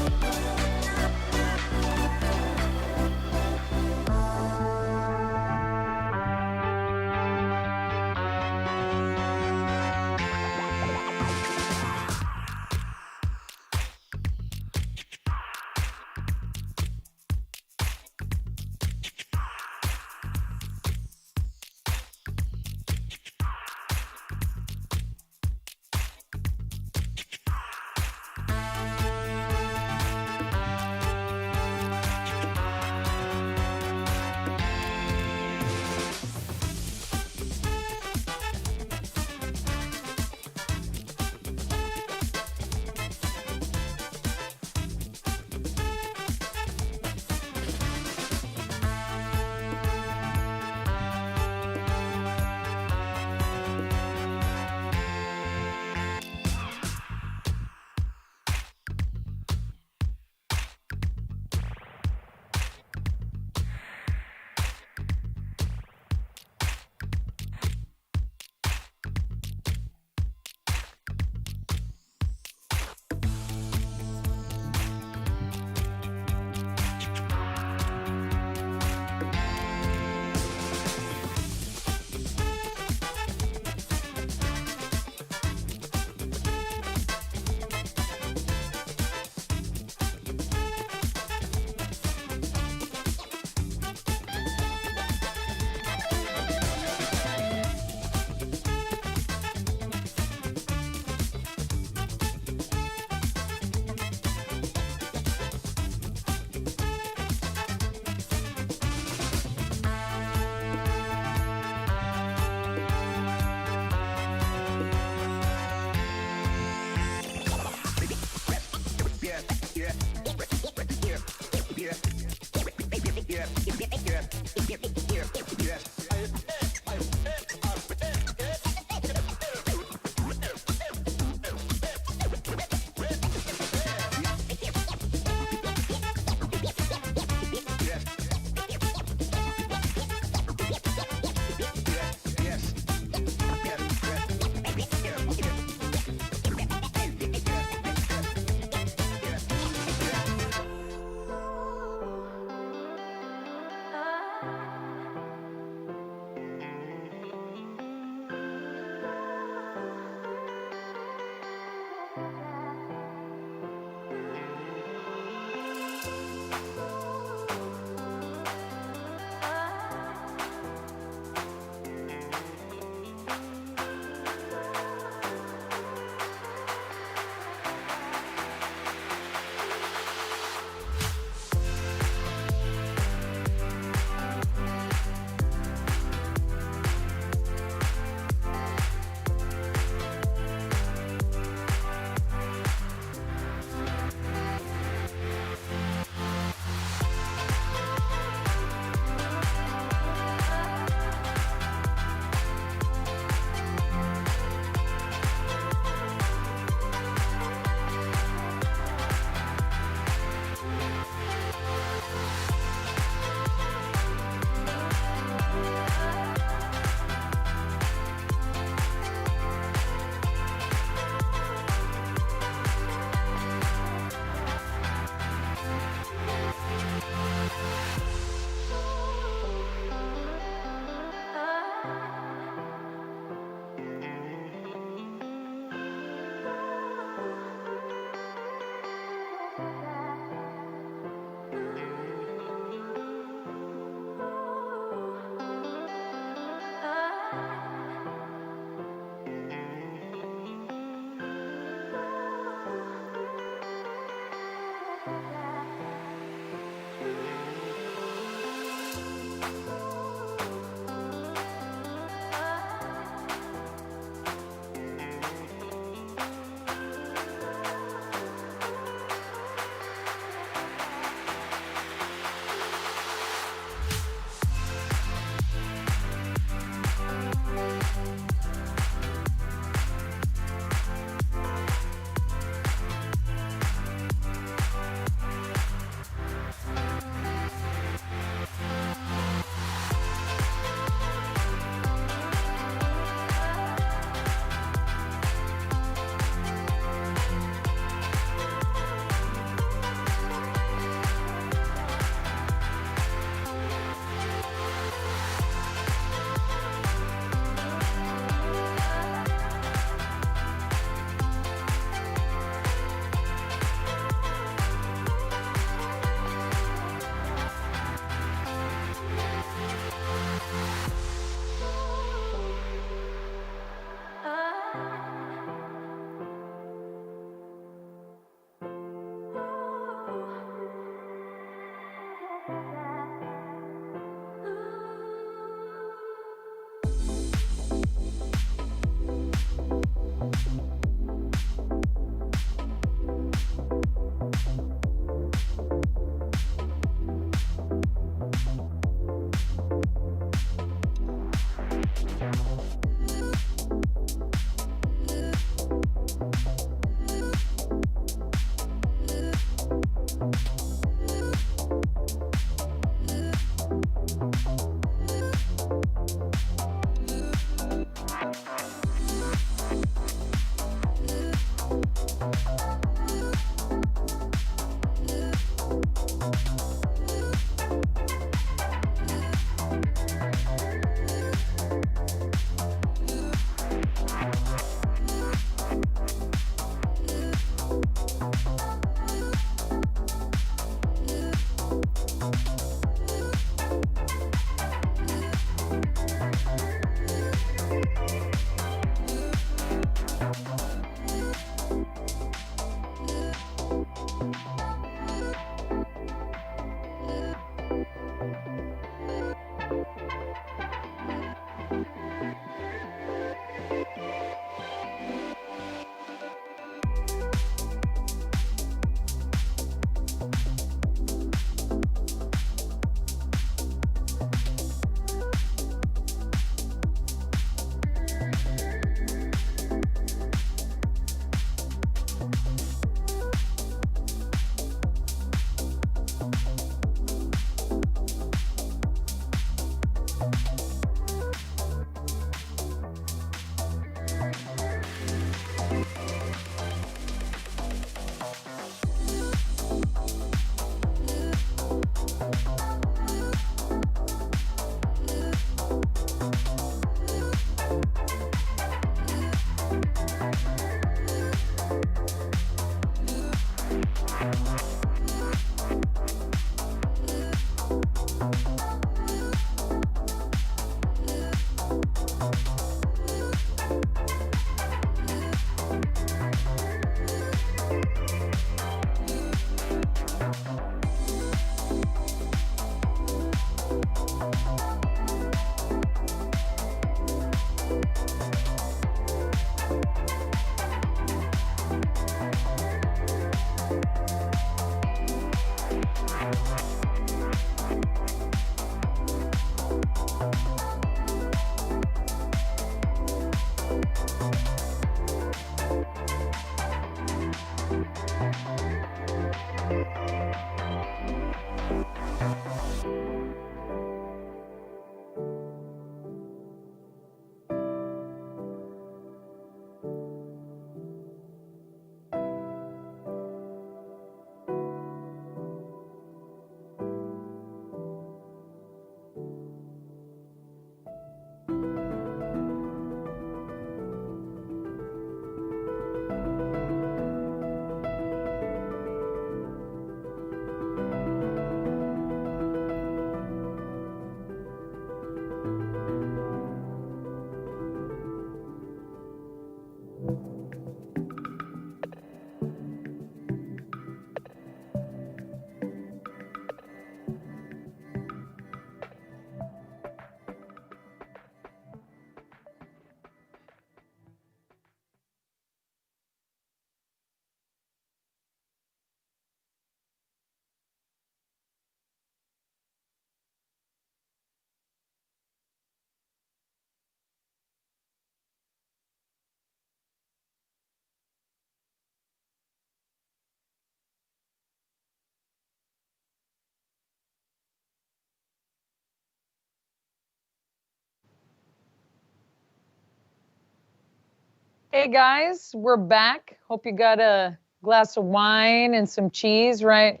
Hey guys, we're back. Hope you got a glass of wine and some cheese, right?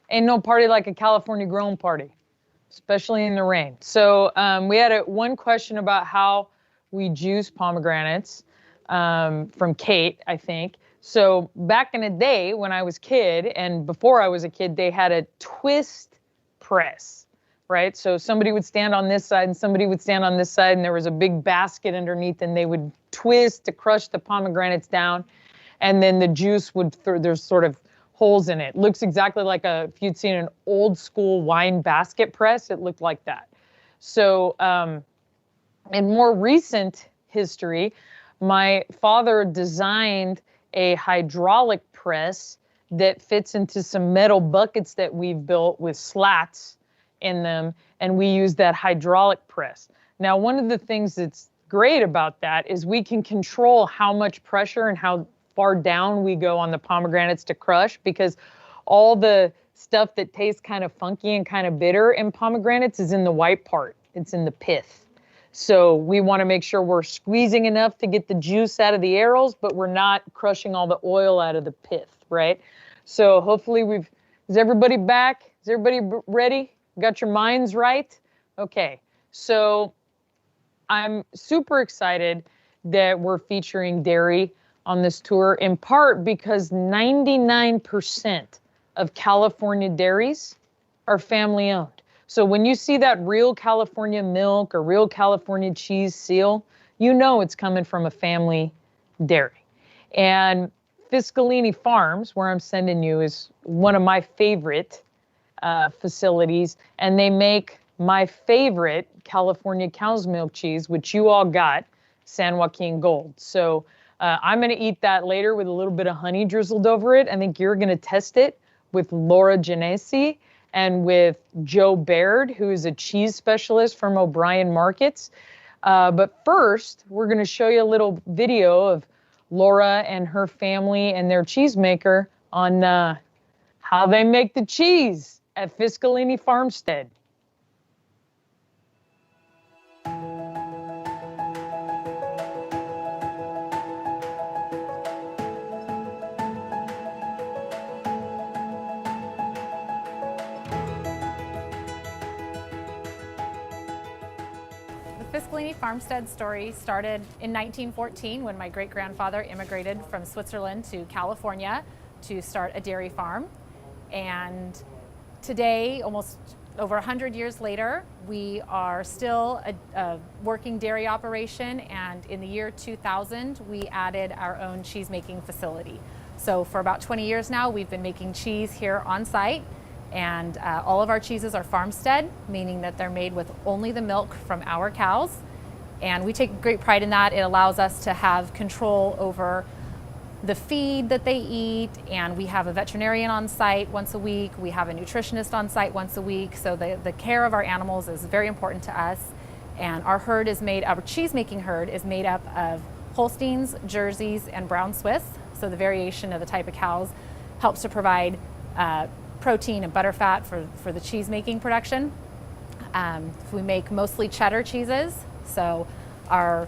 Ain't no party like a California grown party, especially in the rain. So we had one question about how we juice pomegranates from Kate, I think. So back in the day when I was a kid and before I was a kid, they had a twist press, right? So somebody would stand on this side and somebody would stand on this side and there was a big basket underneath and they would twist to crush the pomegranates down. And then the juice would, there's sort of holes in it. Looks exactly like if you'd seen an old school wine basket press, it looked like that. So in more recent history, my father designed a hydraulic press that fits into some metal buckets that we've built with slats in them, and we use that hydraulic press. Now, one of the things that's great about that is we can control how much pressure and how far down we go on the pomegranates to crush, because all the stuff that tastes kind of funky and kind of bitter in pomegranates is in the white part. It's in the pith. So we want to make sure we're squeezing enough to get the juice out of the arils, but we're not crushing all the oil out of the pith, right? So hopefully is everybody back? Is everybody ready? Got your minds right? Okay, so I'm super excited that we're featuring dairy on this tour, in part because 99% of California dairies are family owned. So when you see that real California milk or real California cheese seal, you know it's coming from a family dairy. And Fiscalini Farms, where I'm sending you, is one of my favorite facilities, and they make my favorite California cow's milk cheese, which you all got, San Joaquin Gold. So I'm going to eat that later with a little bit of honey drizzled over it. I think you're going to test it with Laura Genesi and with Joe Baird, who is a cheese specialist from O'Brien Markets. But first, we're going to show you a little video of Laura and her family and their cheesemaker on how they make the cheese at Fiscalini Farmstead. The Fiscalini Farmstead story started in 1914 when my great-grandfather immigrated from Switzerland to California to start a dairy farm. And today, almost over 100 years later, we are still a working dairy operation, and in the year 2000, we added our own cheese-making facility. So for about 20 years now, we've been making cheese here on site. And all of our cheeses are farmstead, meaning that they're made with only the milk from our cows. And we take great pride in that. It allows us to have control over the feed that they eat, and we have a veterinarian on site once a week. We have a nutritionist on site once a week. So the care of our animals is very important to us. And our herd is our cheese-making herd is made up of Holsteins, Jerseys, and Brown Swiss. So the variation of the type of cows helps to provide protein and butter fat for the cheese making production. We make mostly cheddar cheeses. So our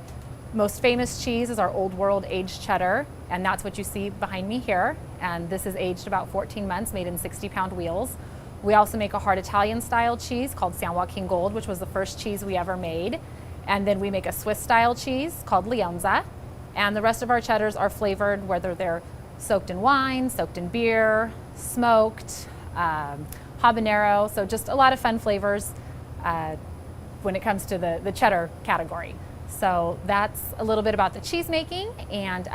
most famous cheese is our Old World aged cheddar, and that's what you see behind me here. And this is aged about 14 months, made in 60-pound wheels. We also make a hard Italian style cheese called San Joaquin Gold, which was the first cheese we ever made. And then we make a Swiss style cheese called Leonza. And the rest of our cheddars are flavored, whether they're soaked in wine, soaked in beer, smoked, habanero. So just a lot of fun flavors when it comes to the cheddar category. So that's a little bit about the cheese making. And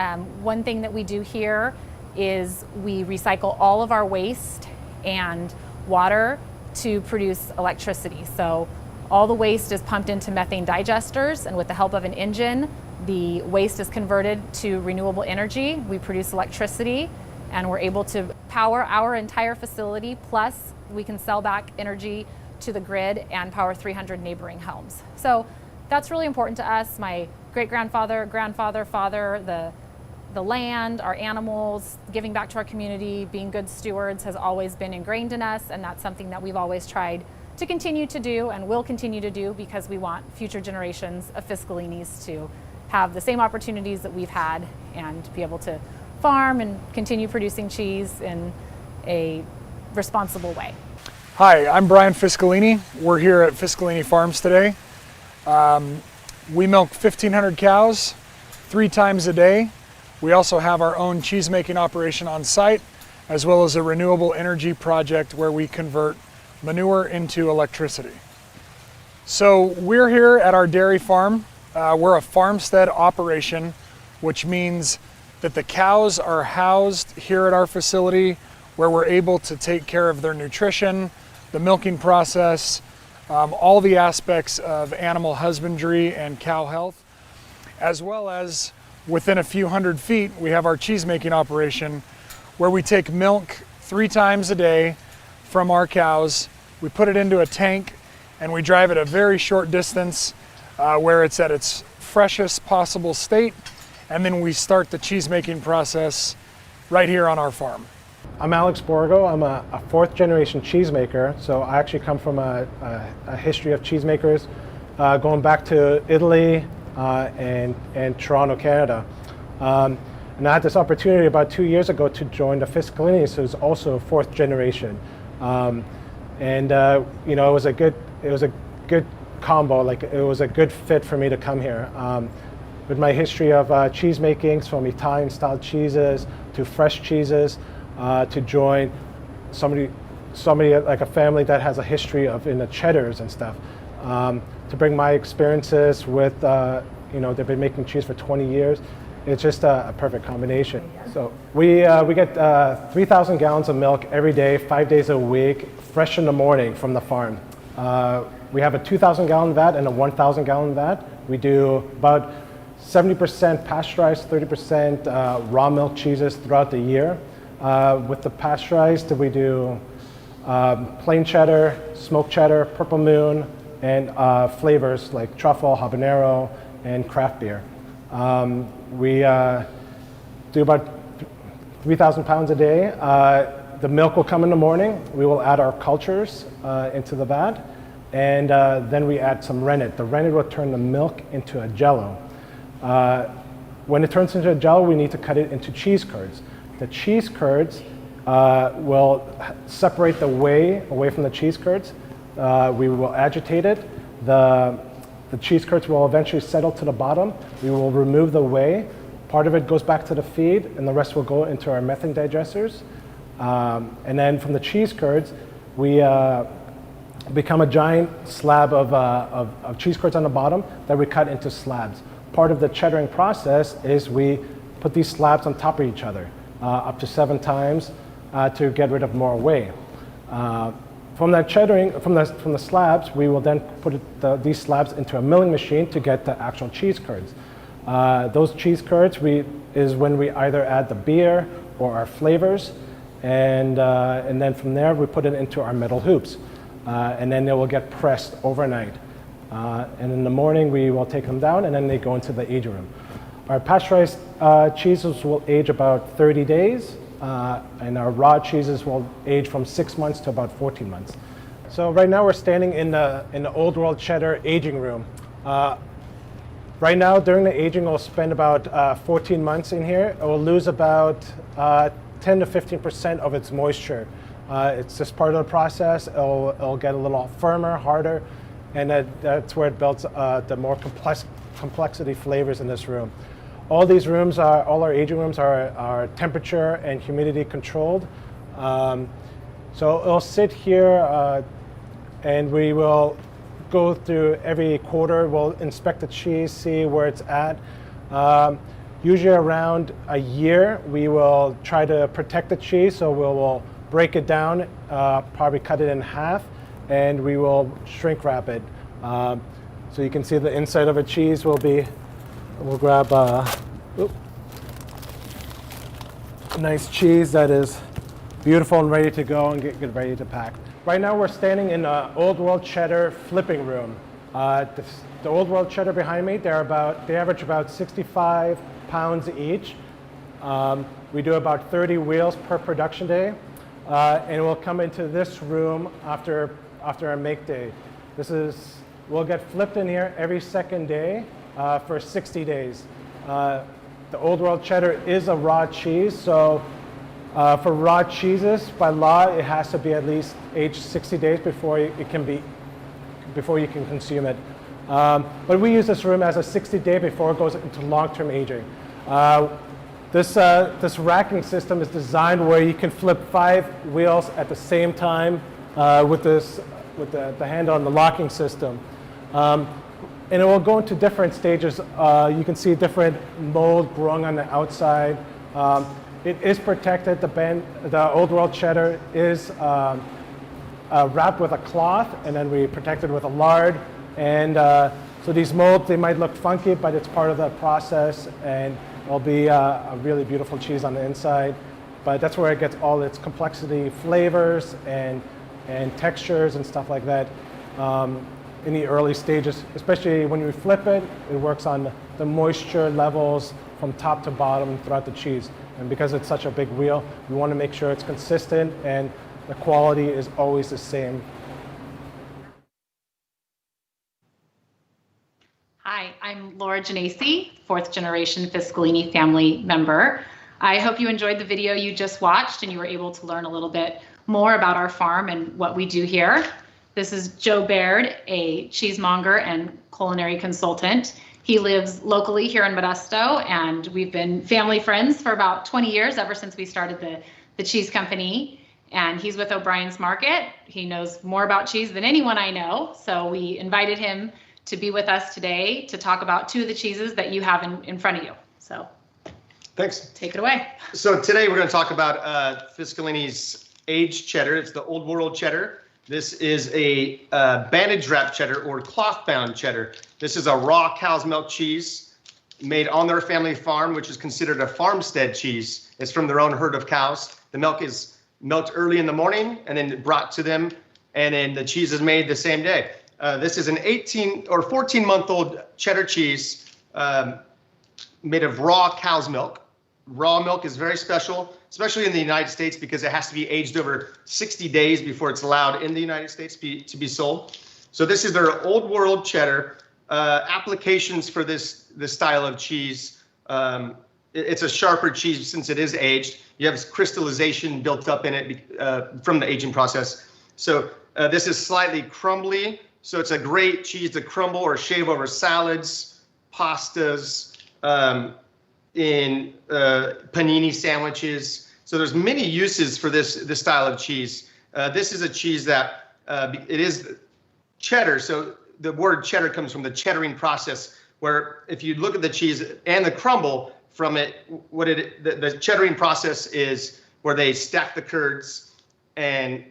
one thing that we do here is we recycle all of our waste and water to produce electricity. So all the waste is pumped into methane digesters, and with the help of an engine, the waste is converted to renewable energy. We produce electricity, and we're able to power our entire facility, plus we can sell back energy to the grid and power 300 neighboring homes. So that's really important to us. My great-grandfather, grandfather, father, the land, our animals, giving back to our community, being good stewards has always been ingrained in us, and that's something that we've always tried to continue to do and will continue to do, because we want future generations of Fiscalinis to have the same opportunities that we've had and be able to farm and continue producing cheese in a responsible way. Hi, I'm Brian Fiscalini. We're here at Fiscalini Farms today. We milk 1,500 cows 3 times a day. We also have our own cheese making operation on site, as well as a renewable energy project where we convert manure into electricity. So we're here at our dairy farm. We're a farmstead operation, which means that the cows are housed here at our facility, where we're able to take care of their nutrition, the milking process, all the aspects of animal husbandry and cow health, as well as within a few hundred feet, we have our cheese making operation, where we take milk 3 times a day from our cows. We put it into a tank and we drive it a very short distance where it's at its freshest possible state, and then we start the cheese making process right here on our farm. I'm Alex Borgo. I'm a 4th generation cheesemaker. So I actually come from a history of cheesemakers going back to Italy and Toronto, Canada. And I had this opportunity about 2 years ago to join the Fiscalinis, who's also 4th generation. You know, it was a good combo. Like, it was a good fit for me to come here. With my history of cheese makings, from Italian style cheeses to fresh cheeses, to join somebody like a family that has a history of in the cheddars and stuff, to bring my experiences with, you know, they've been making cheese for 20 years. It's just a perfect combination. So we get 3,000 gallons of milk every day, 5 days a week, fresh in the morning from the farm. We have a 2,000 gallon vat and a 1,000 gallon vat. We do about 70% pasteurized, 30% raw milk cheeses throughout the year. With the pasteurized, we do plain cheddar, smoked cheddar, purple moon, and flavors like truffle, habanero, and craft beer. We do about 3,000 pounds a day. The milk will come in the morning. We will add our cultures into the vat, and then we add some rennet. The rennet will turn the milk into a jello. When it turns into a jello, we need to cut it into cheese curds. The cheese curds will separate the whey away from the cheese curds. We will agitate it. The cheese curds will eventually settle to the bottom. We will remove the whey. Part of it goes back to the feed, and the rest will go into our methane digesters. And then from the cheese curds, we become a giant slab of cheese curds on the bottom that we cut into slabs. Part of the cheddaring process is we put these slabs on top of each other, up to 7 times to get rid of more whey. From that cheddaring, from the slabs, we will then put these slabs into a milling machine to get the actual cheese curds. Those cheese curds is when we either add the beer or our flavors, and then from there we put it into our metal hoops, and then they will get pressed overnight. And in the morning we will take them down, and then they go into the age room. Our pasteurized cheeses will age about 30 days, and our raw cheeses will age from 6 months to about 14 months. So right now we're standing in the Old World Cheddar aging room. Right now, during the aging, we'll spend about 14 months in here. It will lose about 10 to 15% of its moisture. It's just part of the process. It'll get a little firmer, harder, and that's where it builds the more complexity flavors in this room. All these rooms all our aging rooms are temperature and humidity controlled. So it'll sit here and we will go through every quarter. We'll inspect the cheese, see where it's at. Usually around a year, we will try to protect the cheese. So we'll break it down, probably cut it in half, and we will shrink wrap it. So you can see the inside of a cheese will be, we'll grab a nice cheese that is beautiful and ready to go and get ready to pack. Right now we're standing in the Old World Cheddar flipping room. The Old World Cheddar behind me, they average about 65 pounds each. We do about 30 wheels per production day. And we'll come into this room after our make day. We'll get flipped in here every second day for 60 days. The Old World Cheddar is a raw cheese, so for raw cheeses, by law, it has to be at least aged 60 days before you can consume it. But we use this room as a 60-day before it goes into long-term aging. This racking system is designed where you can flip 5 wheels at the same time with the handle on the locking system. And it will go into different stages. You can see different mold growing on the outside. It is protected. The Old World Cheddar is wrapped with a cloth, and then we protect it with a lard. And so these molds, they might look funky, but it's part of the process, and it'll be a really beautiful cheese on the inside. But that's where it gets all its complexity, flavors, and textures and stuff like that. In the early stages, especially when you flip it, it works on the moisture levels from top to bottom throughout the cheese. And because it's such a big wheel, we want to make sure it's consistent and the quality is always the same. Hi, I'm Laura Genesi, 4th generation Fiscalini family member. I hope you enjoyed the video you just watched and you were able to learn a little bit more about our farm and what we do here. This is Joe Baird, a cheesemonger and culinary consultant. He lives locally here in Modesto, and we've been family friends for about 20 years, ever since we started the cheese company. And he's with O'Brien's Market. He knows more about cheese than anyone I know, so we invited him to be with us today to talk about 2 of the cheeses that you have in front of you. So thanks. Take it away. So today we're going to talk about Fiscalini's aged cheddar. It's the Old World Cheddar. This is a bandage wrap cheddar or cloth bound cheddar. This is a raw cow's milk cheese made on their family farm, which is considered a farmstead cheese. It's from their own herd of cows. The milk is milked early in the morning and then brought to them, and then the cheese is made the same day. This is an 18 or 14-month-old cheddar cheese made of raw cow's milk. Raw milk is very special, especially in the United States, because it has to be aged over 60 days before it's allowed in the United States to be sold. So this is their Old World Cheddar. Applications for this style of cheese. It's a sharper cheese since it is aged. You have crystallization built up in it from the aging process. So this is slightly crumbly. So it's a great cheese to crumble or shave over salads, pastas, in panini sandwiches. So there's many uses for this style of cheese. This is a cheese that it is cheddar. So the word cheddar comes from the cheddaring process, where if you look at the cheese and the crumble from it, the cheddaring process is where they stack the curds and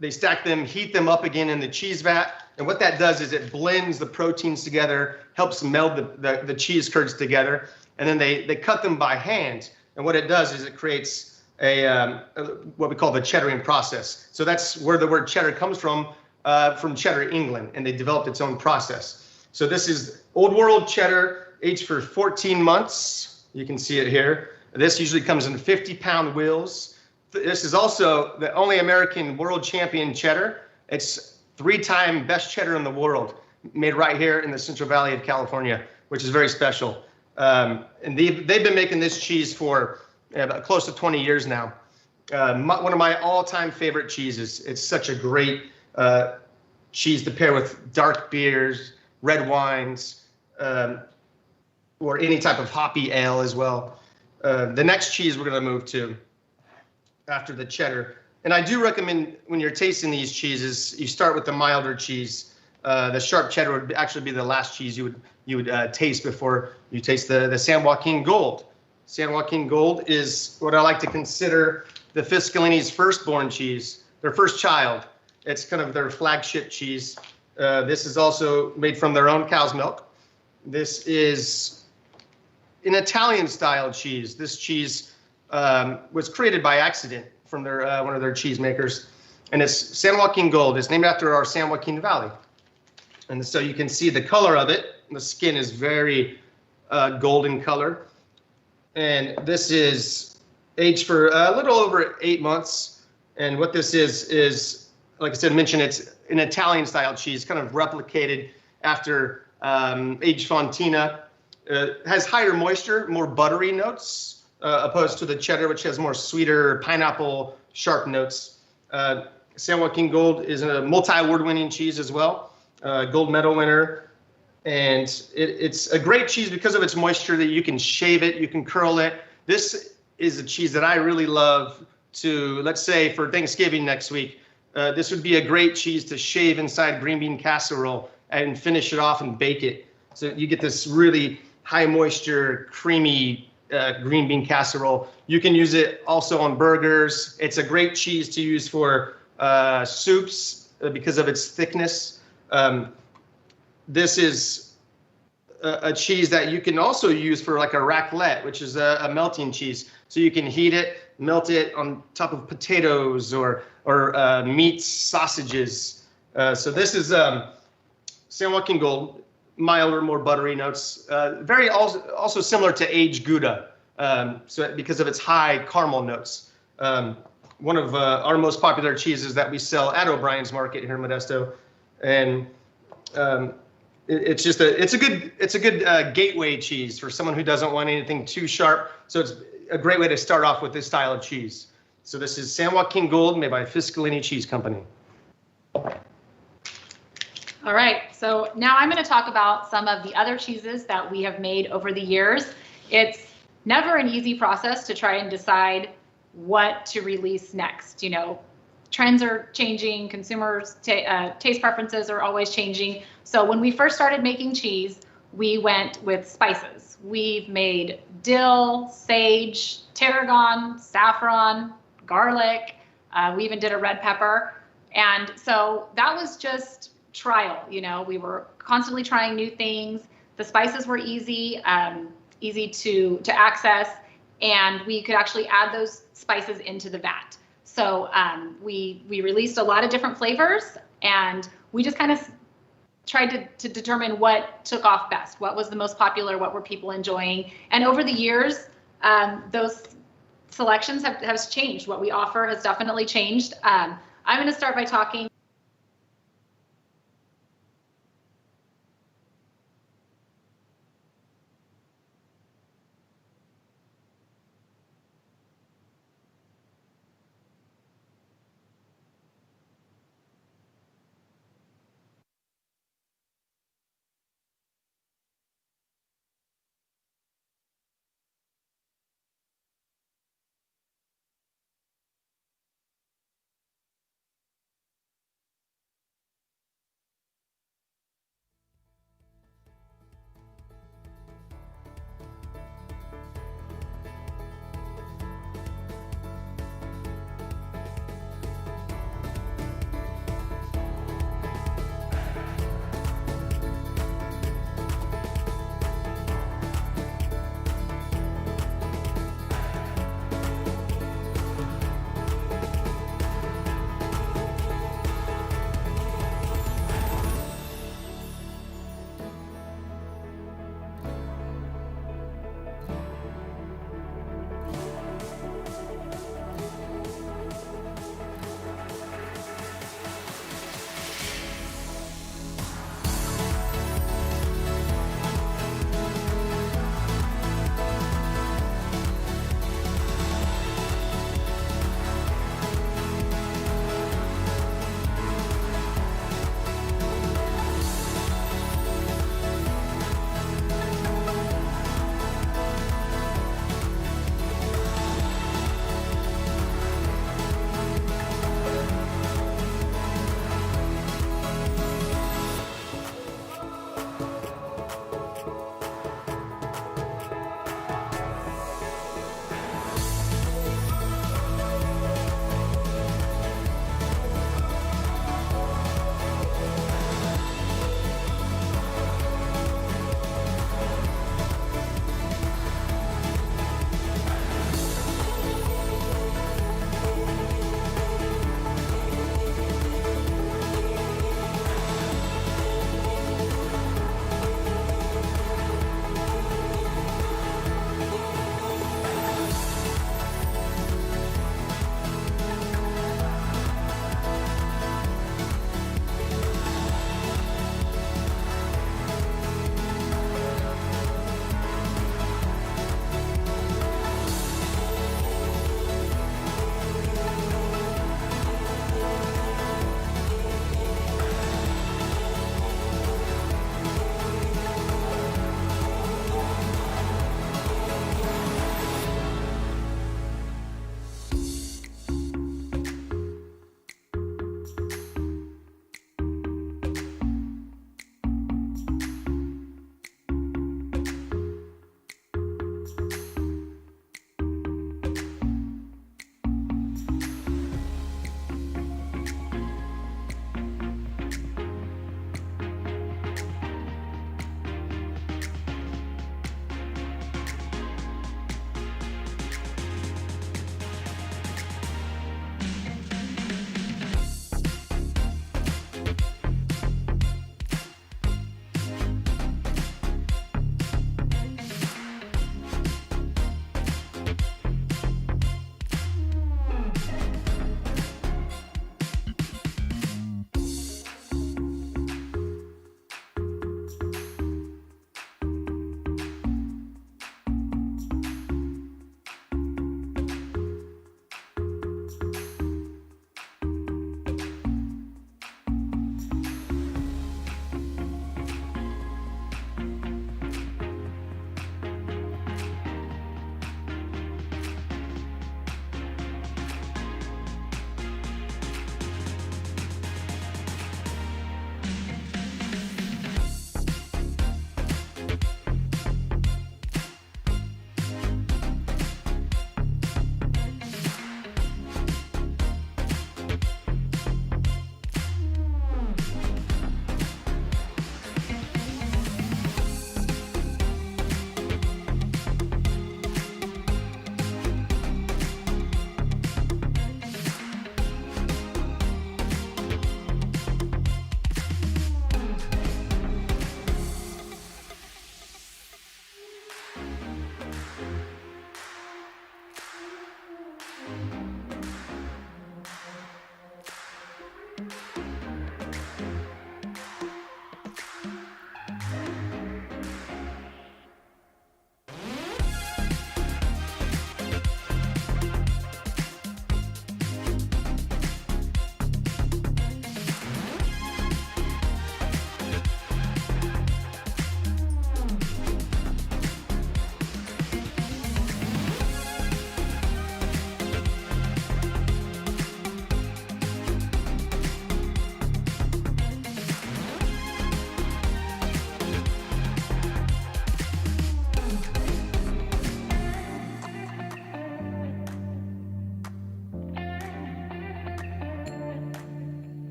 they stack them, heat them up again in the cheese vat. And what that does is it blends the proteins together, helps meld the cheese curds together. And then they cut them by hand. And what it does is it creates what we call the cheddaring process. So that's where the word cheddar comes from Cheddar, England, and they developed its own process. So this is Old World Cheddar. aged for 14 months. You can see it here. This usually comes in 50-pound wheels. This is also the only American world champion cheddar. It's 3-time best cheddar in the world, made right here in the Central Valley of California, which is very special. And they've been making this cheese for close to 20 years now. One of my all-time favorite cheeses. It's such a great cheese to pair with dark beers, red wines, or any type of hoppy ale as well. The next cheese we're going to move to after the cheddar. And I do recommend when you're tasting these cheeses, you start with the milder cheese. The sharp cheddar would actually be the last cheese you would taste before you taste the San Joaquin Gold. San Joaquin Gold is what I like to consider the Fiscalini's firstborn cheese, their first child. It's kind of their flagship cheese. This is also made from their own cow's milk. This is an Italian-style cheese. This cheese was created by accident from one of their cheese makers, and it's San Joaquin Gold. It's named after our San Joaquin Valley, and so you can see the color of it. The skin is very golden color, and this is aged for a little over 8 months. And what this is like I said, it's an Italian-style cheese, kind of replicated after aged Fontina. Has higher moisture, more buttery notes, opposed to the cheddar, which has more sweeter pineapple sharp notes. San Joaquin Gold is a multi-award-winning cheese as well, gold medal winner. And it's a great cheese because of its moisture, that you can shave it, you can curl it. This is a cheese that I really love to, let's say for Thanksgiving next week, this would be a great cheese to shave inside green bean casserole and finish it off and bake it. So you get this really high moisture, creamy green bean casserole. You can use it also on burgers. It's a great cheese to use for soups because of its thickness. This is a cheese that you can also use for like a raclette, which is a melting cheese. So you can heat it, melt it on top of potatoes or meats, sausages. So this is San Joaquin Gold, milder, more buttery notes. Very also similar to aged Gouda, so because of its high caramel notes. One of our most popular cheeses that we sell at O'Brien's Market here in Modesto, and it's a good gateway cheese for someone who doesn't want anything too sharp. So it's a great way to start off with this style of cheese. So this is San Joaquin Gold, made by Fiscalini Cheese Company. All right, so now I'm going to talk about some of the other cheeses that we have made over the years. It's never an easy process to try and decide what to release next. You know, trends are changing, consumers' taste preferences are always changing. So when we first started making cheese, we went with spices. We've made dill, sage, tarragon, saffron, garlic. We even did a red pepper. And so that was just trial. You know, we were constantly trying new things. The spices were easy to access, and we could actually add those spices into the vat. So we released a lot of different flavors, and we just kind of tried to determine what took off best, what was the most popular, what were people enjoying. And over the years, those selections have changed. What we offer has definitely changed. I'm going to start by talking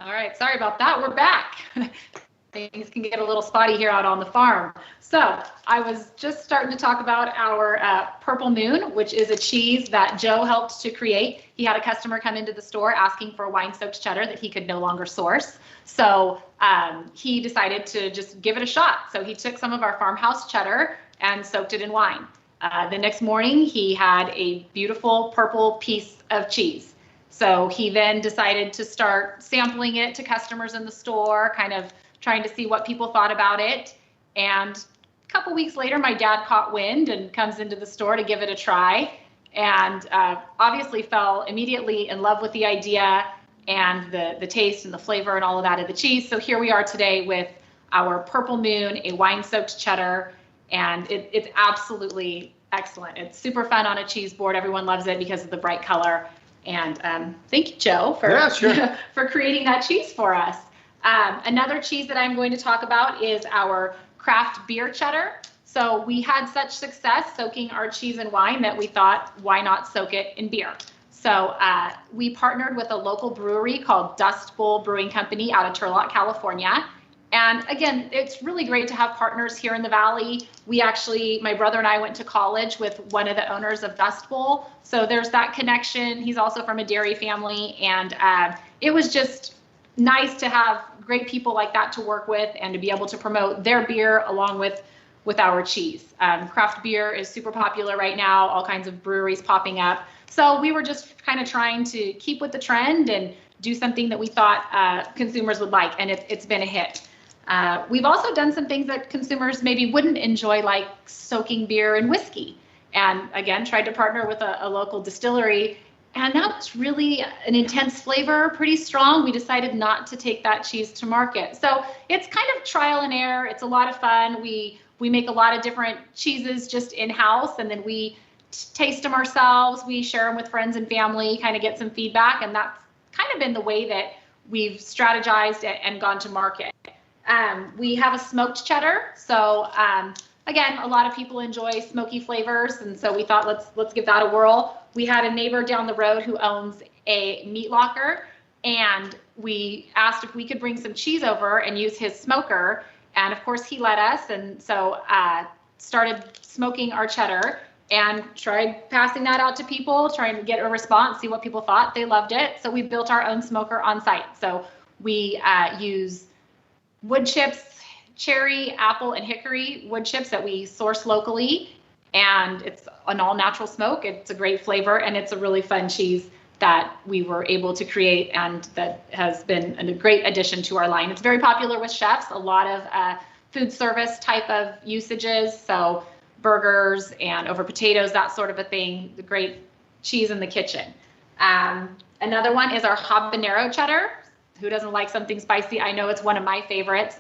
All right, sorry about that. We're back. Things can get a little spotty here out on the farm. So I was just starting to talk about our Purple Moon, which is a cheese that Joe helped to create. He had a customer come into the store asking for a wine-soaked cheddar that he could no longer source. So he decided to just give it a shot. So he took some of our farmhouse cheddar and soaked it in wine. The next morning, he had a beautiful purple piece of cheese. So he then decided to start sampling it to customers in the store, kind of trying to see what people thought about it. And a couple weeks later, my dad caught wind and comes into the store to give it a try, and obviously fell immediately in love with the idea and the taste and the flavor and all of that of the cheese. So here we are today with our Purple Moon, a wine-soaked cheddar, and it's absolutely excellent. It's super fun on a cheese board. Everyone loves it because of the bright color. And thank you, Joe, for, for creating that cheese for us. Another cheese that I'm going to talk about is our craft beer cheddar. So we had such success soaking our cheese in wine that we thought, why not soak it in beer? So we partnered with a local brewery called Dust Bowl Brewing Company out of Turlock, California. And again, it's really great to have partners here in the Valley. We actually, my brother and I went to college with one of the owners of Dust Bowl. So there's that connection. He's also from a dairy family. And it was just nice to have great people like that to work with and to be able to promote their beer along with our cheese. Craft beer is super popular right now, all kinds of breweries popping up. So we were just kind of trying to keep with the trend and do something that we thought consumers would like, and it's been a hit. We've also done some things that consumers maybe wouldn't enjoy, like soaking beer in whiskey. And again, tried to partner with a local distillery, and that was really an intense flavor, pretty strong. We decided not to take that cheese to market. So it's kind of trial and error. It's a lot of fun. We make a lot of different cheeses just in-house, and then we taste them ourselves. We share them with friends and family, kind of get some feedback, and that's kind of been the way that we've strategized and gone to market. We have a smoked cheddar. So again, a lot of people enjoy smoky flavors, and so we thought let's give that a whirl. We had a neighbor down the road who owns a meat locker, and we asked if we could bring some cheese over and use his smoker, and of course he let us, and so started smoking our cheddar and tried passing that out to people, trying to get a response, see what people thought. They loved it, so we built our own smoker on site. So we use wood chips, cherry, apple, and hickory wood chips that we source locally, and it's an all-natural smoke. It's a great flavor, and it's a really fun cheese that we were able to create, and that has been a great addition to our line. It's very popular with chefs, a lot of food service type of usages, so burgers and over potatoes, that sort of a thing, the great cheese in the kitchen. Another one is our habanero cheddar. Who doesn't like something spicy? I know it's one of my favorites.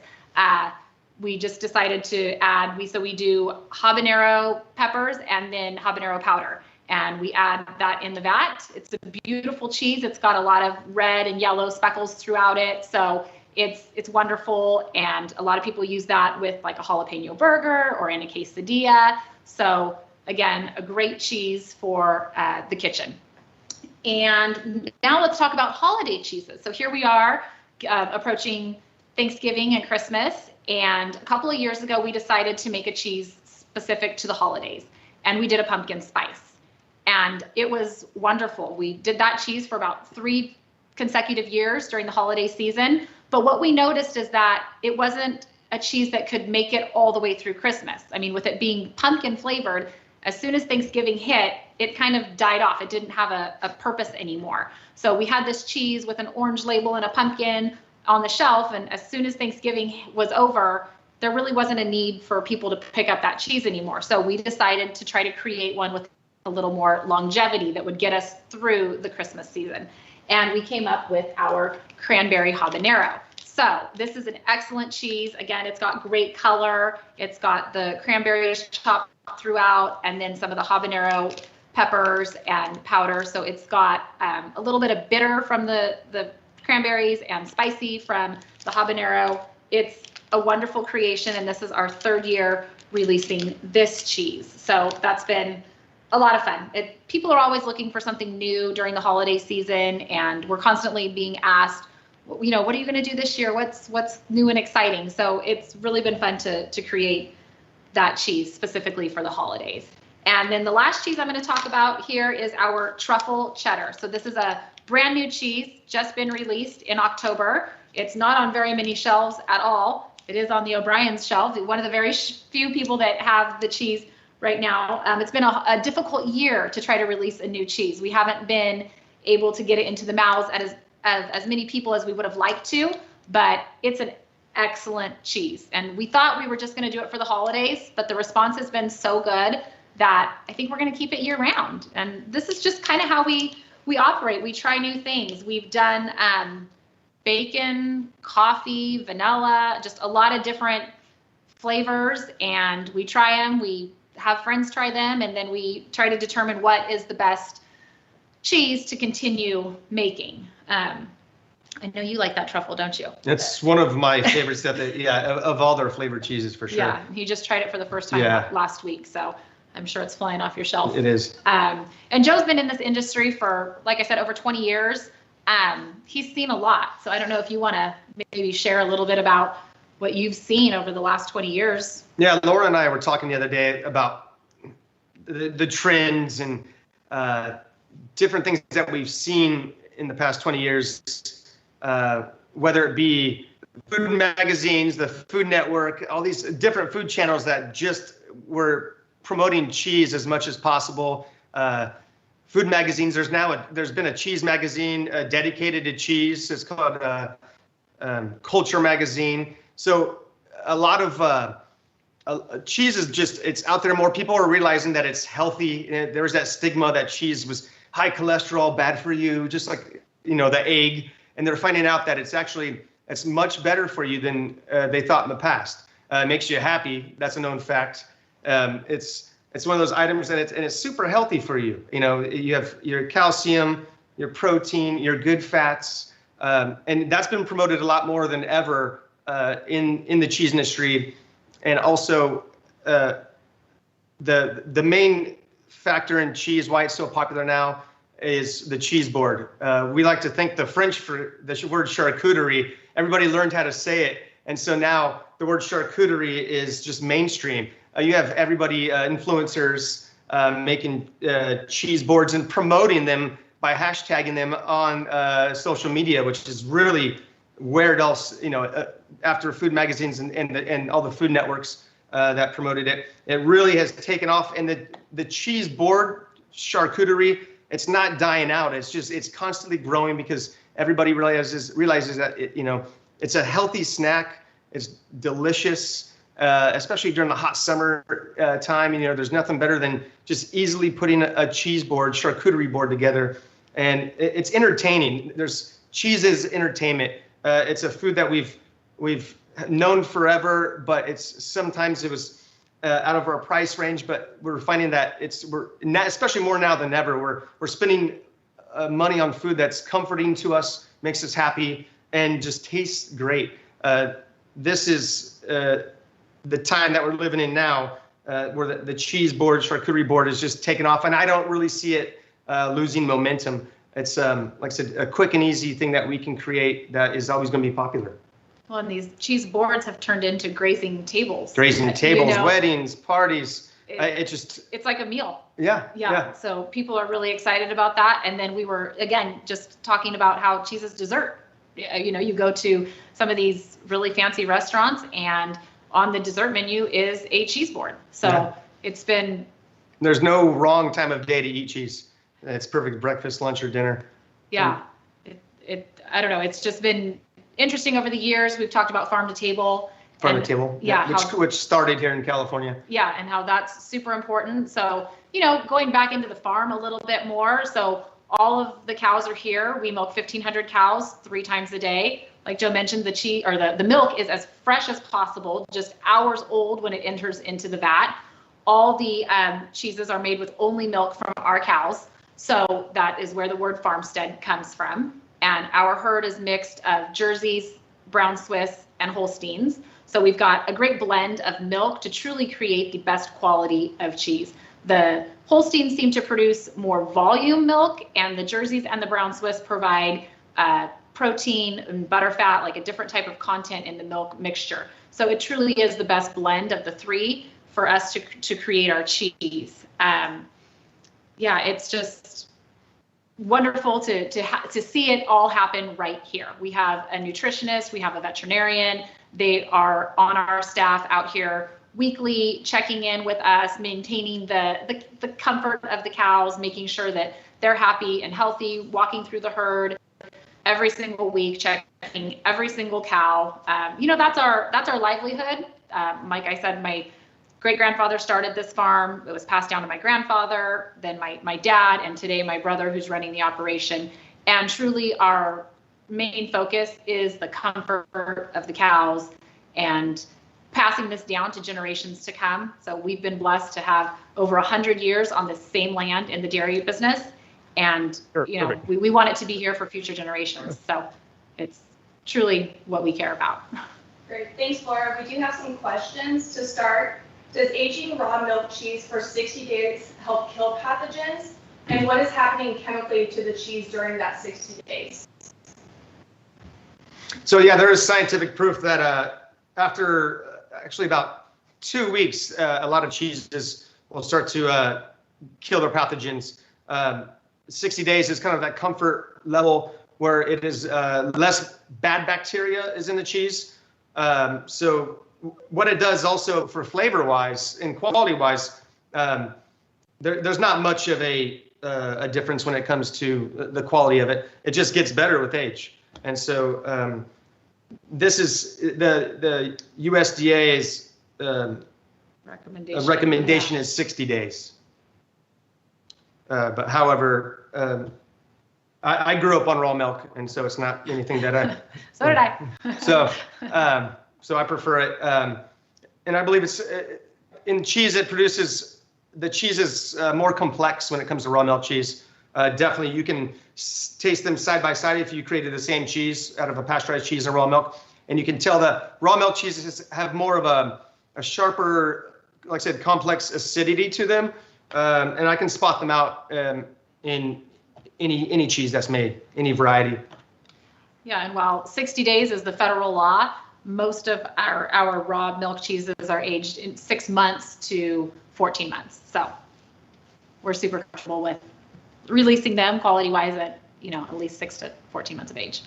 We just decided to add, so we do habanero peppers and then habanero powder, and we add that in the vat. It's a beautiful cheese. It's got a lot of red and yellow speckles throughout it, so it's wonderful, and a lot of people use that with like a jalapeno burger or in a quesadilla. So again, a great cheese for the kitchen. And now let's talk about holiday cheeses. So here we are approaching Thanksgiving and Christmas, and a couple of years ago we decided to make a cheese specific to the holidays, and we did a pumpkin spice, and it was wonderful. We did that cheese for about 3 consecutive years during the holiday season, but what we noticed is that it wasn't a cheese that could make it all the way through Christmas. I mean, with it being pumpkin flavored, as soon as Thanksgiving hit, it kind of died off. It didn't have a purpose anymore. So we had this cheese with an orange label and a pumpkin on the shelf, and as soon as Thanksgiving was over, there really wasn't a need for people to pick up that cheese anymore. So we decided to try to create one with a little more longevity that would get us through the Christmas season. And we came up with our cranberry habanero. So this is an excellent cheese. Again, it's got great color. It's got the cranberries chopped throughout, and then some of the habanero peppers and powder. So it's got a little bit of bitter from the cranberries and spicy from the habanero. It's a wonderful creation, and this is our 3rd year releasing this cheese. So that's been a lot of fun. People are always looking for something new during the holiday season, and we're constantly being asked, you know, what are you going to do this year? What's new and exciting? So it's really been fun to create that cheese specifically for the holidays. And then the last cheese I'm going to talk about here is our truffle cheddar. So this is a brand new cheese, just been released in October. It's not on very many shelves at all. It is on the O'Brien's shelf, one of the very few people that have the cheese right now. It's been a difficult year to try to release a new cheese. We haven't been able to get it into the mouths as many people as we would have liked to, but it's an excellent cheese. And we thought we were just going to do it for the holidays, but the response has been so good that I think we're going to keep it year round. And this is just kind of how we operate. We try new things. We've done bacon, coffee, vanilla, just a lot of different flavors, and we try them. We have friends try them, and then we try to determine what is the best cheese to continue making. I know you like that truffle, don't you? It's one of my favorite stuff. Of all their flavored cheeses, for sure. Yeah, he just tried it for the first time last week, so I'm sure it's flying off your shelf. It is. And Joe's been in this industry for, like I said, over 20 years. He's seen a lot, so I don't know if you want to maybe share a little bit about what you've seen over the last 20 years. Yeah, Laura and I were talking the other day about the trends and different things that we've seen in the past 20 years, whether it be food magazines, the Food Network, all these different food channels that just were promoting cheese as much as possible. Food magazines, there's been a cheese magazine dedicated to cheese. It's called Culture Magazine. So a lot of cheese is just, it's out there more. People are realizing that it's healthy. There was that stigma that cheese was high cholesterol, bad for you, just like, you know, the egg. And they're finding out that it's much better for you than they thought in the past. It makes you happy. That's a known fact. It's one of those items and it's super healthy for you. You know, you have your calcium, your protein, your good fats, and that's been promoted a lot more than ever in the cheese industry. And also the main factor in cheese, why it's so popular now, is the cheese board. We like to thank the French for the word charcuterie. Everybody learned how to say it. And so now the word charcuterie is just mainstream. You have everybody, influencers, making cheese boards and promoting them by hashtagging them on social media, which is really where it else, you know, after food magazines and all the food networks that promoted it. It really has taken off, and the cheese board charcuterie, it's not dying out. It's constantly growing because everybody realizes that it's a healthy snack. It's delicious, especially during the hot summer time. You know, there's nothing better than just easily putting a cheese board, charcuterie board together, and it's entertaining. Cheese is entertainment. It's a food that we've known forever, but sometimes it was out of our price range. But we're finding that we're especially more now than ever. We're spending money on food that's comforting to us, makes us happy, and just tastes great. This is the time that we're living in now, where the cheese board, charcuterie board is just taking off, and I don't really see it losing momentum. It's, like I said, a quick and easy thing that we can create that is always going to be popular. Well, and these cheese boards have turned into grazing tables. Grazing tables, weddings, parties. It's like a meal. Yeah. So people are really excited about that. And then we were, again, just talking about how cheese is dessert. You know, you go to some of these really fancy restaurants and on the dessert menu is a cheese board. So it's been. There's no wrong time of day to eat cheese. It's perfect breakfast, lunch, or dinner. Yeah. I don't know. It's just been interesting over the years. We've talked about farm to table. Farm to table. Yeah. Which started here in California. Yeah. And how that's super important. So, you know, going back into the farm a little bit more. So all of the cows are here. We milk 1,500 cows 3 times a day. Like Joe mentioned, the cheese or the milk is as fresh as possible, just hours old when it enters into the vat. All the cheeses are made with only milk from our cows. So that is where the word farmstead comes from. And our herd is mixed of Jerseys, Brown Swiss, and Holsteins. So we've got a great blend of milk to truly create the best quality of cheese. The Holsteins seem to produce more volume milk, and the Jerseys and the Brown Swiss provide protein and butter fat, like a different type of content in the milk mixture. So it truly is the best blend of the three for us to create our cheese. Yeah, it's just wonderful to see it all happen right here. We have a nutritionist, we have a veterinarian. They are on our staff out here weekly, checking in with us, maintaining the comfort of the cows, making sure that they're happy and healthy, walking through the herd every single week, checking every single cow. You know, that's our livelihood. Like I said, my great-grandfather started this farm. It was passed down to my grandfather, then my dad, and today my brother who's running the operation. And truly our main focus is the comfort of the cows and passing this down to generations to come. So we've been blessed to have over 100 years on the same land in the dairy business. And you know, we want it to be here for future generations. So it's truly what we care about. Great, thanks, Laura. We do have some questions to start. Does aging raw milk cheese for 60 days help kill pathogens? And what is happening chemically to the cheese during that 60 days? So yeah, there is scientific proof that after actually about 2 weeks, a lot of cheeses will start to kill their pathogens. 60 days is kind of that comfort level where it is less bad bacteria is in the cheese. So what it does also for flavor-wise and quality-wise, there's not much of a difference when it comes to the quality of it. It just gets better with age. And so this is the USDA's recommendation is 60 days. But however, I grew up on raw milk, and so it's not anything that I. So did I. So I prefer it, and I believe it's in cheese. It produces the cheese is more complex when it comes to raw milk cheese. Definitely, you can taste them side by side if you created the same cheese out of a pasteurized cheese and raw milk, and you can tell the raw milk cheeses have more of a sharper, like I said, complex acidity to them. And I can spot them out in any cheese that's made, any variety. Yeah, and while 60 days is the federal law, most of our raw milk cheeses are aged in 6 months to 14 months. So we're super comfortable with releasing them quality-wise at, you know, at least 6 to 14 months of age.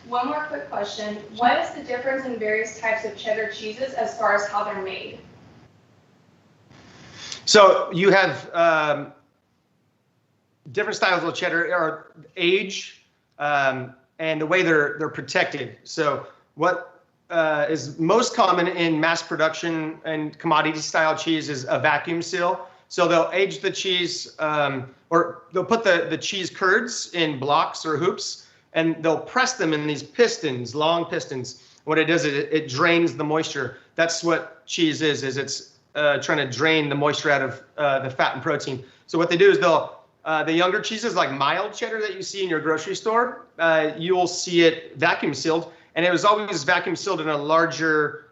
One more quick question. What is the difference in various types of cheddar cheeses as far as how they're made? So you have different styles of cheddar are age and the way they're protected. So what is most common in mass production and commodity style cheese is a vacuum seal. So they'll age the cheese or they'll put the cheese curds in blocks or hoops, and they'll press them in these pistons, long pistons. What it does is it drains the moisture. That's what cheese is it's trying to drain the moisture out of the fat and protein. So what they do is they'll, the younger cheeses like mild cheddar that you see in your grocery store, you'll see it vacuum sealed, and it was always vacuum sealed in a larger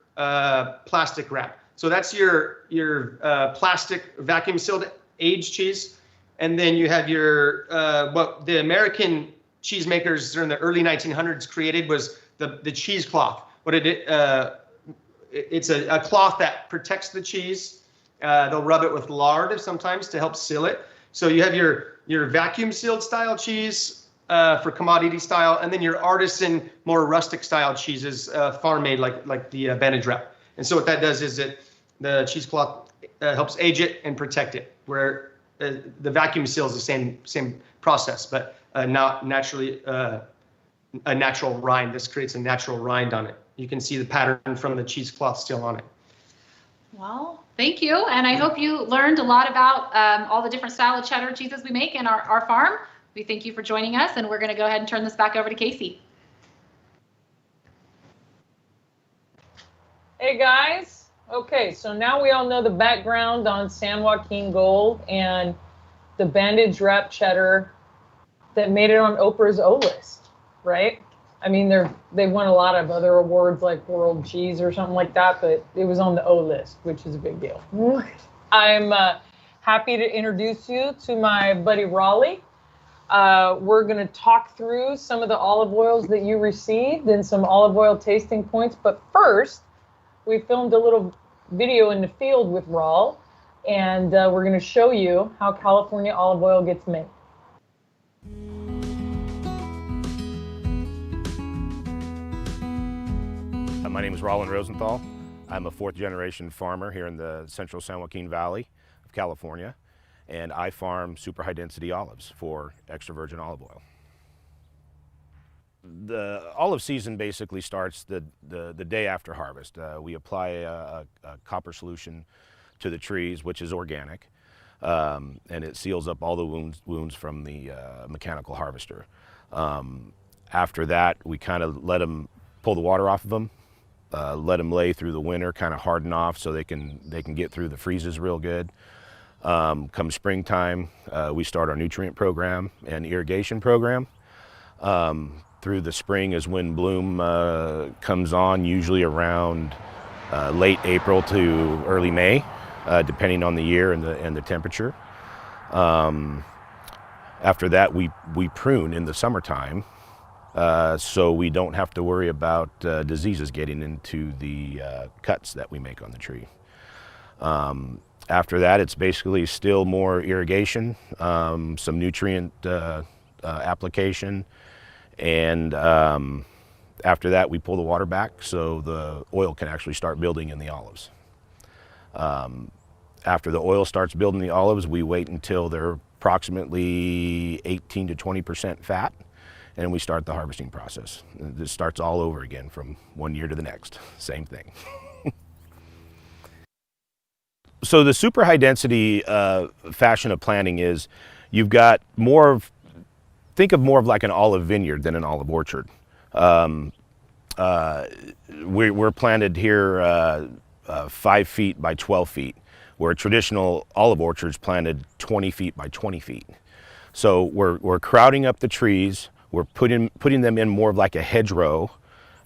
plastic wrap. So that's your plastic vacuum sealed aged cheese. And then you have your, what the American cheesemakers during the early 1900s created was the cheesecloth. What it's a cloth that protects the cheese. They'll rub it with lard sometimes to help seal it. So you have your vacuum sealed style cheese for commodity style, and then your artisan, more rustic style cheeses, farm made like the bandage wrap. And so what that does is the cheesecloth helps age it and protect it, where the vacuum seal is the same process, but not naturally a natural rind. This creates a natural rind on it. You can see the pattern from the cheesecloth still on it. Well, thank you. And I hope you learned a lot about all the different style of cheddar cheeses we make in our farm. We thank you for joining us, and we're going to go ahead and turn this back over to Casey. Hey guys. Okay, so now we all know the background on San Joaquin Gold and the bandage wrap cheddar that made it on Oprah's O List, right? I mean, they won a lot of other awards like World Cheese or something like that, but it was on the O List, which is a big deal. I'm Happy to introduce you to my buddy Raleigh. We're going to talk through some of the olive oils that you received and some olive oil tasting points. But first, we filmed a little video in the field with Raul, and we're going to show you how California olive oil gets made. My name is Roland Rosenthal. I'm a fourth-generation farmer here in the central San Joaquin Valley of California, and I farm super high-density olives for extra virgin olive oil. The olive season basically starts the day after harvest. We apply a copper solution to the trees, which is organic, and it seals up all the wounds from the mechanical harvester. After that, we kind of let them pull the water off of them, let them lay through the winter, kind of harden off so they can get through the freezes real good. Come springtime, we start our nutrient program and irrigation program. Through the spring is when bloom comes on, usually around late April to early May, depending on the year and the temperature. After that, we prune in the summertime, so we don't have to worry about diseases getting into the cuts that we make on the tree. After that, it's basically still more irrigation, some nutrient application, and after that, we pull the water back so the oil can actually start building in the olives. After the oil starts building the olives, we wait until they're approximately 18 to 20% fat, and we start the harvesting process. This starts all over again from one year to the next, same thing. So the super high density fashion of planting is you've got more of, think of more of like an olive vineyard than an olive orchard. We're planted here 5 feet by 12 feet, where a traditional olive orchard's planted 20 feet by 20 feet. So we're crowding up the trees. We're putting them in more of like a hedgerow,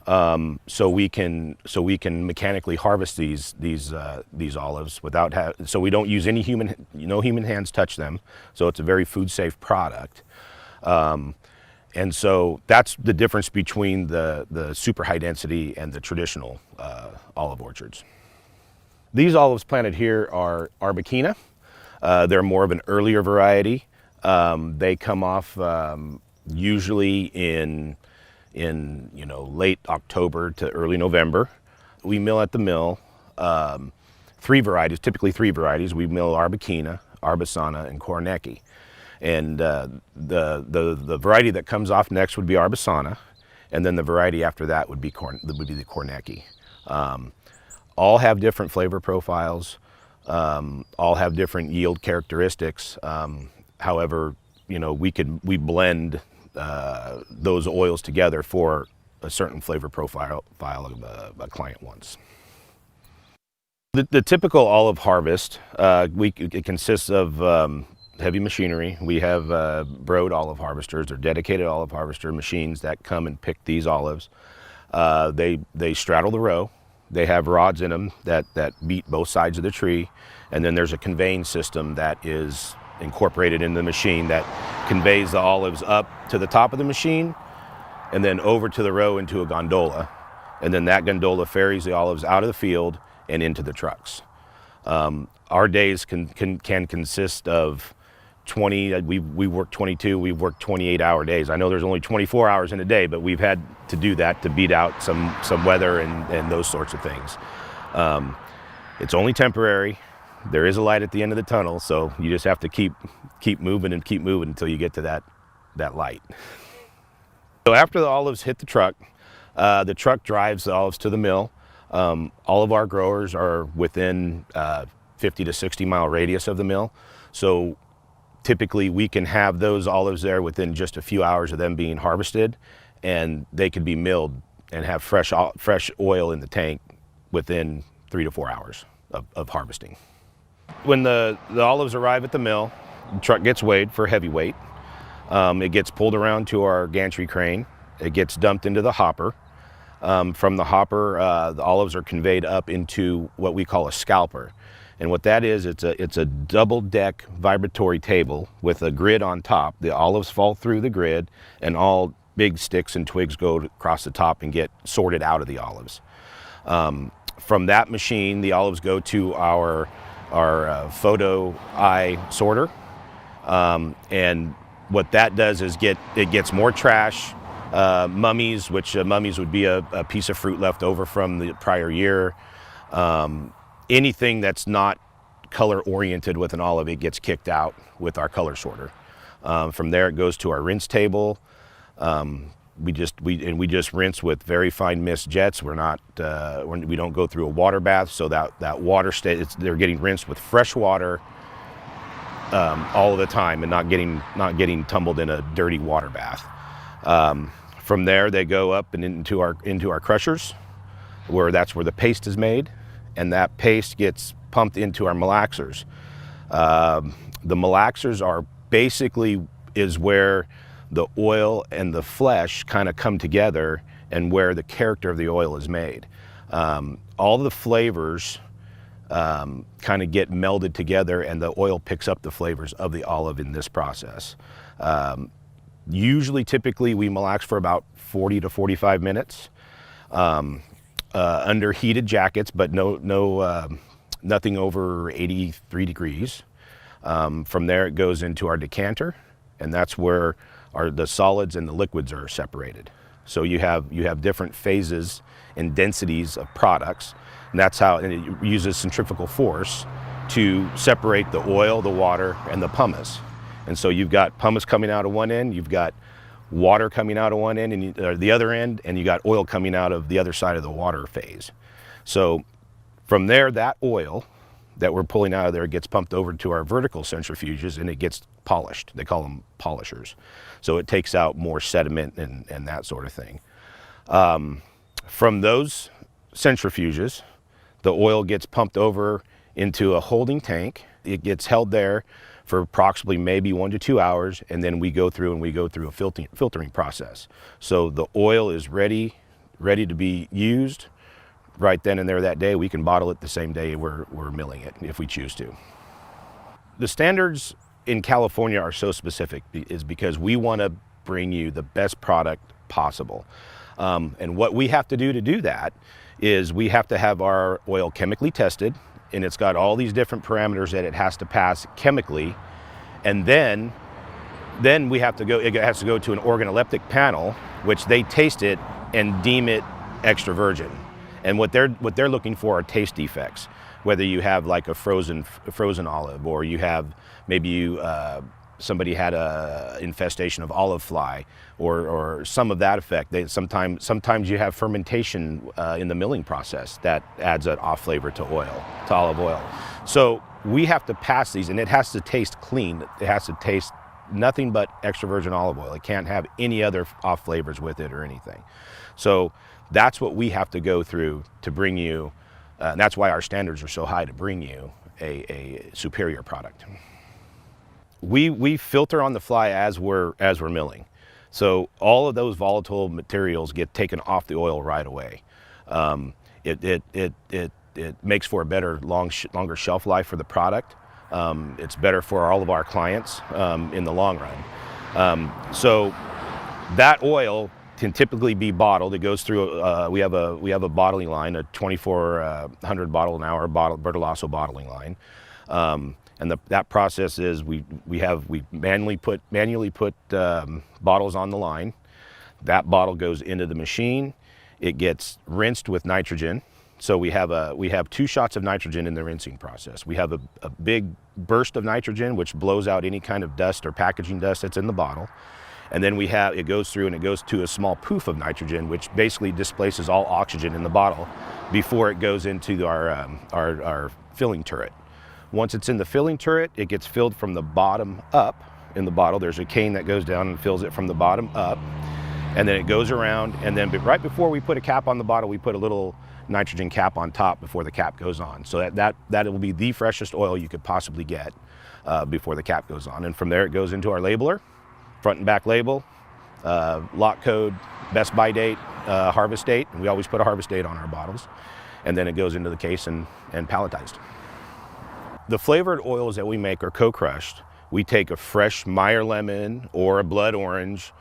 so we can mechanically harvest these olives without so we don't use any no human hands touch them. So it's a very food safe product. And so that's the difference between the super high density and the traditional olive orchards. These olives planted here are Arbequina. They're more of an earlier variety. They come off usually in late October to early November. We mill at the mill 3 varieties, typically 3 varieties. We mill Arbequina, Arbesana, and Kornecki. And the variety that comes off next would be Arbesana, and then the variety after that would be the Kornecki. All have different flavor profiles, all have different yield characteristics. However, we blend those oils together for a certain flavor profile a client wants. The typical olive harvest, it consists of heavy machinery. We have Broad olive harvesters or dedicated olive harvester machines that come and pick these olives. They straddle the row. They have rods in them that beat both sides of the tree, and then there's a conveying system that is incorporated in the machine that conveys the olives up to the top of the machine and then over to the row into a gondola, and then that gondola ferries the olives out of the field and into the trucks. Our days can consist of 20, we work 22, we work 28-hour days. I know there's only 24 hours in a day, but we've had to do that to beat out some weather and those sorts of things. It's only temporary. There is a light at the end of the tunnel, so you just have to keep moving and keep moving until you get to that light. So after the olives hit the truck drives the olives to the mill. All of our growers are within 50 to 60 mile radius of the mill, so typically we can have those olives there within just a few hours of them being harvested, and they could be milled and have fresh oil in the tank within 3 to 4 hours of harvesting. When the olives arrive at the mill, the truck gets weighed for heavyweight. It gets pulled around to our gantry crane. It gets dumped into the hopper. From the hopper, the olives are conveyed up into what we call a scalper. And what that is, it's a double deck vibratory table with a grid on top. The olives fall through the grid, and all big sticks and twigs go across the top and get sorted out of the olives. From that machine, the olives go to our photo eye sorter. And what that does is it gets more trash, mummies, which mummies would be a piece of fruit left over from the prior year. Anything that's not color oriented with an olive, it gets kicked out with our color sorter. From there, it goes to our rinse table. We just rinse with very fine mist jets. We don't go through a water bath, so that water they're getting rinsed with fresh water all of the time, and not getting tumbled in a dirty water bath. From there, they go up and into our crushers, that's where the paste is made, and that paste gets pumped into our malaxers. The malaxers are basically is where the oil and the flesh kind of come together, and where the character of the oil is made. All the flavors kind of get melded together, and the oil picks up the flavors of the olive in this process. Typically, we malax for about 40 to 45 minutes under heated jackets, but nothing over 83 degrees. From there, it goes into our decanter, and that's where the solids and the liquids are separated. So you have different phases and densities of products, and and it uses centrifugal force to separate the oil, the water, and the pumice. And so you've got pumice coming out of one end, you've got water coming out of one end or the other end, and you got oil coming out of the other side of the water phase. So from there, that oil that we're pulling out of there gets pumped over to our vertical centrifuges, and it gets polished. They call them polishers. So it takes out more sediment and that sort of thing. From those centrifuges, the oil gets pumped over into a holding tank. It gets held there for approximately maybe 1 to 2 hours, and then we go through a filtering process. So the oil is ready to be used right then and there that day. We can bottle it the same day we're milling it if we choose to. The standards in California are so specific is because we want to bring you the best product possible. And what we have to do that is we have to have our oil chemically tested, and it's got all these different parameters that it has to pass chemically. And then it has to go to an organoleptic panel, which they taste it and deem it extra virgin. And what they're looking for are taste defects, whether you have like a frozen olive, or you have somebody had a infestation of olive fly, or some of that effect. Sometimes you have fermentation in the milling process that adds an off flavor to olive oil. So we have to pass these, and it has to taste clean. It has to taste nothing but extra virgin olive oil. It can't have any other off flavors with it or anything. So that's what we have to go through to bring you, and that's why our standards are so high, to bring you a superior product. We filter on the fly as we're milling. So all of those volatile materials get taken off the oil right away. It makes for a better, longer shelf life for the product. It's better for all of our clients in the long run. So that oil can typically be bottled. It goes through. We have a bottling line, a 2,400 bottle an hour Bertolaso bottling line. And that process is we manually put bottles on the line. That bottle goes into the machine. It gets rinsed with nitrogen. So we have 2 shots of nitrogen in the rinsing process. We have a big burst of nitrogen, which blows out any kind of dust or packaging dust that's in the bottle. And then it goes through and it goes to a small poof of nitrogen, which basically displaces all oxygen in the bottle before it goes into our filling turret. Once it's in the filling turret, it gets filled from the bottom up in the bottle. There's a cane that goes down and fills it from the bottom up. And then it goes around, and then right before we put a cap on the bottle, we put a little nitrogen cap on top before the cap goes on. So that will be the freshest oil you could possibly get before the cap goes on. And from there, it goes into our labeler, front and back label, lot code, best by date, harvest date. And we always put a harvest date on our bottles. And then it goes into the case and palletized. The flavored oils that we make are co-crushed. We take a fresh Meyer lemon or a blood orange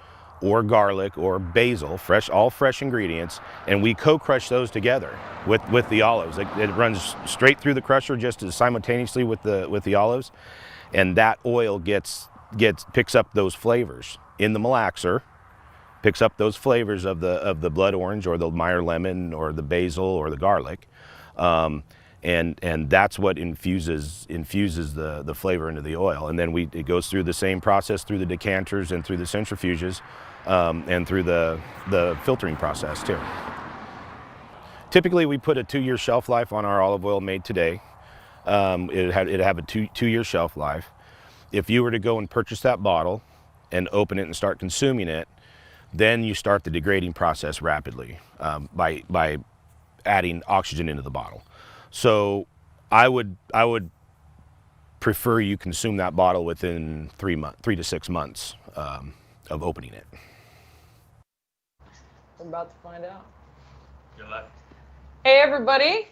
or garlic or basil, all fresh ingredients, and we co-crush those together with the olives. It runs straight through the crusher just as simultaneously with the olives, and that oil picks up those flavors in the malaxer, picks up those flavors of the blood orange or the Meyer lemon or the basil or the garlic. And that's what infuses the flavor into the oil, and then it goes through the same process through the decanters and through the centrifuges, and through the filtering process too. Typically, we put a 2-year shelf life on our olive oil made today. It'd have a two-year shelf life. If you were to go and purchase that bottle and open it and start consuming it, then you start the degrading process rapidly by adding oxygen into the bottle. So I would prefer you consume that bottle within 3 to 6 months of opening it. We're about to find out. Good luck. Hey everybody.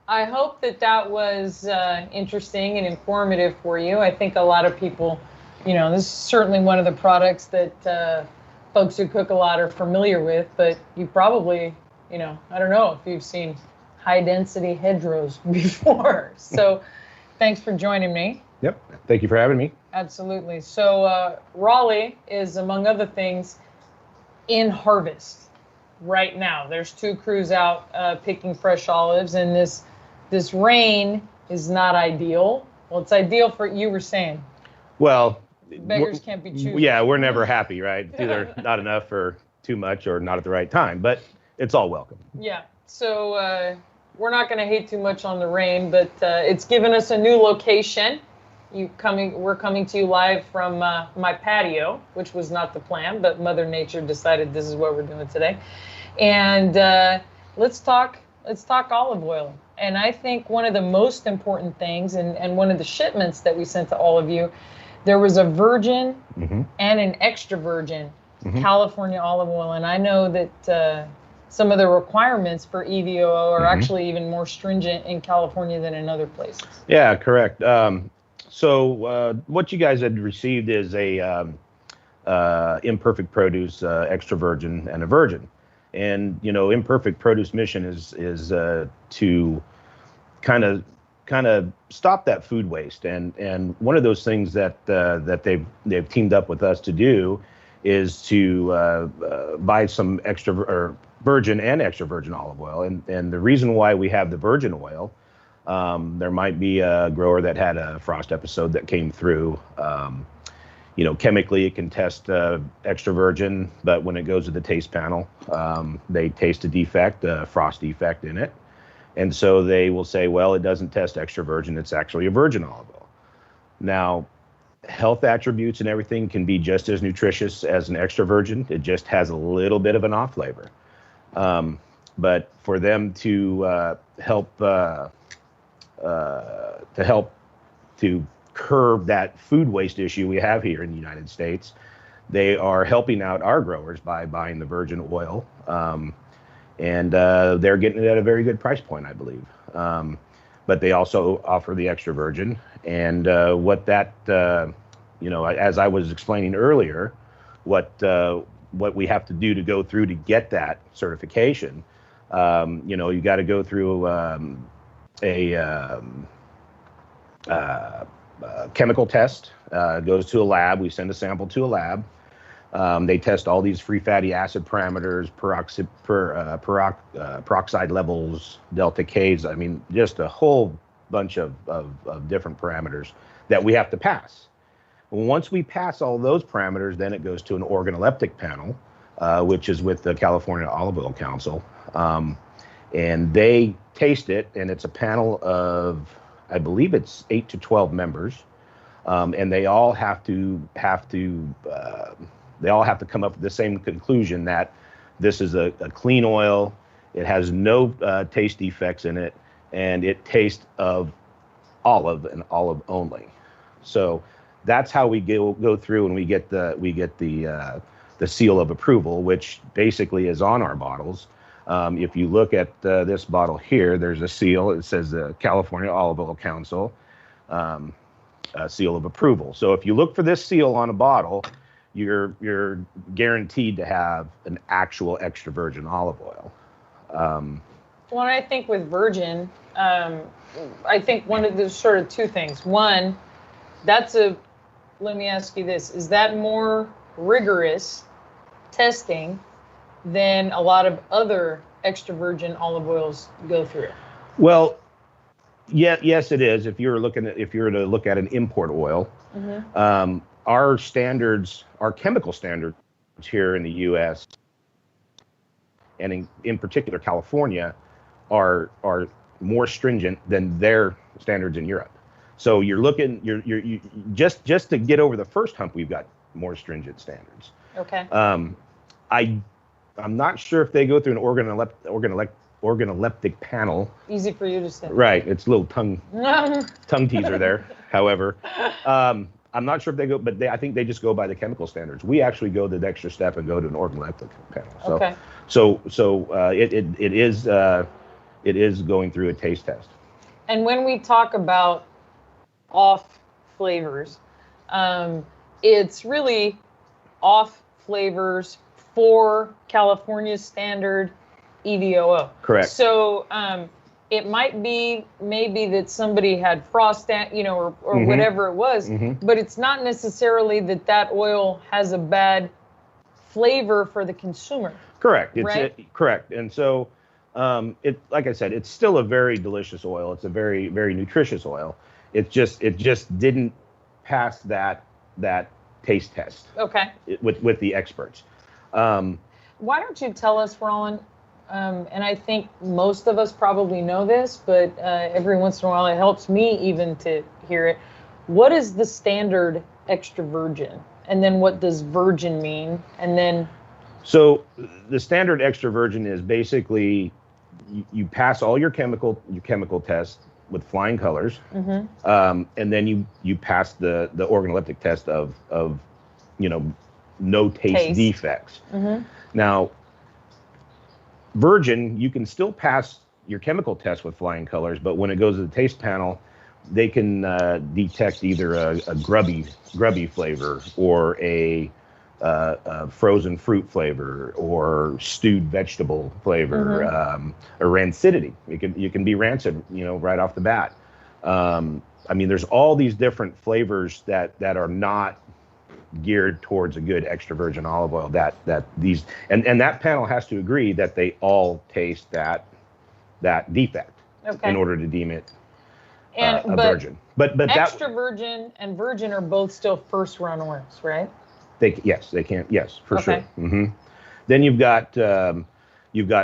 I hope that was interesting and informative for you. I think a lot of people, this is certainly one of the products that folks who cook a lot are familiar with, but you probably, I don't know if you've seen high density hedgerows before. So thanks for joining me. Yep. Thank you for having me. Absolutely. So Raleigh is, among other things, in harvest right now. There's 2 crews out picking fresh olives, and this rain is not ideal. Well, it's ideal for, you were saying. Well, beggars can't be choosers. Yeah, we're never happy, right? It's either not enough or too much or not at the right time, but it's all welcome. Yeah. So we're not going to hate too much on the rain, but it's given us a new location. We're coming to you live from my patio, which was not the plan, but Mother Nature decided this is what we're doing today. And let's talk olive oil. And I think one of the most important things, and one of the shipments that we sent to all of you, there was a virgin and an extra virgin California olive oil. And I know that some of the requirements for EVOO are actually even more stringent in California than in other places. Yeah, correct. So what you guys had received is a imperfect produce, extra virgin, and a virgin. And imperfect produce mission is to kind of stop that food waste. And one of those things that they've teamed up with us to do is to buy some virgin and extra virgin olive oil. And the reason why we have the virgin oil, there might be a grower that had a frost episode that came through. Chemically it can test extra virgin, but when it goes to the taste panel, they taste a defect, a frost defect in it. And so they will say, well, it doesn't test extra virgin, it's actually a virgin olive oil. Now, health attributes and everything can be just as nutritious as an extra virgin. It just has a little bit of an off flavor. But for them to help to curb that food waste issue we have here in the United States, they are helping out our growers by buying the virgin oil. And they're getting it at a very good price point, I believe. But they also offer the extra virgin. And what that, as I was explaining earlier, what we have to do to go through to get that certification, you got to go through a chemical test. Goes to a lab. We send a sample to a lab. They test all these free fatty acid parameters, peroxide levels, delta Ks. I mean, just a whole bunch of different parameters that we have to pass. Once we pass all those parameters, then it goes to an organoleptic panel, which is with the California Olive Oil Council. And they taste it, and it's a panel of, I believe it's 8 to 12 members. And they all have to come up with the same conclusion that this is a clean oil, it has no taste defects in it, and it tastes of olive and olive only. So that's how we go through and we get the seal of approval, which basically is on our bottles. If you look at this bottle here, there's a seal. It says the California Olive Oil Council seal of approval. So if you look for this seal on a bottle, you're guaranteed to have an actual extra virgin olive oil. Well, I think with virgin, I think one of the sort of two things. One, let me ask you this, is that more rigorous testing than a lot of other extra virgin olive oils go through? Well, yeah, yes, it is. If you were to look at an import oil, our standards, our chemical standards here in the U.S. and in particular California, are more stringent than their standards in Europe. So you're just to get over the first hump, we've got more stringent standards. Okay. I'm not sure if they go through an organoleptic panel. Easy for you to say. Right, it's a little tongue teaser there. However, I'm not sure if they go, but I think they just go by the chemical standards. We actually go the extra step and go to an organoleptic panel. So, okay. So it is going through a taste test. And when we talk about off flavors, it's really off flavors for California's standard EVOO. Correct. So it might be maybe that somebody had frost, or whatever it was, but it's not necessarily that oil has a bad flavor for the consumer. Correct. Right? Correct. And so, like I said, it's still a very delicious oil. It's a very, very nutritious oil. It just didn't pass that taste test. Okay. With the experts. Why don't you tell us, Roland? And I think most of us probably know this, but every once in a while it helps me even to hear it. What is the standard extra virgin? And then what does virgin mean? And then... So the standard extra virgin is basically you pass all your chemical tests with flying colors, and then you pass the organoleptic test of no taste defects. Now, virgin, you can still pass your chemical test with flying colors, but when it goes to the taste panel, they can detect either a grubby flavor or a frozen fruit flavor or stewed vegetable flavor, or rancidity. You can be rancid, right off the bat. I mean, there's all these different flavors that are not geared towards a good extra virgin olive oil that that panel has to agree that they all taste that defect in order to deem it a virgin. But extra virgin and virgin are both still first run oils, right? Yes, they can. Yes, for sure. Then you've got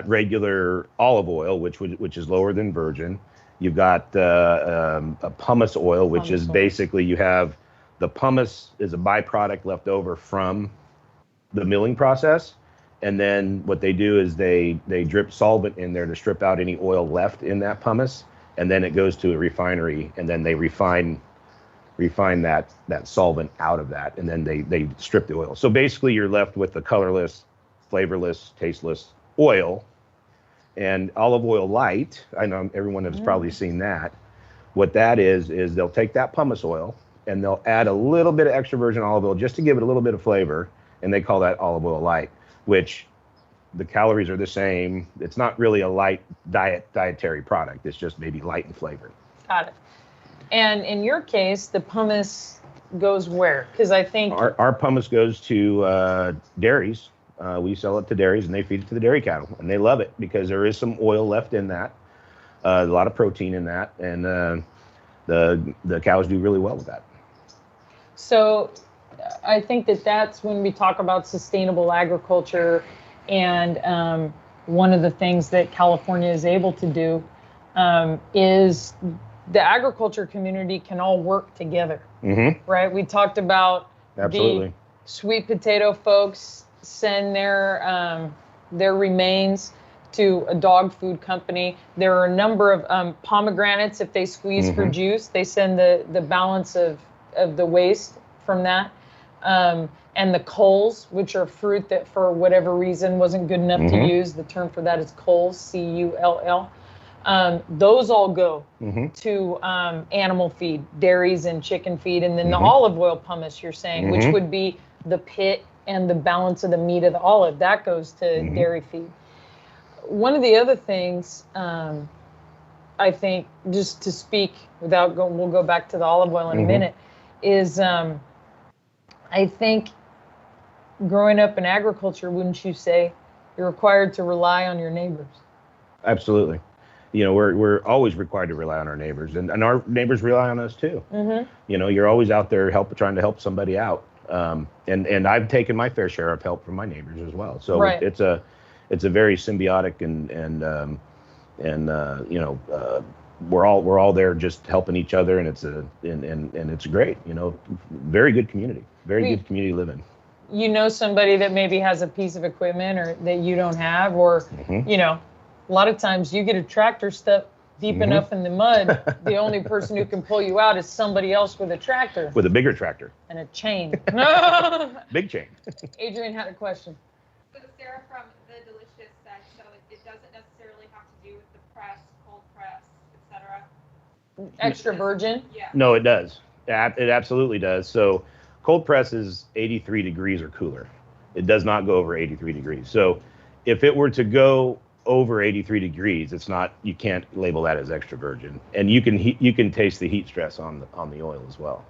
regular olive oil, which is lower than virgin. You've got a pumice oil, which is basically you have the pumice is a byproduct left over from the milling process, and then what they do is they drip solvent in there to strip out any oil left in that pumice, and then it goes to a refinery, and then they refine that solvent out of that, and then they strip the oil. So basically you're left with the colorless, flavorless, tasteless oil. And olive oil light, I know everyone has probably seen that. What that is they'll take that pumice oil and they'll add a little bit of extra virgin olive oil just to give it a little bit of flavor, and they call that olive oil light, which the calories are the same. It's not really a light dietary product. It's just maybe light in flavor. Got it. And in your case, the pumice goes where? Because I think our pumice goes to dairies. We sell it to dairies, and they feed it to the dairy cattle, and they love it because there is some oil left in that, a lot of protein in that, and the cows do really well with that. So I think that's when we talk about sustainable agriculture, and one of the things that California is able to do is the agriculture community can all work together, right? We talked about the sweet potato folks send their remains to a dog food company. There are a number of pomegranates, if they squeeze for juice, they send the balance of the waste from that. and the coals, which are fruit that for whatever reason wasn't good enough to use. The term for that is coals, C-U-L-L. Those all go to animal feed, dairies and chicken feed, and then the olive oil pumice you're saying, which would be the pit and the balance of the meat of the olive, that goes to dairy feed. One of the other things, I think, just to speak without going, we'll go back to the olive oil in a minute, is I think growing up in agriculture, wouldn't you say, you're required to rely on your neighbors? Absolutely. You know, we're always required to rely on our neighbors, and our neighbors rely on us too. You know, you're always out there trying to help somebody out. And I've taken my fair share of help from my neighbors as well. So it's a very symbiotic and you know, we're all there just helping each other, and it's great. You know, very good community, good community living. You know, somebody that maybe has a piece of equipment or that you don't have, or you know, a lot of times you get a tractor stuck deep enough in the mud, the only person who can pull you out is somebody else with a tractor. With a bigger tractor. And a chain. Big chain. Adrian had a question. So Sarah from The Delicious said, so it doesn't necessarily have to do with the press, cold press, etc. Extra virgin? Yeah. No, it does. It absolutely does. So cold press is 83 degrees or cooler. It does not go over 83 degrees. So if it were to go over 83 degrees, it's not, you can't label that as extra virgin, and you can taste the heat stress on the oil as well.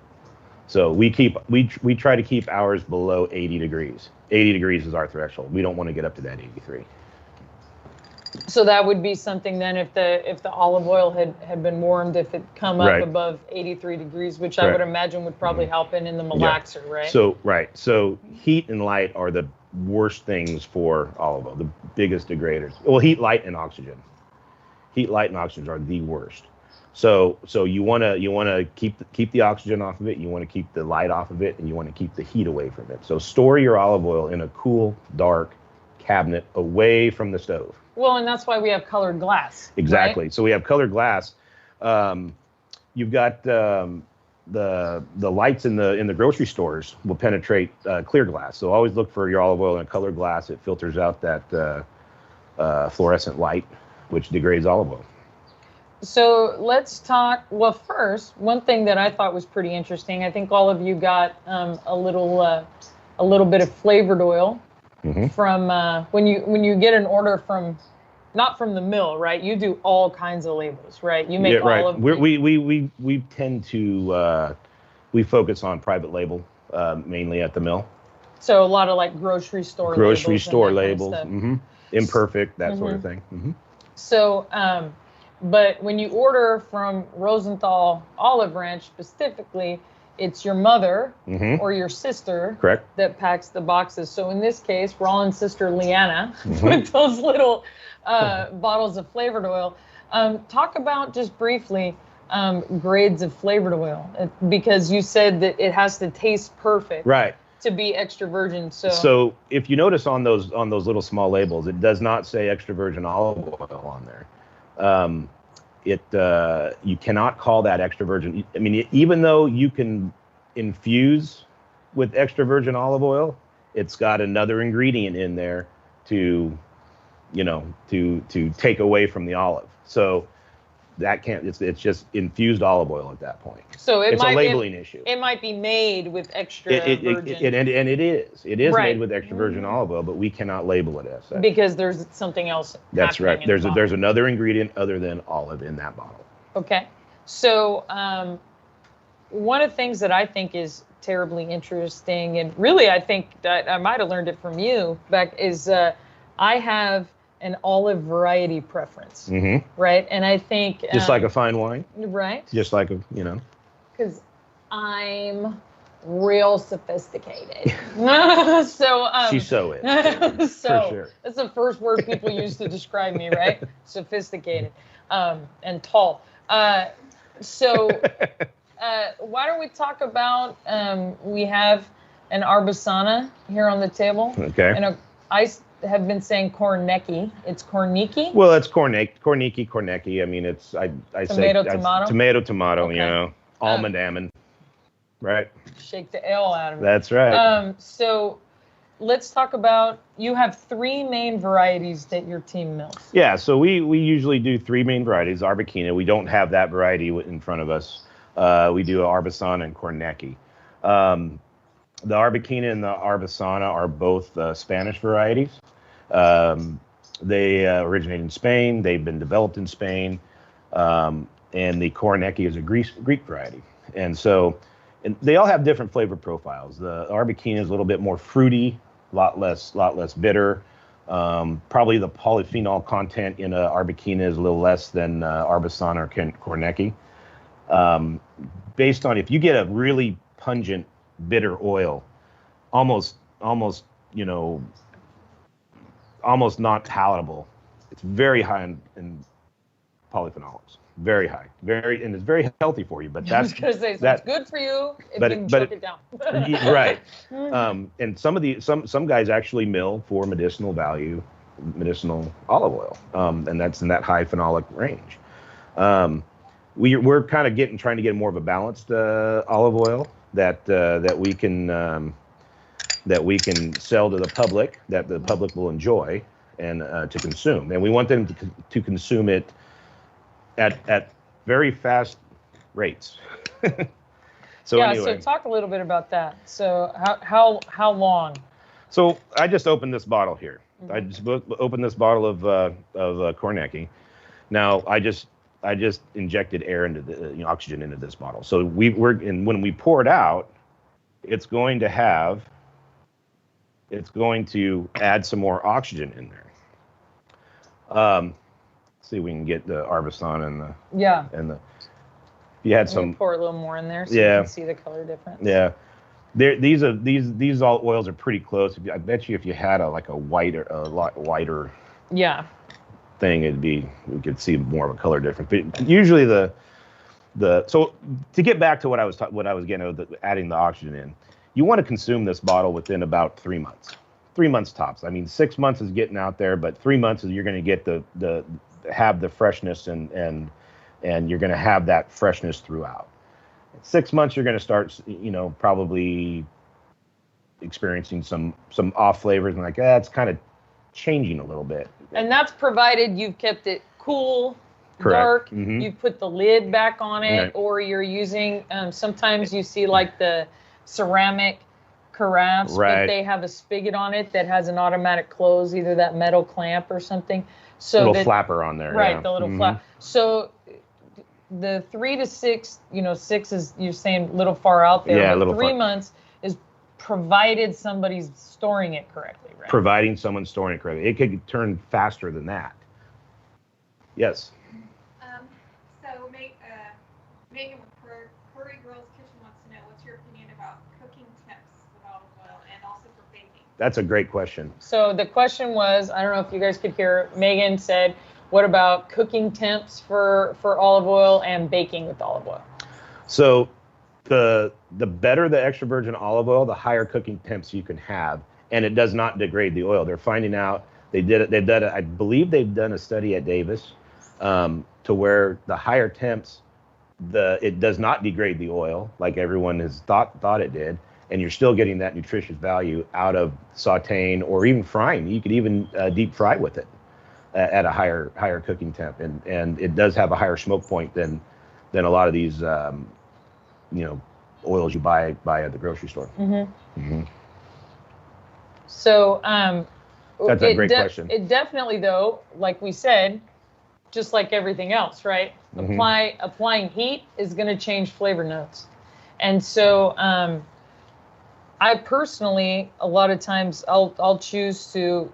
So we try to keep ours below 80 degrees. 80 degrees is our threshold. We don't want to get up to that 83. So that would be something then, if the olive oil had been warmed, if it come up above 83 degrees, which I would imagine would probably help in the malaxer, right? So heat and light are the worst things for olive oil, the biggest degraders. Well, heat, light, and oxygen. Heat, light, and oxygen are the worst. So you want to keep the oxygen off of it, you want to keep the light off of it, and you want to keep the heat away from it. So store your olive oil in a cool, dark cabinet away from the stove. Well, and that's why we have colored glass. Exactly. Right? So we have colored glass. You've got the lights in the grocery stores will penetrate clear glass. So always look for your olive oil in a colored glass. It filters out that fluorescent light, which degrades olive oil. So let's talk. Well, first, one thing that I thought was pretty interesting. I think all of you got a little bit of flavored oil from when you get an order from. Not from the mill, right? You do all kinds of labels, right? You make all of we tend to we focus on private label mainly at the mill. So a lot of like grocery store labels, imperfect, that sort of thing. So, but when you order from Rosenthal Olive Ranch specifically, it's your mother or your sister that packs the boxes. So in this case, Roland's sister Leanna with those little bottles of flavored oil. Talk about just briefly grades of flavored oil, because you said that it has to taste perfect to be extra virgin. So if you notice on those little small labels, it does not say extra virgin olive oil on there. You cannot call that extra virgin. I mean, even though you can infuse with extra virgin olive oil, it's got another ingredient in there to take away from the olive. So that can't, it's just infused olive oil at that point. So it's a labeling issue. It might be made with extra virgin. And it is made with extra virgin olive oil, but we cannot label it as such. Because there's something else. That's right. There's another ingredient other than olive in that bottle. Okay. So one of the things that I think is terribly interesting, and really I think that I might have learned it from you, Beck, is I have an olive variety preference, right? And I think just like a fine wine, right? Just like because I'm real sophisticated. So she so is. So for sure. That's the first word people use to describe me, right? Sophisticated and tall. So why don't we talk about we have an Arbusana here on the table. Okay. And I have been saying Kornecki. It's Kornecki? Well, it's Kornecki. I mean, it's I say tomato. Tomato, okay. almond. Right. Shake the L out of it. That's right. So let's talk about, you have 3 main varieties that your team milks. Yeah, so we usually do 3 main varieties. Arbequina, we don't have that variety in front of us. We do Arbasana and Kornecki. The Arbequina and the Arbasana are both Spanish varieties. They originate in Spain. They've been developed in Spain. And the Kornecki is a Greek variety. And so they all have different flavor profiles. The Arbequina is a little bit more fruity, a lot less bitter. Probably the polyphenol content in Arbequina is a little less than Arbasana or Kornecki. Based on, if you get a really pungent, bitter oil, almost not palatable. It's very high in polyphenols, very high, and it's very healthy for you. But that's it's good for you if you can choke it down. Right. And some guys actually mill for medicinal value, medicinal olive oil, and that's in that high phenolic range. We're kind of trying to get more of a balanced olive oil that we can sell to the public, that the public will enjoy and to consume. And we want them to consume it at very fast rates. So talk a little bit about that. So how long? So I just opened this bottle here. I just opened this bottle of Kornecki. Now I just injected air into the oxygen into this bottle. So when we pour it out, it's going to add some more oxygen in there. See if we can get the Arbasana and the you had some pour a little more in there so you can see the color difference. Yeah. These all oils are pretty close. I bet you if you had a lot whiter thing, we could see more of a color difference. But usually so to get back to what I was getting at, adding the oxygen in, you want to consume this bottle within about 3 months. 3 months tops. I mean, 6 months is getting out there, but 3 months is you're going to get have the freshness and you're going to have that freshness throughout. 6 months, you're going to start, probably experiencing some off flavors and it's kind of changing a little bit. And that's provided you've kept it cool, Correct. dark, Mm-hmm. you put the lid back on it, Right. or you're using, sometimes you see like the ceramic carafes, Right. but they have a spigot on it that has an automatic close, either that metal clamp or something. So little flapper on there. Right, yeah. the little Mhm. flap. So the 3 to 6, 6 is, you're saying a little far out there, Yeah, a but little 3 far. months is provided somebody's storing it correctly, right? Providing someone storing it correctly. It could turn faster than that. Yes. So Megan with Curry Girls Kitchen wants to know, what's your opinion about cooking tips with olive oil and also for baking? That's a great question. So the question was, I don't know if you guys could hear, Megan said, what about cooking temps for olive oil and baking with olive oil? So the better the extra virgin olive oil, the higher cooking temps you can have, and it does not degrade the oil. They're finding out, I believe they've done a study at Davis to where the higher temps, it does not degrade the oil like everyone has thought it did, and you're still getting that nutritious value out of sauteing or even frying. You could even deep fry with it at a higher cooking temp, and it does have a higher smoke point than a lot of these oils you buy at the grocery store. Mm-hmm. Mm-hmm. So that's a great question. It definitely, though, like we said, just like everything else, right? Mm-hmm. Applying heat is going to change flavor notes. And so I personally, a lot of times I'll choose to,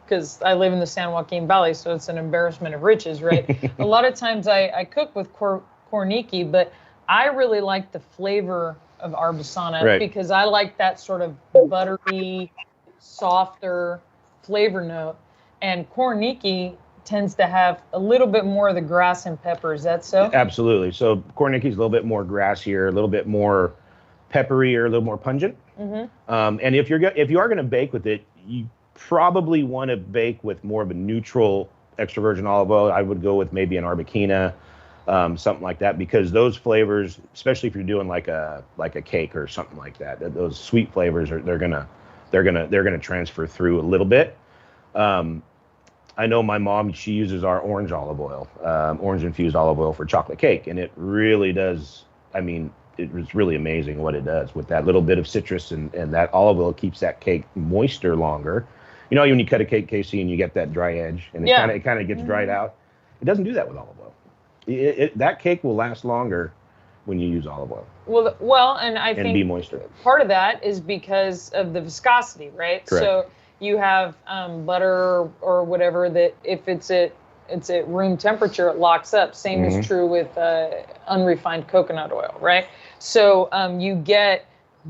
because I live in the San Joaquin Valley, so it's an embarrassment of riches, right? A lot of times I cook with Kornecki, but I really like the flavor of Arbasana, Right. because I like that sort of buttery, softer flavor note. And Kornecki tends to have a little bit more of the grass and pepper. Is that so? Absolutely. So Kornecki is a little bit more grassier, a little bit more peppery, or a little more pungent. Mm-hmm. And if you are going to bake with it, you probably want to bake with more of a neutral extra virgin olive oil. I would go with maybe an Arbequina, something like that, because those flavors, especially if you're doing like a cake or something like that, those sweet flavors they're gonna transfer through a little bit. I know my mom, she uses our orange olive oil, orange infused olive oil for chocolate cake, and it really does. I mean, it's really amazing what it does with that little bit of citrus, and that olive oil keeps that cake moister longer. You know, when you cut a cake, Casey, and you get that dry edge, and it kind of gets dried out. It doesn't do that with olive oil. That cake will last longer when you use olive oil. Well, and I think be moister. Part of that is because of the viscosity, right? Correct. So you have butter or whatever that if it's at room temperature, it locks up. Same is true with unrefined coconut oil, right? So you get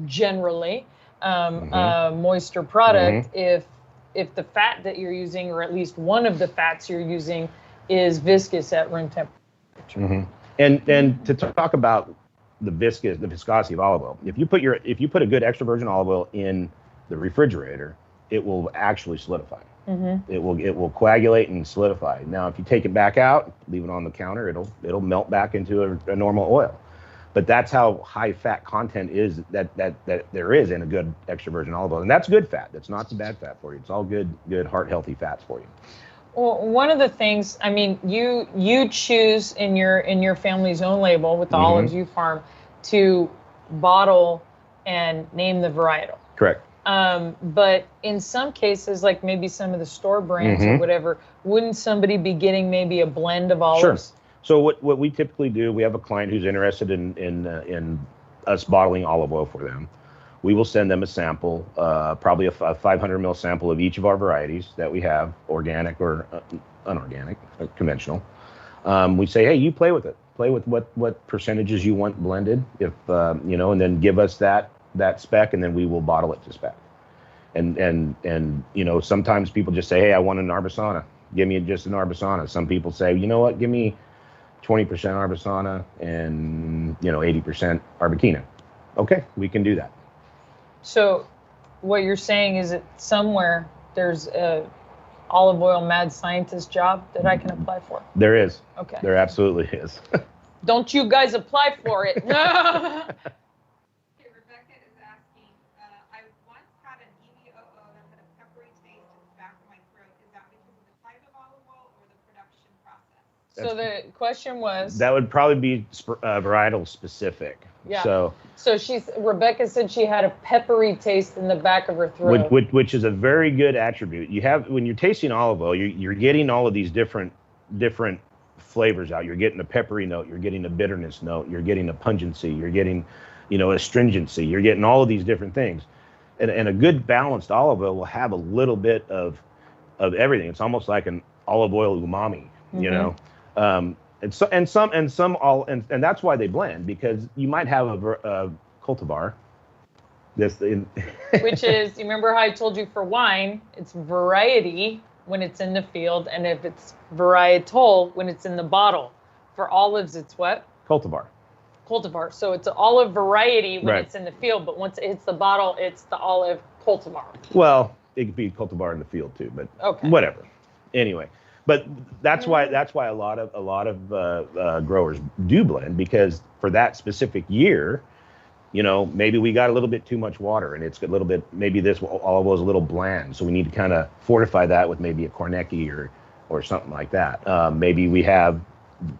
generally a moister product if the fat that you're using, or at least one of the fats you're using, is viscous at room temperature. And to talk about the viscosity of olive oil, if you put a good extra virgin olive oil in the refrigerator, it will actually solidify. It will coagulate and solidify. Now, if you take it back out, leave it on the counter, it'll melt back into a normal oil. But that's how high fat content is that there is in a good extra virgin olive oil, and that's good fat. That's not the bad fat for you. It's all good heart healthy fats for you. Well, one of the things, I mean, you choose in your family's own label with the olives you farm to bottle and name the varietal. Correct. But in some cases, like maybe some of the store brands or whatever, wouldn't somebody be getting maybe a blend of olives? Sure. So what we typically do, we have a client who's interested in us bottling olive oil for them. We will send them a sample, probably a 500 ml sample of each of our varieties that we have, organic or unorganic, or conventional. We say, hey, you play with it. Play with what percentages you want blended, if and then give us that spec, and then we will bottle it to spec. And sometimes people just say, hey, I want an Arbasana. Give me just an Arbasana. Some people say, you know what, give me 20% Arbasana and 80% Arbequina. Okay, we can do that. So what you're saying is that somewhere there's a olive oil mad scientist job that I can apply for? There is. Okay. There absolutely is. Don't you guys apply for it. So the question was? That would probably be varietal specific. Yeah. So Rebecca said she had a peppery taste in the back of her throat. Which is a very good attribute. You have, when you're tasting olive oil, you're getting all of these different flavors out. You're getting a peppery note, you're getting a bitterness note, you're getting a pungency, you're getting, astringency, you're getting all of these different things. And a good balanced olive oil will have a little bit of everything. It's almost like an olive oil umami, you know. And that's why they blend, because you might have a cultivar. Which is, you remember how I told you for wine, it's variety when it's in the field, and if it's varietal when it's in the bottle. For olives, it's what? Cultivar. Cultivar. So it's an olive variety when it's in the field, but once it hits the bottle, it's the olive cultivar. Well, it could be cultivar in the field too, but whatever. Anyway. But that's why a lot of growers do blend, because for that specific year, maybe we got a little bit too much water, and it's a little bit, maybe this olive oil is a little bland, so we need to kind of fortify that with maybe a Kornecki or something like that. Maybe we have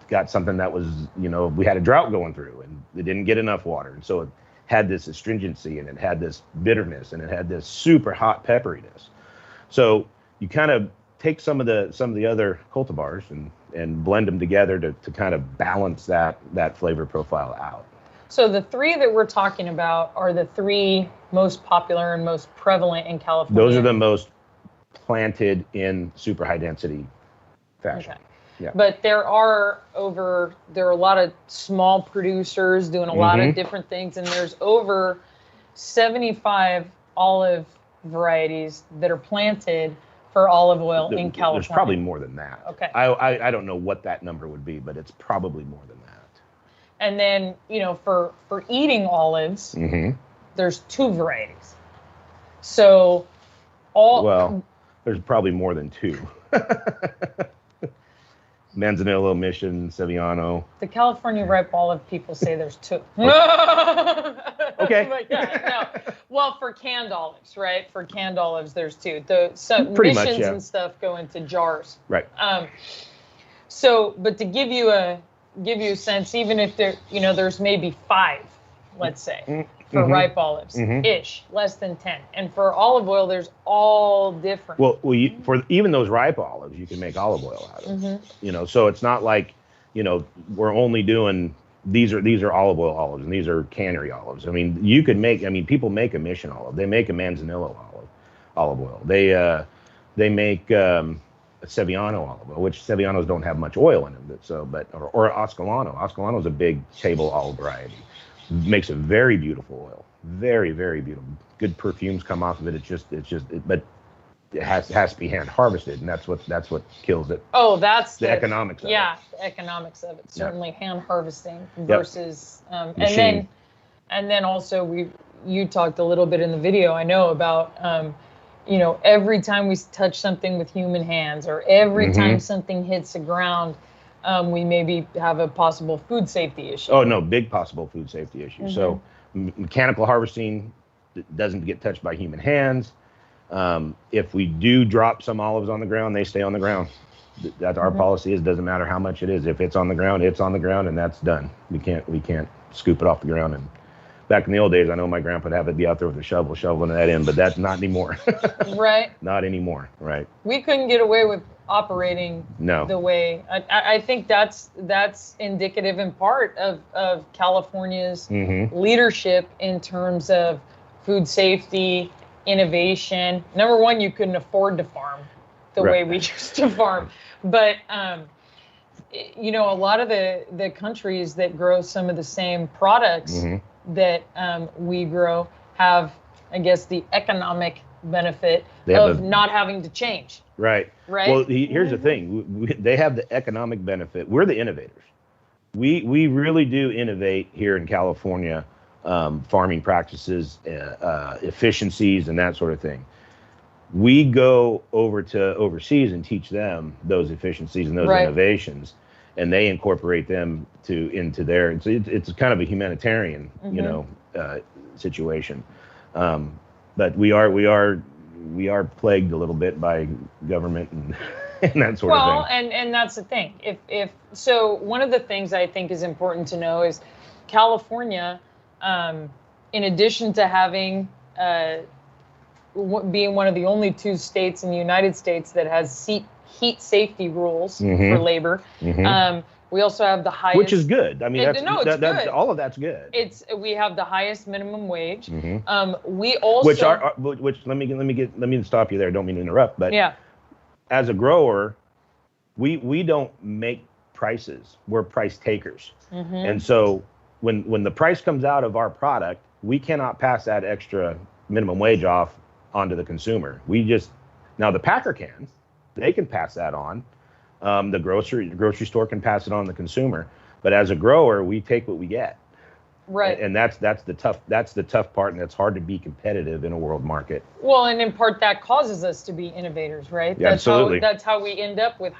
got something that was, we had a drought going through and it didn't get enough water, and so it had this astringency, and it had this bitterness, and it had this super hot pepperiness. So you kind of take some of the other cultivars and blend them together to kind of balance that flavor profile out. So the three that we're talking about are the three most popular and most prevalent in California. Those are the most planted in super high density fashion. Okay. Yeah. But there are a lot of small producers doing a lot of different things, and there's over 75 olive varieties that are planted for olive oil in California. There's probably more than that. Okay. I don't know what that number would be, but it's probably more than that. And then, for eating olives, there's two varieties. So there's probably more than two. Manzanillo, Mission, Sevillano. The California ripe olive people say there's 2. Okay. But yeah, no. Well, for canned olives, right? For canned olives, there's 2. Pretty much, missions yeah. and stuff go into jars. Right. So, but to give you a sense, even if there's maybe 5, let's say, for ripe olives, ish, less than 10. And for olive oil, there's all different. Well, for even those ripe olives, you can make olive oil out of. So it's not like, we're only doing these are olive oil olives and these are cannery olives. I mean, people make a Mission olive. They make a Manzanillo olive oil. They make a Sevillano olive oil, which Sevillanos don't have much oil in them. Or Ascolano. Ascolano is a big table olive variety. Makes a very beautiful oil. Very, very beautiful. Good perfumes come off of it. But it has to be hand harvested, and that's what kills it. Oh, that's the economics of it. Yeah, the economics of it. Certainly hand harvesting versus and then also you talked a little bit in the video, I know, about every time we touch something with human hands, or every time something hits the ground, we maybe have a possible food safety issue. Oh no, big possible food safety issue. So mechanical harvesting doesn't get touched by human hands. If we do drop some olives on the ground, they stay on the ground. That's our policy. It doesn't matter how much it is. If it's on the ground, it's on the ground, and that's done. We can't scoop it off the ground. And back in the old days, I know my grandpa would have it be out there with a shovel, shoveling that in, but that's not anymore. Right. Not anymore. Right. We couldn't get away with operating the way. I think that's indicative in part of California's leadership in terms of food safety, innovation. Number one, you couldn't afford to farm the way we used to farm. But, a lot of the countries that grow some of the same products that we grow have, I guess, the economic benefit of not having to change. Right. Right. Well, here's the thing. They have the economic benefit. We're the innovators. We really do innovate here in California, farming practices, efficiencies, and that sort of thing. We go over to overseas and teach them those efficiencies and those innovations, and they incorporate them into their. It's kind of a humanitarian, situation. But we are plagued a little bit by government and that sort of thing. Well, and that's the thing. If so, one of the things I think is important to know is California, in addition to having being one of the only 2 states in the United States that has heat safety rules for labor. We also have the highest, which is good. I mean, it's good. All of that's good. We have the highest minimum wage. We also, which let me stop you there. Don't mean to interrupt, but yeah, as a grower, we don't make prices. We're price takers, and so when the price comes out of our product, we cannot pass that extra minimum wage off onto the consumer. Now the packer can. They can pass that on. The grocery store can pass it on to the consumer, but as a grower, we take what we get. Right. And that's the tough part, and it's hard to be competitive in a world market. Well, and in part that causes us to be innovators, right? Yeah, absolutely. That's how we end up with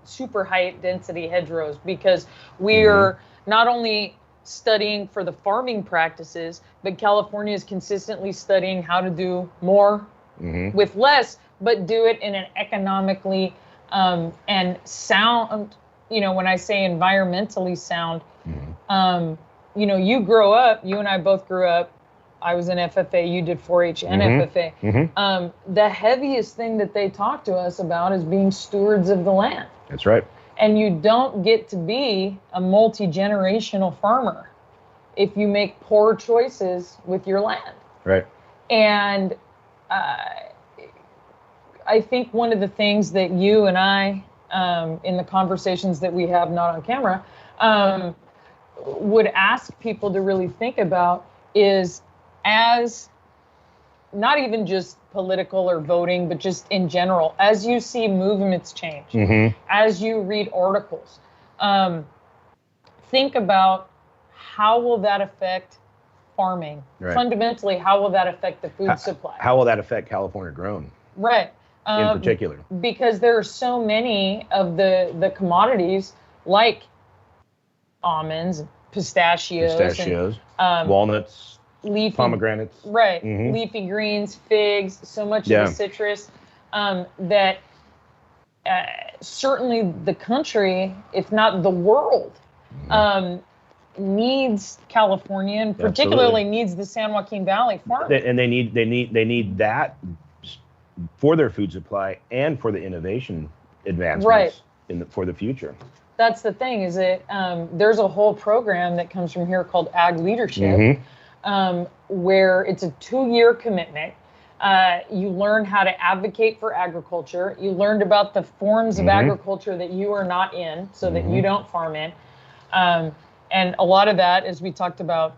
super high density hedgerows, because we're not only studying for the farming practices, but California is consistently studying how to do more with less, but do it in an economically and sound, when I say environmentally sound, you and I both grew up, I was in FFA, you did 4-H and FFA. The heaviest thing that they talk to us about is being stewards of the land. That's right. And you don't get to be a multi-generational farmer if you make poor choices with your land. Right. And I think one of the things that you and I, in the conversations that we have not on camera, would ask people to really think about is, as not even just political or voting, but just in general, as you see movements change, as you read articles, think about how will that affect farming? Right. Fundamentally, how will that affect the food supply? How will that affect California grown? Right. in particular? Because there are so many of the commodities like almonds, pistachios, and, walnuts, leafy pomegranates. Right. Leafy greens, figs, so much of the citrus that certainly the country, if not the world, needs California, and particularly needs the San Joaquin Valley farming. And they need that for their food supply and for the innovation advancements for the future. That's the thing, is that there's a whole program that comes from here called Ag Leadership, where it's a 2-year commitment. You learn how to advocate for agriculture. You learned about the forms of agriculture that you are not in, so that you don't farm in. And a lot of that, as we talked about,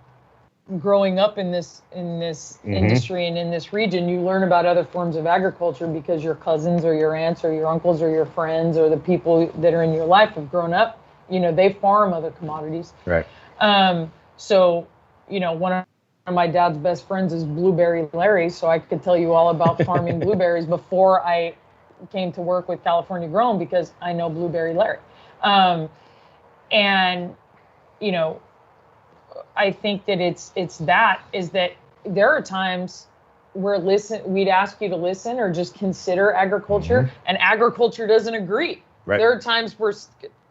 growing up in this industry and in this region, you learn about other forms of agriculture because your cousins or your aunts or your uncles or your friends or the people that are in your life have grown up. You know, they farm other commodities. Right. So, you know, one of my dad's best friends is Blueberry Larry, so I could tell you all about farming blueberries before I came to work with California Grown, because I know Blueberry Larry. And, you know, I think that is that there are times where we'd ask you to listen or just consider agriculture, and agriculture doesn't agree. Right. There are times where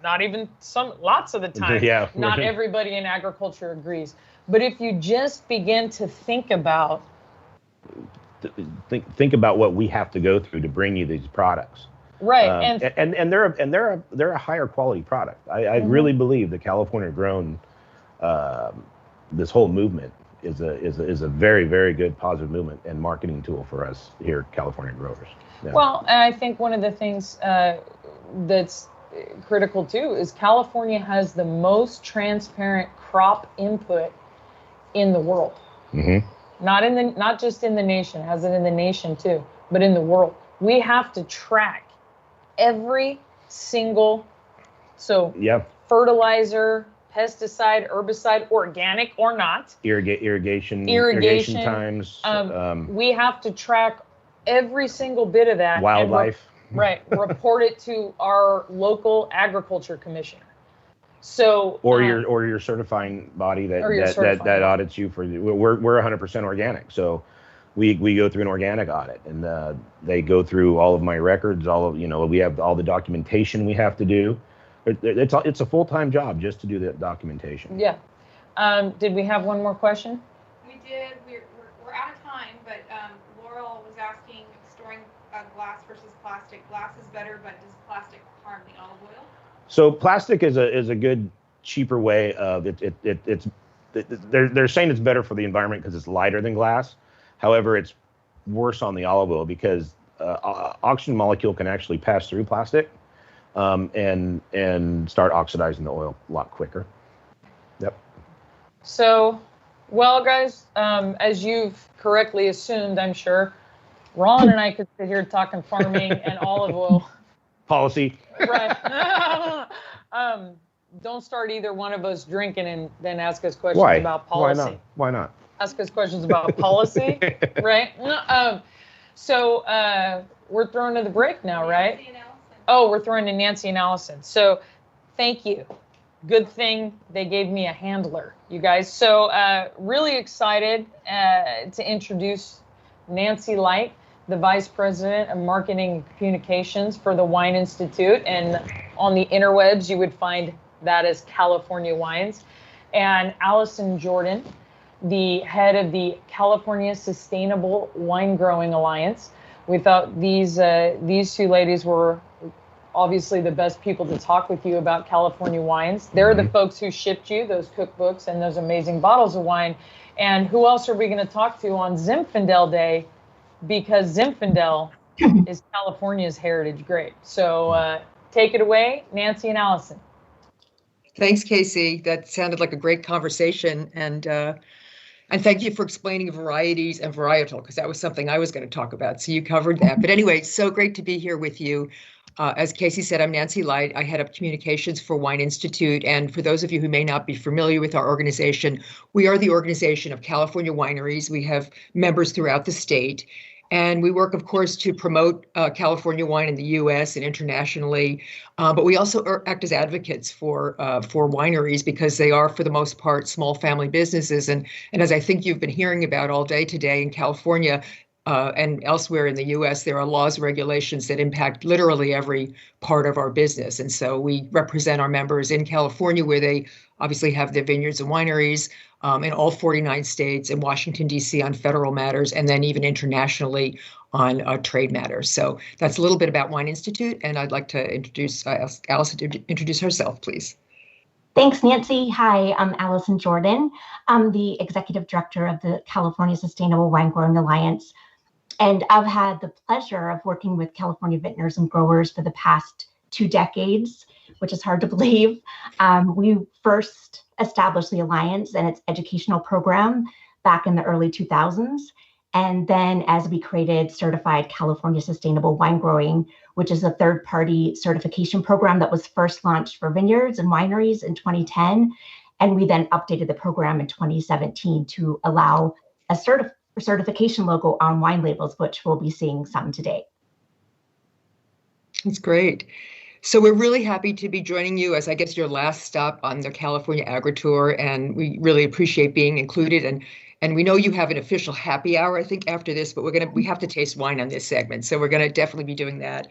lots of the time, not everybody in agriculture agrees. But if you just begin to think about what we have to go through to bring you these products, right? And they're a higher quality product. I really believe the California Grown, this whole movement is a very, very good positive movement and marketing tool for us here at California growers. Yeah. Well, and I think one of the things that's critical too is California has the most transparent crop input in the world. Not just in the nation, has it in the nation too, but in the world. We have to track every single fertilizer, pesticide, herbicide, organic or not, irrigation times. We have to track every single bit of that. Wildlife. Report it to our local agriculture commissioner. So or your certifying body that audits you for. We're 100% organic, so we go through an organic audit, and they go through all of my records, we have all the documentation we have to do. It's a full-time job just to do that documentation. Yeah. Did we have one more question? We did. We're out of time, but Laurel was asking, storing glass versus plastic. Glass is better, but does plastic harm the olive oil? So plastic is a good, cheaper way of they're saying it's better for the environment because it's lighter than glass. However, it's worse on the olive oil because oxygen molecule can actually pass through plastic and start oxidizing the oil a lot quicker. Yep. So, well, guys, as you've correctly assumed, I'm sure, Ron and I could sit here talking farming and olive oil policy. Right. Don't start either one of us drinking and then ask us questions about policy. Why not? Ask us questions about policy, right? So we're throwing to the break now, right? Oh, we're throwing to Nancy and Allison. So thank you. Good thing they gave me a handler, you guys. So really excited to introduce Nancy Light, the Vice President of Marketing and Communications for the Wine Institute. And on the interwebs, you would find that as California Wines. And Allison Jordan, the head of the California Sustainable Wine Growing Alliance. We thought these two ladies were obviously the best people to talk with you about California wines. They're the folks who shipped you those cookbooks and those amazing bottles of wine. And who else are we going to talk to on Zinfandel Day? Because Zinfandel is California's heritage grape. So take it away, Nancy and Allison. Thanks, Casey. That sounded like a great conversation. And thank you for explaining varieties and varietal, because that was something I was going to talk about. So you covered that. But anyway, so great to be here with you. As Casey said, I'm Nancy Light. I head up communications for Wine Institute. And for those of you who may not be familiar with our organization, we are the organization of California wineries. We have members throughout the state. And we work, of course, to promote California wine in the U.S. and internationally. But we also act as advocates for wineries because they are, for the most part, small family businesses. And as I think you've been hearing about all day today in California, and elsewhere in the U.S., there are laws, regulations that impact literally every part of our business. And so we represent our members in California, where they obviously have their vineyards and wineries, in all 49 states, in Washington, D.C. on federal matters, and then even internationally on trade matters. So that's a little bit about Wine Institute, and I'd like to introduce Allison to introduce herself, please. Thanks, Nancy. Hi, I'm Allison Jordan. I'm the Executive Director of the California Sustainable Wine Growing Alliance. And I've had the pleasure of working with California vintners and growers for the past 2 decades, which is hard to believe. We first established the Alliance and its educational program back in the early 2000s. And then as we created Certified California Sustainable Wine Growing, which is a third-party certification program that was first launched for vineyards and wineries in 2010. And we then updated the program in 2017 to allow a certification logo on wine labels, which we'll be seeing some today. That's great. So we're really happy to be joining you as I guess your last stop on the California Agri-Tour, and we really appreciate being included. And we know you have an official happy hour, I think, after this, but we have to taste wine on this segment, so we're gonna definitely be doing that.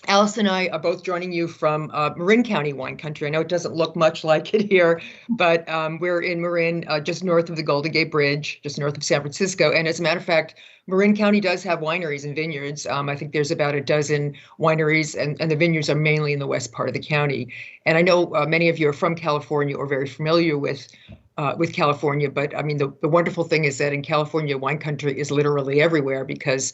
Alice and I are both joining you from Marin County wine country. I know it doesn't look much like it here, but we're in Marin, just north of the Golden Gate Bridge, just north of San Francisco. And as a matter of fact, Marin County does have wineries and vineyards. I think there's about a dozen wineries, and the vineyards are mainly in the west part of the county. And I know many of you are from California or very familiar with California, but I mean, the wonderful thing is that in California, wine country is literally everywhere because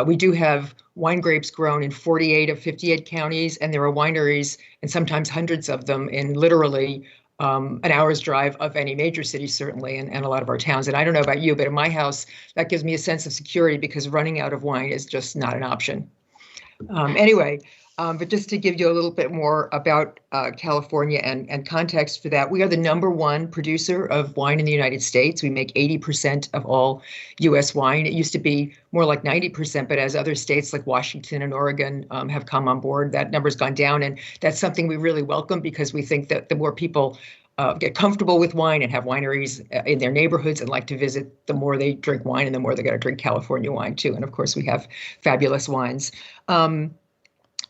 we do have wine grapes grown in 48 of 58 counties, and there are wineries, and sometimes hundreds of them, in literally an hour's drive of any major city, certainly, and a lot of our towns. And I don't know about you, but in my house, that gives me a sense of security because running out of wine is just not an option. Anyway, but just to give you a little bit more about California and context for that, we are the #1 producer of wine in the United States. We make 80% of all U.S. wine. It used to be more like 90%, but as other states like Washington and Oregon have come on board, that number's gone down. And that's something we really welcome because we think that the more people get comfortable with wine and have wineries in their neighborhoods and like to visit, the more they drink wine and the more they're going to drink California wine too. And of course, we have fabulous wines.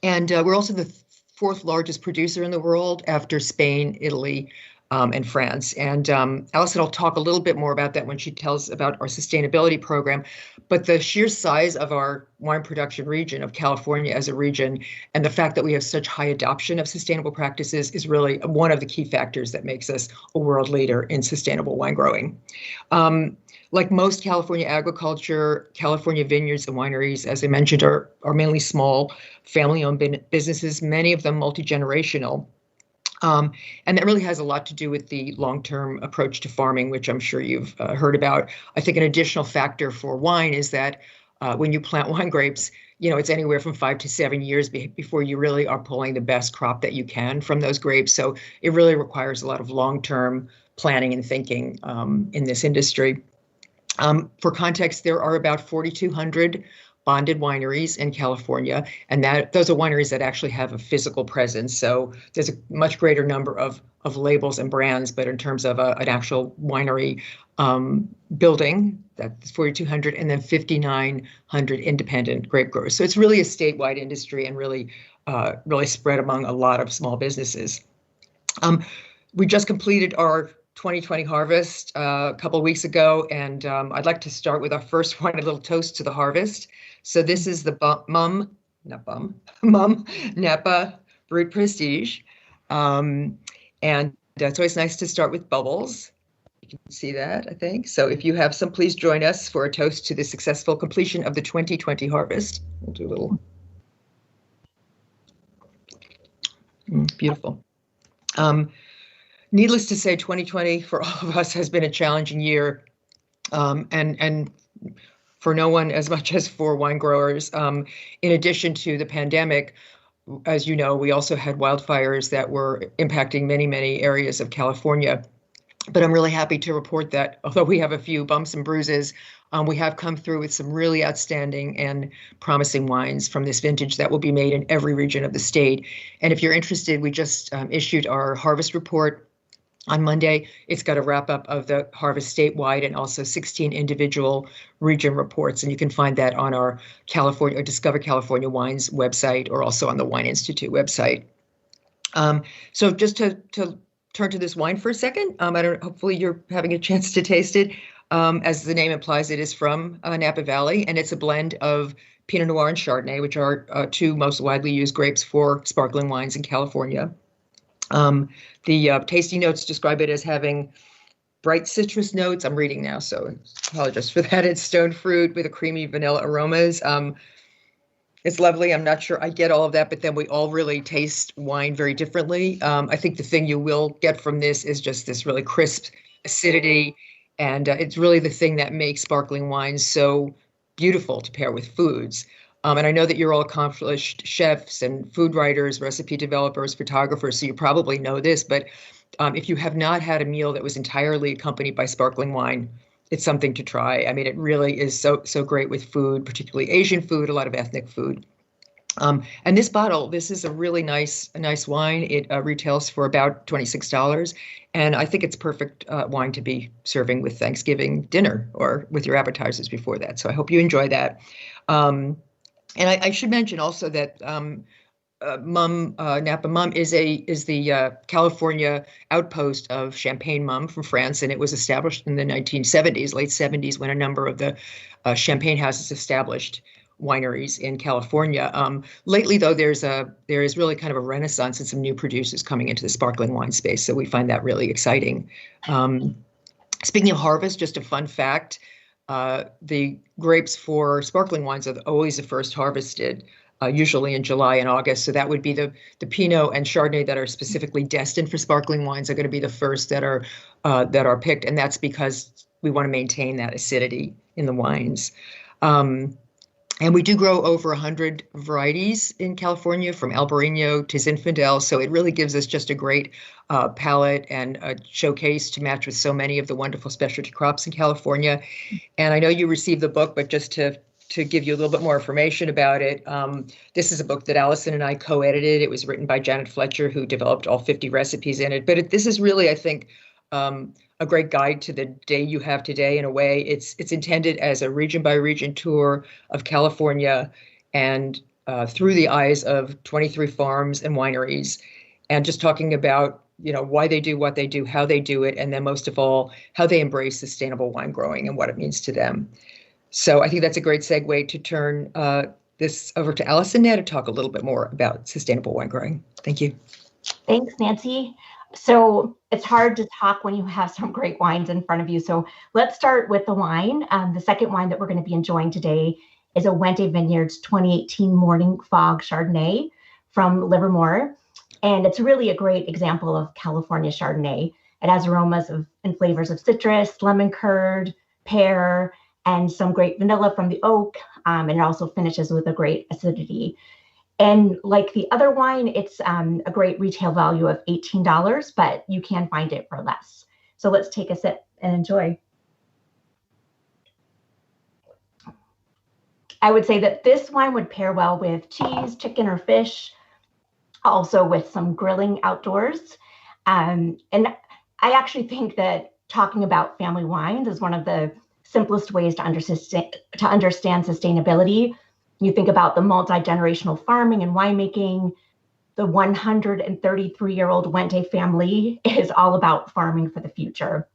And we're also the 4th largest producer in the world after Spain, Italy, and France. And Allison will talk a little bit more about that when she tells about our sustainability program. But the sheer size of our wine production region of California as a region, and the fact that we have such high adoption of sustainable practices is really one of the key factors that makes us a world leader in sustainable wine growing. Like most California agriculture, California vineyards and wineries, as I mentioned, are mainly small family-owned businesses, many of them multi-generational. And that really has a lot to do with the long-term approach to farming, which I'm sure you've heard about. I think an additional factor for wine is that when you plant wine grapes, you know, it's anywhere from 5 to 7 years before you really are pulling the best crop that you can from those grapes. So it really requires a lot of long-term planning and thinking in this industry. For context, there are about 4,200 bonded wineries in California, and those are wineries that actually have a physical presence. So there's a much greater number of labels and brands, but in terms of an actual winery building, that's 4,200, and then 5,900 independent grape growers. So it's really a statewide industry and really spread among a lot of small businesses. We just completed our 2020 harvest a couple of weeks ago, and I'd like to start with our first wine, a little toast to the harvest. So this is the Mumm Napa Brut Prestige, and it's always nice to start with bubbles. You can see that, I think. So if you have some, please join us for a toast to the successful completion of the 2020 harvest. We'll do a little. Beautiful. Needless to say, 2020 for all of us has been a challenging year, and for no one as much as for wine growers. In addition to the pandemic, as you know, we also had wildfires that were impacting many, many areas of California. But I'm really happy to report that although we have a few bumps and bruises, we have come through with some really outstanding and promising wines from this vintage that will be made in every region of the state. And if you're interested, we just issued our harvest report on Monday. It's got a wrap up of the harvest statewide and also 16 individual region reports. And you can find that on our California or Discover California Wines website, or also on the Wine Institute website. So just to turn to this wine for a second, hopefully you're having a chance to taste it. As the name implies, it is from Napa Valley, and it's a blend of Pinot Noir and Chardonnay, which are two most widely used grapes for sparkling wines in California. The tasting notes describe it as having bright citrus notes. I'm reading now, so I apologize for that. It's stone fruit with a creamy vanilla aromas. It's lovely. I'm not sure I get all of that, but then we all really taste wine very differently. I think the thing you will get from this is just this really crisp acidity, and it's really the thing that makes sparkling wines so beautiful to pair with foods. And I know that you're all accomplished chefs and food writers, recipe developers, photographers, so you probably know this, but if you have not had a meal that was entirely accompanied by sparkling wine, it's something to try. I mean, it really is so great with food, particularly Asian food, a lot of ethnic food. And this bottle, this is a really nice wine. It retails for about $26. And I think it's perfect wine to be serving with Thanksgiving dinner or with your appetizers before that. So I hope you enjoy that. And I should mention also that Napa Mum is the California outpost of Champagne Mum from France, and it was established in the 1970s, late 70s, when a number of the champagne houses established wineries in California. Lately, though, there is really kind of a renaissance and some new producers coming into the sparkling wine space, so we find that really exciting. Speaking of harvest, just a fun fact: the grapes for sparkling wines are always the first harvested. Usually in July and August. So that would be the Pinot and Chardonnay that are specifically destined for sparkling wines are going to be the first that are picked. And that's because we want to maintain that acidity in the wines. And we do grow over 100 varieties in California, from Albarino to Zinfandel. So it really gives us just a great palette and a showcase to match with so many of the wonderful specialty crops in California. And I know you received the book, but just to give you a little bit more information about it, this is a book that Allison and I co-edited. It was written by Janet Fletcher, who developed all 50 recipes in it. But this is really, I think, a great guide to the day you have today. In a way, it's intended as a region-by-region tour of California, and through the eyes of 23 farms and wineries, and just talking about why they do what they do, how they do it, and then most of all, how they embrace sustainable wine growing and what it means to them. So I think that's a great segue to turn this over to Allison now to talk a little bit more about sustainable wine growing. Thank you. Thanks, Nancy. So it's hard to talk when you have some great wines in front of you. So let's start with the wine. The second wine that we're going to be enjoying today is a Wente Vineyards 2018 Morning Fog Chardonnay from Livermore. And it's really a great example of California Chardonnay. It has aromas and flavors of citrus, lemon curd, pear, and some great vanilla from the oak, and it also finishes with a great acidity. And like the other wine, it's a great retail value of $18, but you can find it for less. So let's take a sip and enjoy. I would say that this wine would pair well with cheese, chicken, or fish, also with some grilling outdoors. And I actually think that talking about family wines is one of the simplest ways to understand sustainability. You think about the multi-generational farming and winemaking. The 133-year-old Wente family is all about farming for the future.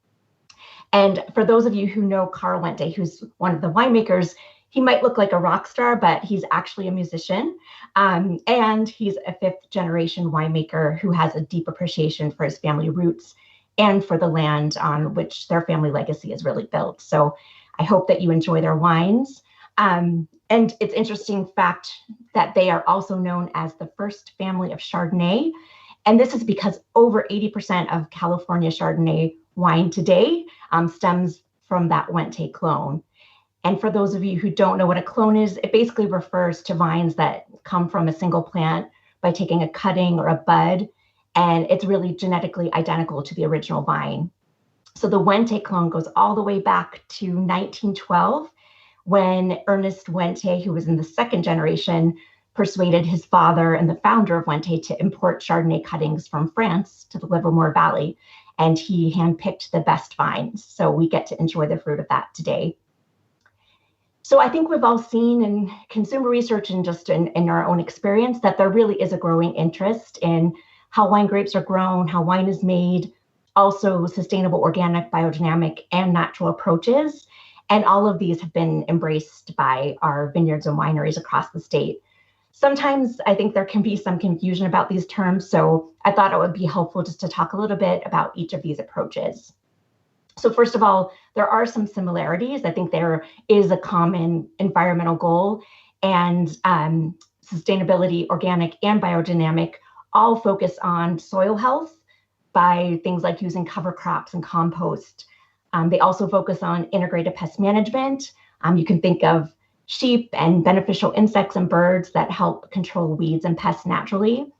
And for those of you who know Carl Wente, who's one of the winemakers, he might look like a rock star, but he's actually a musician. And he's a fifth-generation winemaker who has a deep appreciation for his family roots and for the land on which their family legacy is really built. So I hope that you enjoy their wines. And it's interesting fact that they are also known as the first family of Chardonnay. And this is because over 80% of California Chardonnay wine today stems from that Wente clone. And for those of you who don't know what a clone is, it basically refers to vines that come from a single plant by taking a cutting or a bud. And it's really genetically identical to the original vine. So the Wente clone goes all the way back to 1912, when Ernest Wente, who was in the second generation, persuaded his father and the founder of Wente to import Chardonnay cuttings from France to the Livermore Valley. And he handpicked the best vines. So we get to enjoy the fruit of that today. So I think we've all seen in consumer research and just in our own experience that there really is a growing interest in how wine grapes are grown, how wine is made, also sustainable, organic, biodynamic, and natural approaches. And all of these have been embraced by our vineyards and wineries across the state. Sometimes I think there can be some confusion about these terms, so I thought it would be helpful just to talk a little bit about each of these approaches. So first of all, there are some similarities. I think there is a common environmental goal, and sustainability, organic, and biodynamic all focus on soil health by things like using cover crops and compost. They also focus on integrated pest management. You can think of sheep and beneficial insects and birds that help control weeds and pests naturally.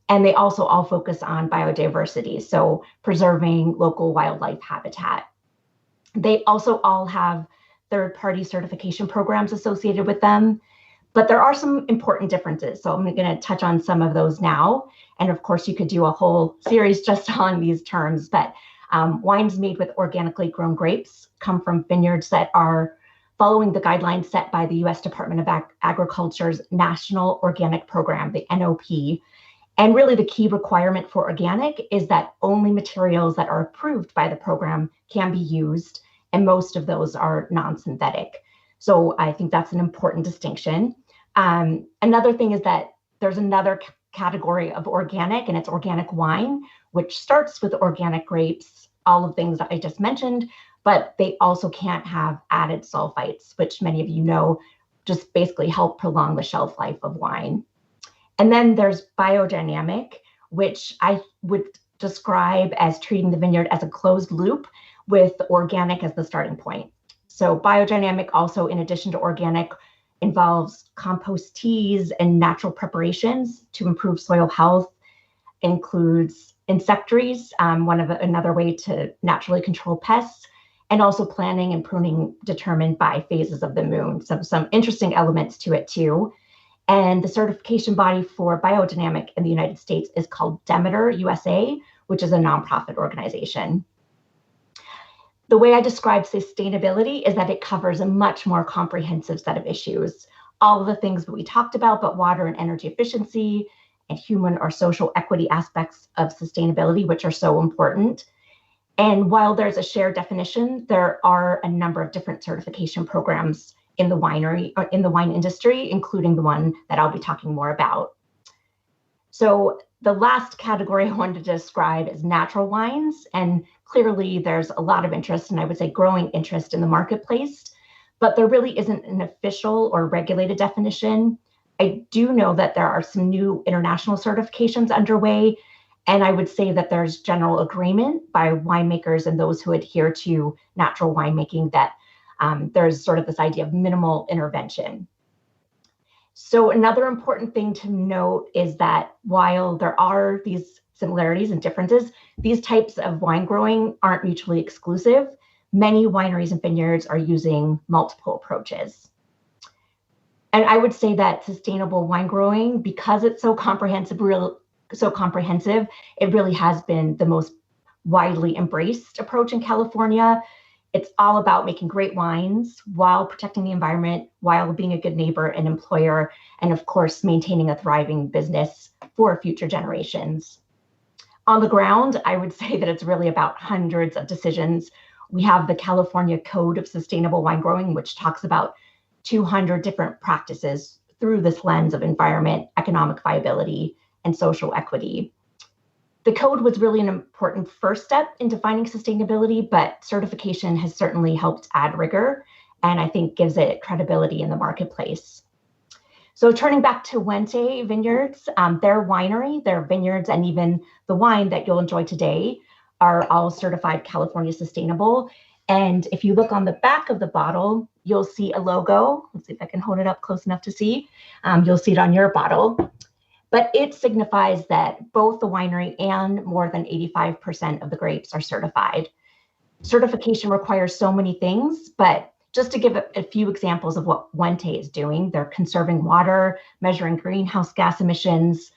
And they also all focus on biodiversity, so preserving local wildlife habitat. They also all have third-party certification programs associated with them, but there are some important differences. So I'm going to touch on some of those now. And of course, you could do a whole series just on these terms, but wines made with organically grown grapes come from vineyards that are following the guidelines set by the U.S. Department of Agriculture's National Organic Program, the NOP. And really the key requirement for organic is that only materials that are approved by the program can be used, and most of those are non-synthetic. So I think that's an important distinction. Another thing is that there's another category of organic, and it's organic wine, which starts with organic grapes, all of things that I just mentioned, but they also can't have added sulfites, which many of you know just basically help prolong the shelf life of wine. And then there's biodynamic, which I would describe as treating the vineyard as a closed loop with organic as the starting point. So biodynamic also, in addition to organic, involves compost teas and natural preparations to improve soil health, includes insectaries, another way to naturally control pests, and also planting and pruning determined by phases of the moon. So some interesting elements to it too. And the certification body for biodynamic in the United States is called Demeter USA, which is a nonprofit organization. The way I describe sustainability is that it covers a much more comprehensive set of issues. All of the things that we talked about, but water and energy efficiency and human or social equity aspects of sustainability, which are so important. And while there's a shared definition, there are a number of different certification programs in the wine industry, including the one that I'll be talking more about. So the last category I wanted to describe is natural wines. And clearly there's a lot of interest, and I would say growing interest in the marketplace, but there really isn't an official or regulated definition. I do know that there are some new international certifications underway, and I would say that there's general agreement by winemakers and those who adhere to natural winemaking that there's sort of this idea of minimal intervention. So another important thing to note is that while there are these similarities and differences, these types of wine growing aren't mutually exclusive. Many wineries and vineyards are using multiple approaches. And I would say that sustainable wine growing, because it's so comprehensive, it really has been the most widely embraced approach in California. It's all about making great wines while protecting the environment, while being a good neighbor and employer, and of course, maintaining a thriving business for future generations. On the ground, I would say that it's really about hundreds of decisions. We have the California Code of Sustainable Wine Growing, which talks about 200 different practices through this lens of environment, economic viability, and social equity. The code was really an important first step in defining sustainability, but certification has certainly helped add rigor, and I think gives it credibility in the marketplace. So turning back to Wente Vineyards, their winery, their vineyards, and even the wine that you'll enjoy today are all certified California Sustainable. And if you look on the back of the bottle, you'll see a logo. Let's see if I can hold it up close enough to see. You'll see it on your bottle. But it signifies that both the winery and more than 85% of the grapes are certified. certification requires so many things, but just to give a few examples of what Wente is doing, they're conserving water, measuring greenhouse gas emissions,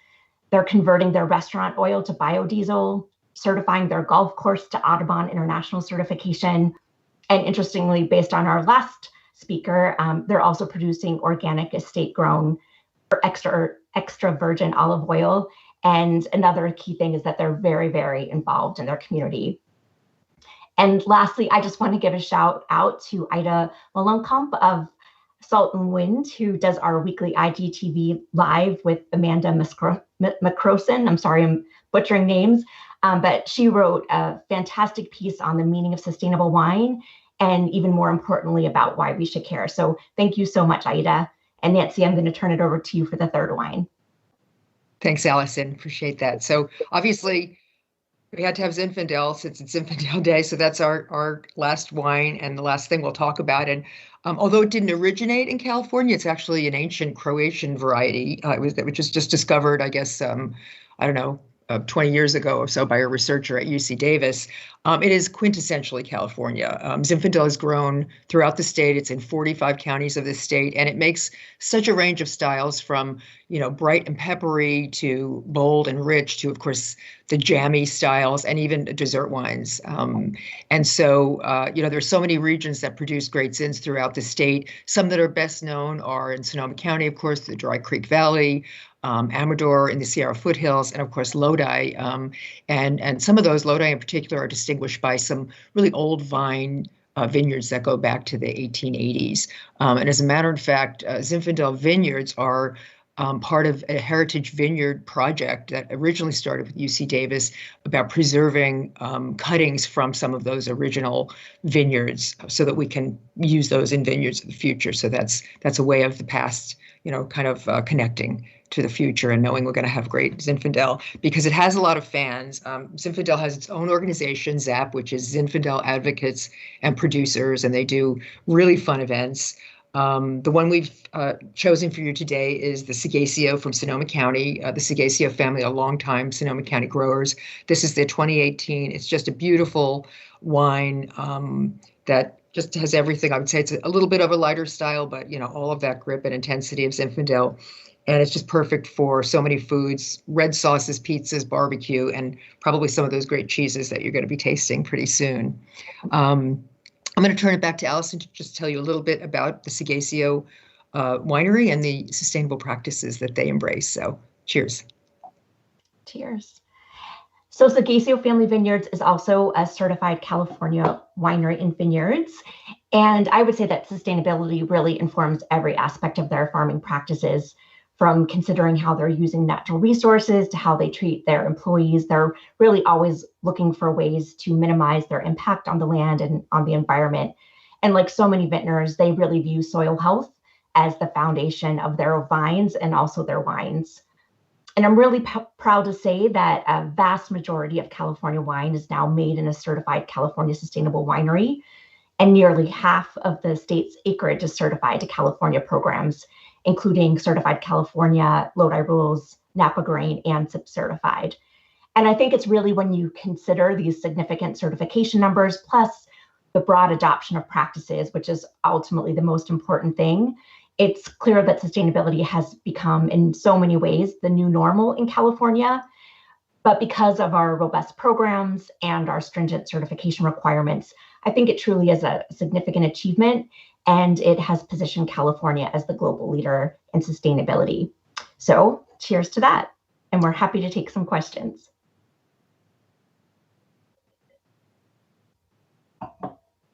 they're converting their restaurant oil to biodiesel, certifying their golf course to Audubon International certification. And interestingly, based on our last speaker, they're also producing organic estate grown or extra virgin olive oil. And another key thing is that they're very, very involved in their community. And lastly, I just want to give a shout out to Ida Molenkamp of Salt and Wind, who does our weekly IGTV live with Amanda Macrosen. I'm sorry, I'm butchering names, but she wrote a fantastic piece on the meaning of sustainable wine, and even more importantly, about why we should care. So thank you so much, Aida. And Nancy, I'm going to turn it over to you for the third wine. Thanks, Allison. Appreciate that. So obviously, we had to have Zinfandel since it's Zinfandel Day. So that's our last wine and the last thing we'll talk about. And although it didn't originate in California, it's actually an ancient Croatian variety, which was just discovered, I guess, I don't know, 20 years ago or so by a researcher at UC Davis. It is quintessentially California. Zinfandel is grown throughout the state. It's in 45 counties of the state, and it makes such a range of styles from, bright and peppery to bold and rich to, of course, the jammy styles and even dessert wines. And so, there's so many regions that produce great zins throughout the state. Some that are best known are in Sonoma County, of course, the Dry Creek Valley, Amador in the Sierra foothills, and of course Lodi. And some of those, Lodi in particular, are distinguished by some really old vine vineyards that go back to the 1880s. And as a matter of fact, Zinfandel vineyards are part of a heritage vineyard project that originally started with UC Davis about preserving cuttings from some of those original vineyards so that we can use those in vineyards of the future. So that's a way of the past, kind of connecting to the future and knowing we're going to have great Zinfandel because it has a lot of fans. Zinfandel has its own organization, ZAP, which is Zinfandel Advocates and Producers, and they do really fun events. The one we've chosen for you today is the Segacio from Sonoma County. The Segacio family are longtime Sonoma County growers. This is the 2018. It's just a beautiful wine that just has everything. I would say it's a little bit of a lighter style, but all of that grip and intensity of Zinfandel. And it's just perfect for so many foods, red sauces, pizzas, barbecue, and probably some of those great cheeses that you're going to be tasting pretty soon. I'm going to turn it back to Allison to just tell you a little bit about the Segacio winery and the sustainable practices that they embrace. So cheers. Cheers. So Segacio Family Vineyards is also a certified California winery and vineyards. And I would say that sustainability really informs every aspect of their farming practices, from considering how they're using natural resources to how they treat their employees. They're really always looking for ways to minimize their impact on the land and on the environment. And like so many vintners, they really view soil health as the foundation of their vines and also their wines. And I'm really proud to say that a vast majority of California wine is now made in a certified California sustainable winery, and nearly half of the state's acreage is certified to California programs, including Certified California, Lodi Rules, Napa Grain, and SIP certified. And I think it's really when you consider these significant certification numbers, plus the broad adoption of practices, which is ultimately the most important thing, it's clear that sustainability has become in so many ways the new normal in California. But because of our robust programs and our stringent certification requirements, I think it truly is a significant achievement, and it has positioned California as the global leader in sustainability. So cheers to that. And we're happy to take some questions.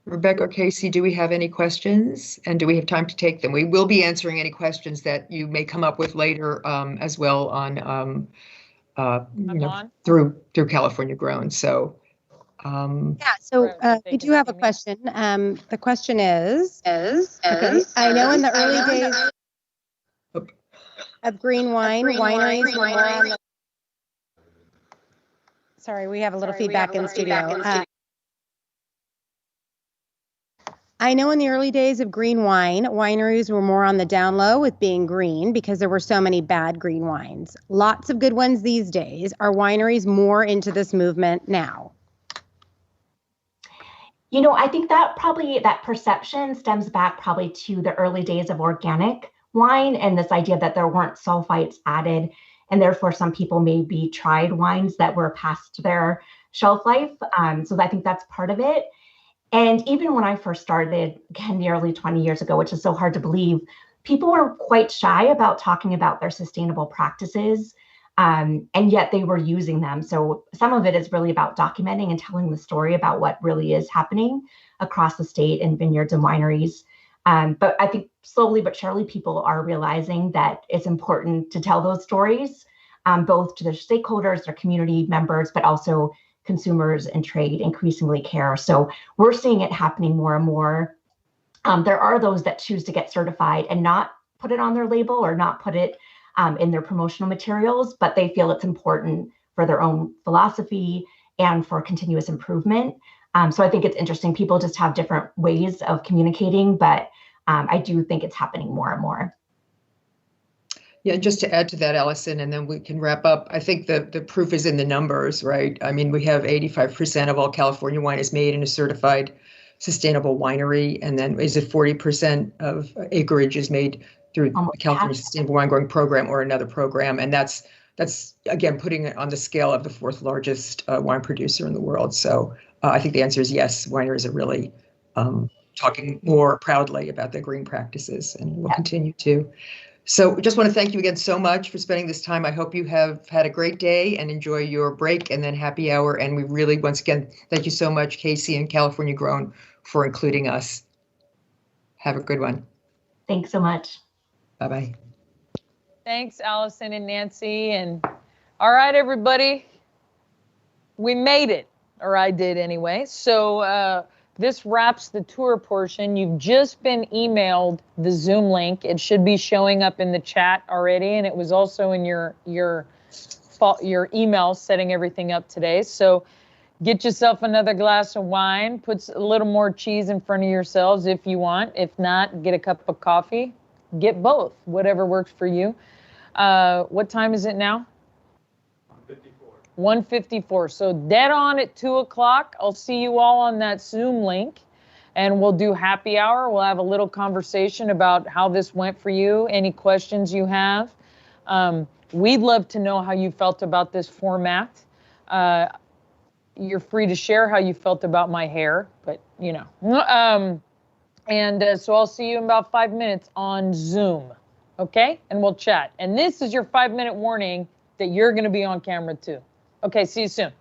Rebecca or Casey, do we have any questions? And do we have time to take them? We will be answering any questions that you may come up with later as well on, through California Grown. So. So we do have a question. The question is okay, I know in the early days of green wine, wineries were more on the... Sorry, we have a little feedback in the studio. I know in the early days of green wine, wineries were more on the down low with being green because there were so many bad green wines. Lots of good ones these days. Are wineries more into this movement now? You know, I think that probably that perception stems back probably to the early days of organic wine and this idea that there weren't sulfites added, and therefore some people maybe tried wines that were past their shelf life. So I think that's part of it. And even when I first started, again, nearly 20 years ago, which is so hard to believe, people were quite shy about talking about their sustainable practices, and yet they were using them. So some of it is really about documenting and telling the story about what really is happening across the state in vineyards and wineries. But I think slowly but surely people are realizing that it's important to tell those stories, both to their stakeholders, their community members, but also consumers and trade increasingly care. So we're seeing it happening more and more. There are those that choose to get certified and not put it on their label or not put it in their promotional materials, but they feel it's important for their own philosophy and for continuous improvement. So I think it's interesting. People just have different ways of communicating, but I do think it's happening more and more. Yeah, just to add to that, Allison, and then we can wrap up. I think the proof is in the numbers, right? I mean, we have 85% of all California wine is made in a certified sustainable winery, and then is it 40% of acreage is made through the California Sustainable Wine Growing Program or another program, and that's again putting it on the scale of the fourth largest wine producer in the world. So I think the answer is yes. Wineries are really talking more proudly about their green practices, and will continue to. So just want to thank you again so much for spending this time. I hope you have had a great day and enjoy your break and then happy hour. And we really, once again, thank you so much, Casey and California Grown, for including us. Have a good one. Thanks so much. Bye-bye. Thanks, Allison and Nancy. And all right, everybody, we made it, or I did anyway. So this wraps the tour portion. You've just been emailed the Zoom link. It should be showing up in the chat already, and it was also in your email setting everything up today. So get yourself another glass of wine, put a little more cheese in front of yourselves if you want. If not, get a cup of coffee. Get both, whatever works for you. What time is it now? 1:54. So dead on at 2 o'clock. I'll see you all on that Zoom link, and we'll do happy hour. We'll have a little conversation about how this went for you, any questions you have. We'd love to know how you felt about this format. You're free to share how you felt about my hair, but you know. So I'll see you in about 5 minutes on Zoom, okay? And we'll chat. And this is your 5-minute warning that you're going to be on camera too. Okay, see you soon.